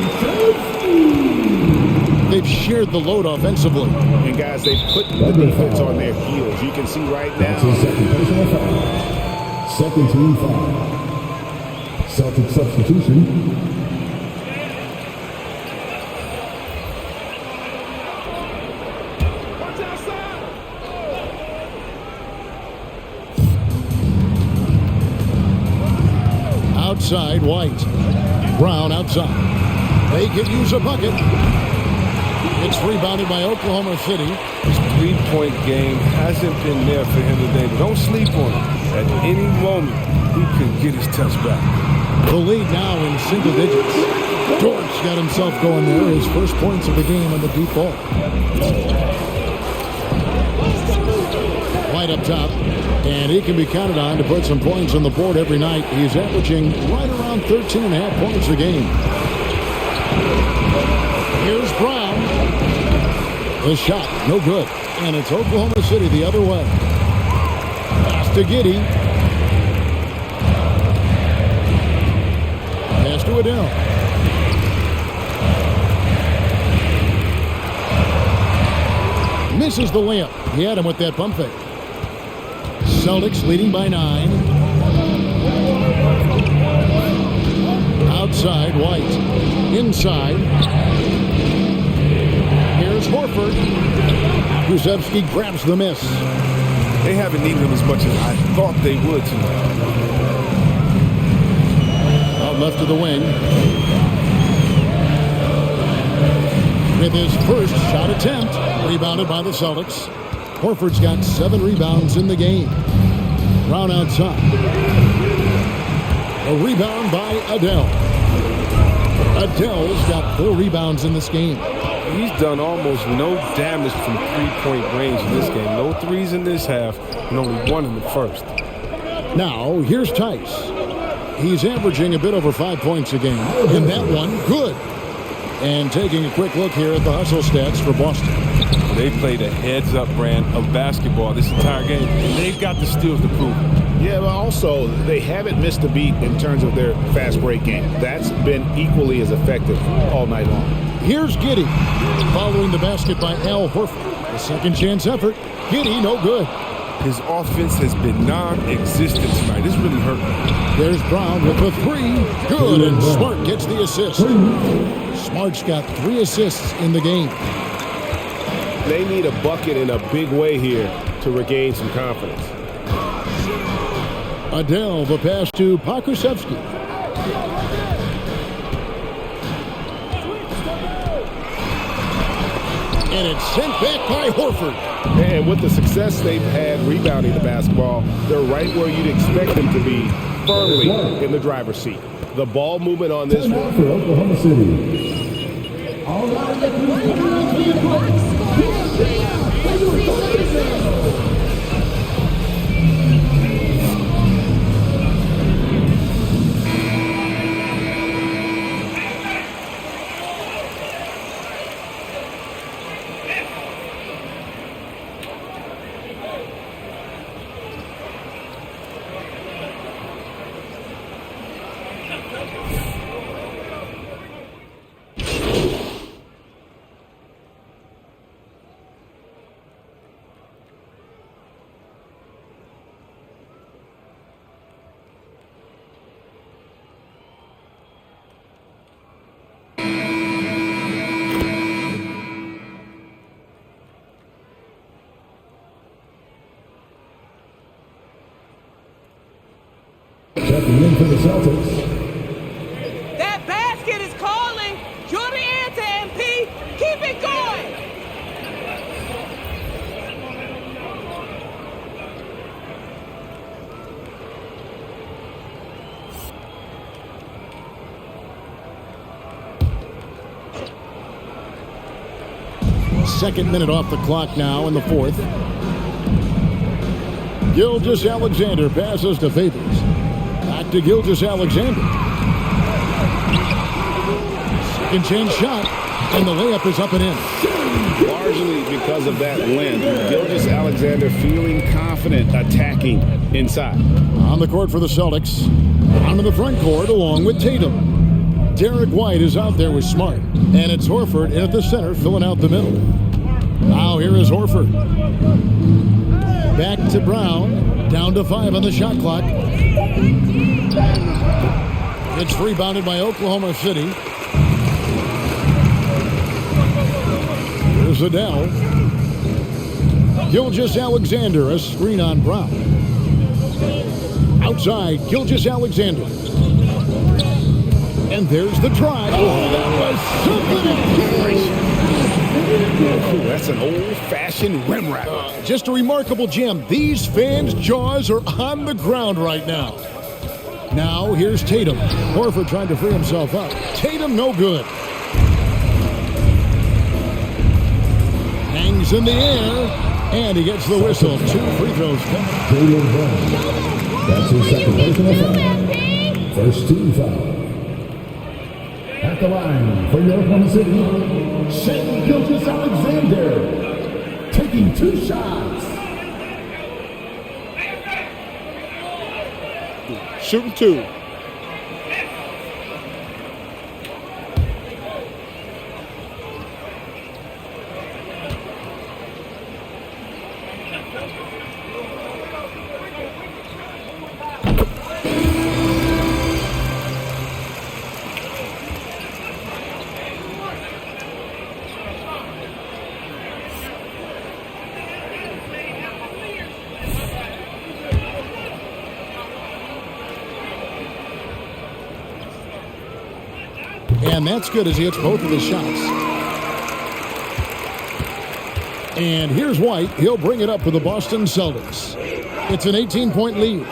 They've shared the load offensively. And guys, they've put the defense on their heels. You can see right now. That's his second personal foul. Second team foul. Celtic substitution. Outside, White. Brown outside. They could use a bucket. It's rebounded by Oklahoma City. His three-point game hasn't been there for him today, but don't sleep on him. At any moment, he could get his touch back. The lead now in single digits. Dort's got himself going there. His first points of the game on the deep ball. White White up top, and he can be counted on to put some points on the board every night. He's averaging right around 13.5 points a game. Here's Brown. The shot, no good. And it's Oklahoma City the other way. Pass to Giddey. Pass to Adele. Misses the layup. He had him with that pump fake. Celtics leading by 9. Outside, White. Inside. Here's Horford. Krzyzewski grabs the miss. They haven't needed him as much as I thought they would tonight. Out left to the wing. With his first shot attempt, rebounded by the Celtics. Horford's got 7 rebounds in the game. Brown outside. A rebound by Adele. Adele's got 4 rebounds in this game. He's done almost no damage from three-point range in this game. No threes in this half, and only 1 in the first. Now, here's Tice. He's averaging a bit over 5 points a game. And that one, good. And taking a quick look here at the hustle stats for Boston. They played a heads-up brand of basketball this entire game, and they've got the skills to prove it. Yeah, but also, they haven't missed a beat in terms of their fast break game. That's been equally as effective all night long. Here's Giddey, following the basket by Al Horford. A second chance effort. Giddey, no good. His offense has been non-existent tonight. This really hurt me. There's Brown with the 3. Good, and Smart gets the assist. Smart's got 3 assists in the game. They need a bucket in a big way here to regain some confidence. Adele, the pass to Krzyzewski. And it's sent back by Horford. And with the success they've had rebounding the basketball, they're right where you'd expect them to be, firmly in the driver's seat. The ball movement on this one. For Oklahoma City. All right, let's checking in for the Celtics. That basket is calling. You're the answer, MP. Keep it going. Second minute off the clock now in the 4th. Gilgeous-Alexander passes to Favors. Back to Gilgeous-Alexander. Second chance shot, and the layup is up and in. Largely because of that length, Gilgeous-Alexander feeling confident attacking inside. On the court for the Celtics. Onto the front court along with Tatum. Derek White is out there with Smart. And it's Horford in at the center filling out the middle. Now here is Horford. Back to Brown. Down to 5 on the shot clock. It's rebounded by Oklahoma City. Here's Adele. Gilgeous-Alexander, a screen on Brown. Outside, Gilgeous-Alexander. And there's the drive. Oh, that was something. That's an old-fashioned rim wrap. Just a remarkable gem. These fans' jaws are on the ground right now. Now, here's Tatum. Horford trying to free himself up. Tatum, no good. Hangs in the air, And he gets the whistle. 2 free throws coming. Jaylen Brown. That's his second personal foul. First team foul. At the line for Oklahoma City, Shea Gilgeous-Alexander, taking 2 shots. Shooting 2. And that's good as he hits both of his shots. And here's White. He'll bring it up for the Boston Celtics. It's an 18-point lead.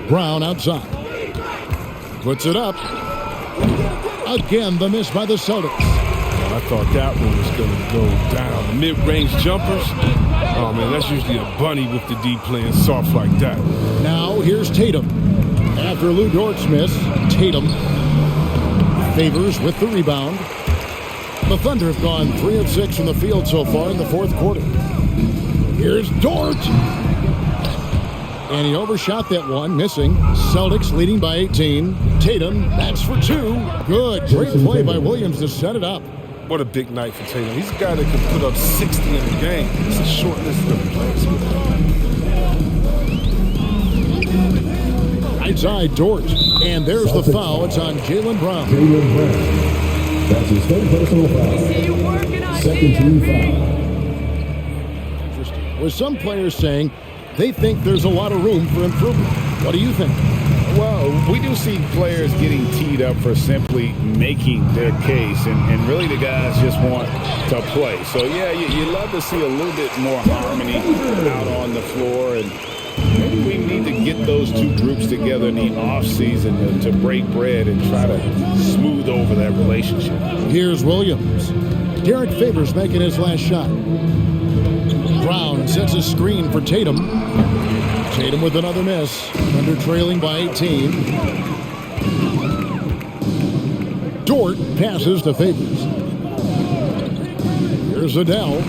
Brown outside. Puts it up. Again, the miss by the Celtics. I thought that one was going to go down. Mid-range jumpers. Oh, man, that's usually a bunny with the D playing soft like that. Now here's Tatum. After Lou Dort's miss, Tatum Favors with the rebound. The Thunder have gone 3 of 6 from the field so far in the fourth quarter. Here's Dort. And he overshot that one, missing. Celtics leading by 18. Tatum, that's for 2. Good. Great play by Williams to set it up. What a big night for Tatum. He's a guy that can put up 60 in the game. It's a short list of plays with him. Right side, Dort. And there's the foul. It's on Jaylen Brown. Jaylen Brown. That's his third personal foul. Second team foul. With some players saying they think there's a lot of room for improvement. What do you think? Well, we do see players getting teed up for simply making their case, and really the guys just want to play. So, yeah, you love to see a little bit more harmony out on the floor, and maybe we need to get those two groups together in the offseason to break bread and try to smooth over that relationship. Here's Williams. Derek Favors making his last shot. Brown sets a screen for Tatum. Tatum with another miss. Under trailing by 18. Dort passes to Favors. Here's Adele.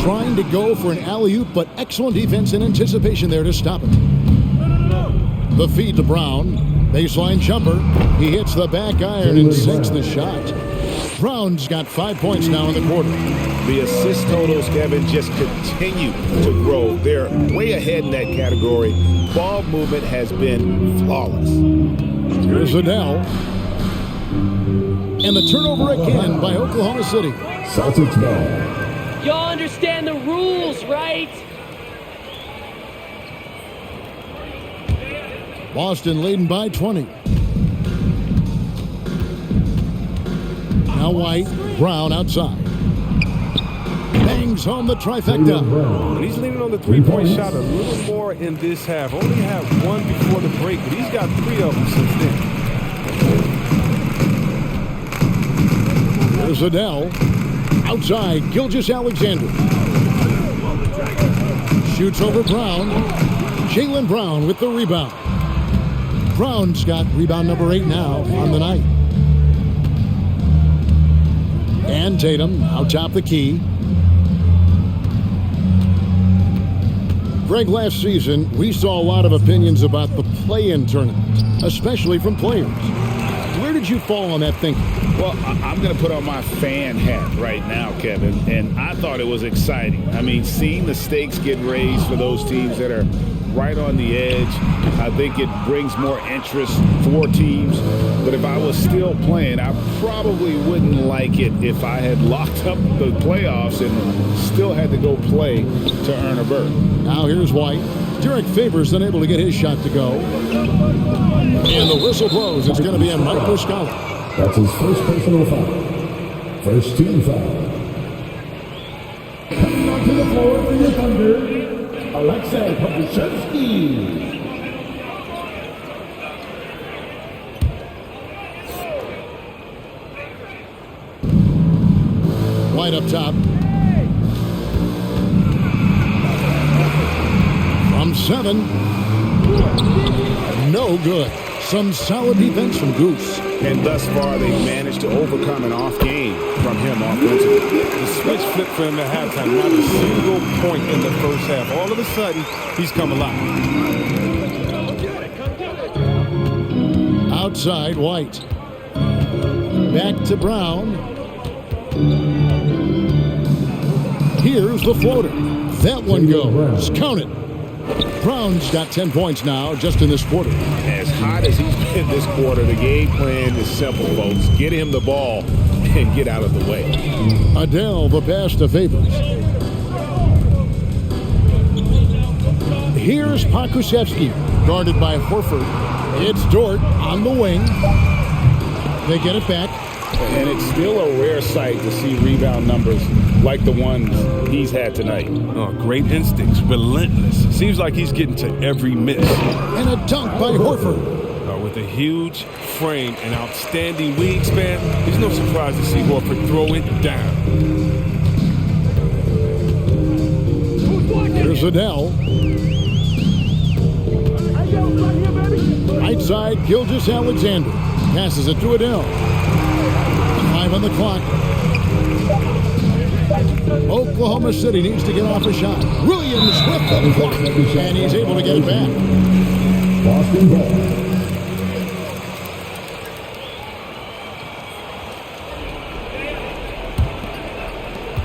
Trying to go for an alley-oop, but excellent defense and anticipation there to stop him. The feed to Brown. Baseline jumper. He hits the back iron and sinks the shot. Brown's got 5 points now in the quarter. The assist totals, Kevin, just continue to grow. They're way ahead in that category. Ball movement has been flawless. Here's Adele. And the turnover again by Oklahoma City. Celtics ball. Y'all understand the rules, right? Boston leading by 20. Now White, Brown outside. Bangs home the trifecta. And he's leaning on the three-point shot a little more in this half. Only had one before the break, but he's got 3 of them since then. There's Adele. Outside, Gilgeous-Alexander. Shoots over Brown. Jaylen Brown with the rebound. Brown's got rebound number 8 now on the night. And Tatum out top the key. Greg, last season, we saw a lot of opinions about the play-in tournament, especially from players. Where did you fall on that thinking? Well, I'm going to put on my fan hat right now, Kevin, and I thought it was exciting. I mean, seeing the stakes get raised for those teams that are right on the edge, I think it brings more interest for teams. But if I was still playing, I probably wouldn't like it if I had locked up the playoffs and still had to go play to earn a berth. Now here's White. Derek Favors unable to get his shot to go. And the whistle blows. It's going to be on Mike Muscala. That's his first personal foul. First team foul. Coming onto the floor for the Thunder, Alexei Pokusevski. White up top. From 7. No good. Some solid defense from Goose. And thus far, they've managed to overcome an off game from him offensively. The switch flipped for him at halftime. Not a single point in the first half. All of a sudden, he's come alive. Outside, White. Back to Brown. Here's the floater. That one goes. Count it. Brown's got 10 points now just in this quarter. As hot as he's been this quarter, the game plan is simple, folks. Get him the ball and get out of the way. Adele, the pass to Favors. Here's Pakusevsky, guarded by Horford. It's Dort on the wing. They get it back. And it's still a rare sight to see rebound numbers like the ones he's had tonight. Oh, great instincts, relentless. Seems like he's getting to every miss. And a dunk by Horford. With a huge frame and outstanding wingspan, there's no surprise to see Horford throw it down. Here's Adele. Right side, Gilgeous-Alexander. Passes it to Adele. 5 on the clock. Oklahoma City needs to get off a shot. Williams with the block, and he's able to get it back. Boston ball.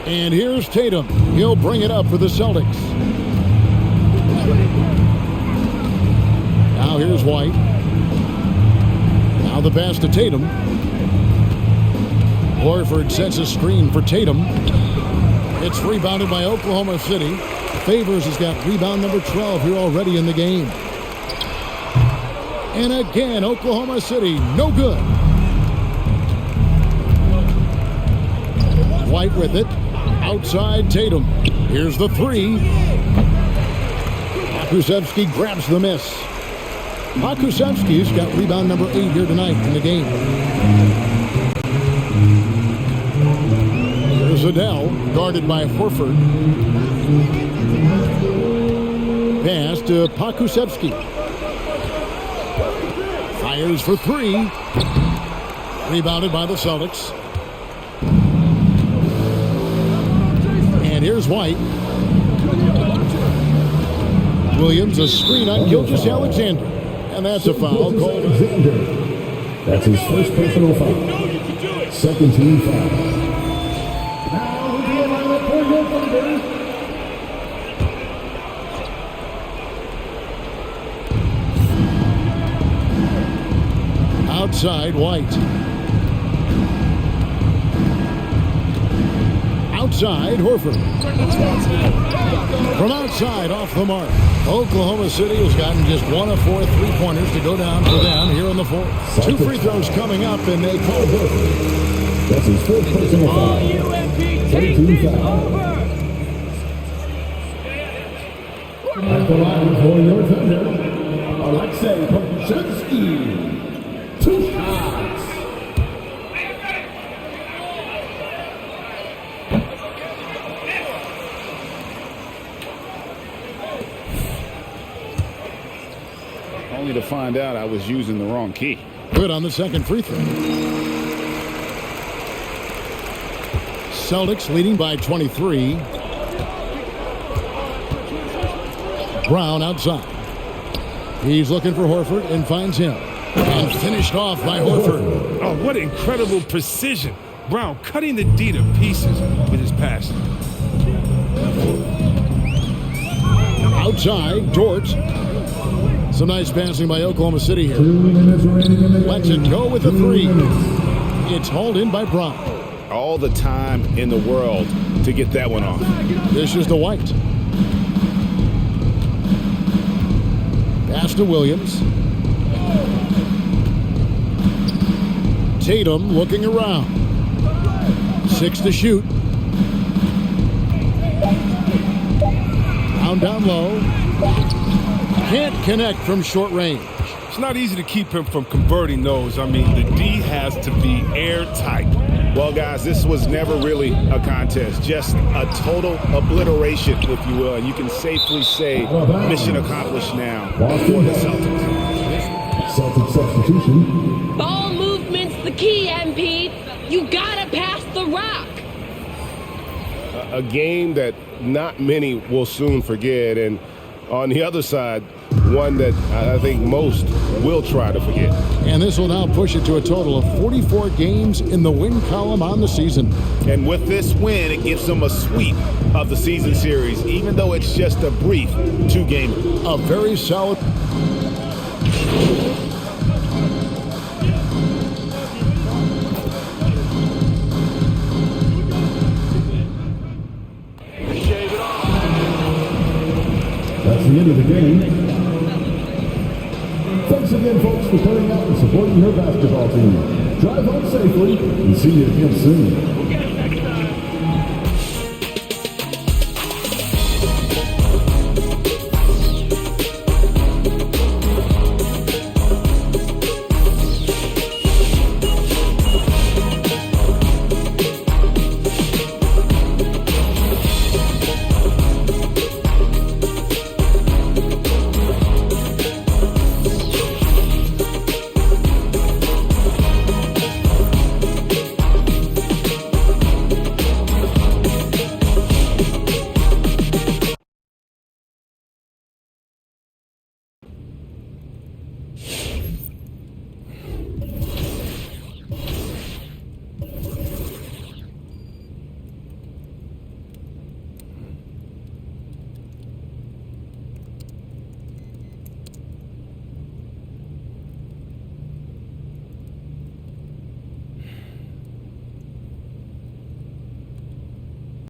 And here's Tatum. He'll bring it up for the Celtics. Now here's White. Now the pass to Tatum. Horford sets a screen for Tatum. It's rebounded by Oklahoma City. Favors has got rebound number 12 here already in the game. And again, Oklahoma City, no good. White with it. Outside Tatum. Here's the 3. Pakusevsky grabs the miss. Pakusevsky's got rebound number 8 here tonight in the game. Here's Adele, guarded by Horford. Pass to Pakusevsky. Fires for 3. Rebounded by the Celtics. And here's White. Williams, a screen on Gilgeous-Alexander. And that's a foul called. That's his first personal foul. Second team foul. Now we get on the corner thunder. Outside, White. Outside, Horford. From outside, off the mark. Oklahoma City has gotten just 1 of 4 3-pointers to go down for them here in the fourth. 2 free throws coming up, and they call Horford. That's his first personal foul. Second team foul. At the line for your thunder, Alexei Pakusevsky. 2 shots. Only to find out I was using the wrong key. Good on the second free throw. Celtics leading by 23. Brown outside. He's looking for Horford and finds him. And finished off by Horford. Oh, what incredible precision. Brown cutting the D to pieces with his pass. Outside, Dort. Some nice passing by Oklahoma City here. Lets it go with the 3. It's hauled in by Brown. All the time in the world to get that one off. This is the White. Pass to Williams. Tatum looking around. 6 to shoot. Down low. Can't connect from short range. It's not easy to keep him from converting those. I mean, the D has to be airtight. Well, guys, this was never really a contest, just a total obliteration, if you will. And you can safely say mission accomplished now for the Celtics. Celtic substitution. Ball movement's the key, MP. You gotta pass the rock. A game that not many will soon forget, and on the other side, one that I think most will try to forget. And this will now push it to a total of 44 games in the win column on the season. And with this win, it gives them a sweep of the season series, even though it's just a brief 2-game. A very solid. That's the end of the game. Thanks again, folks, for coming out and supporting your basketball team. Drive home safely and see you again soon.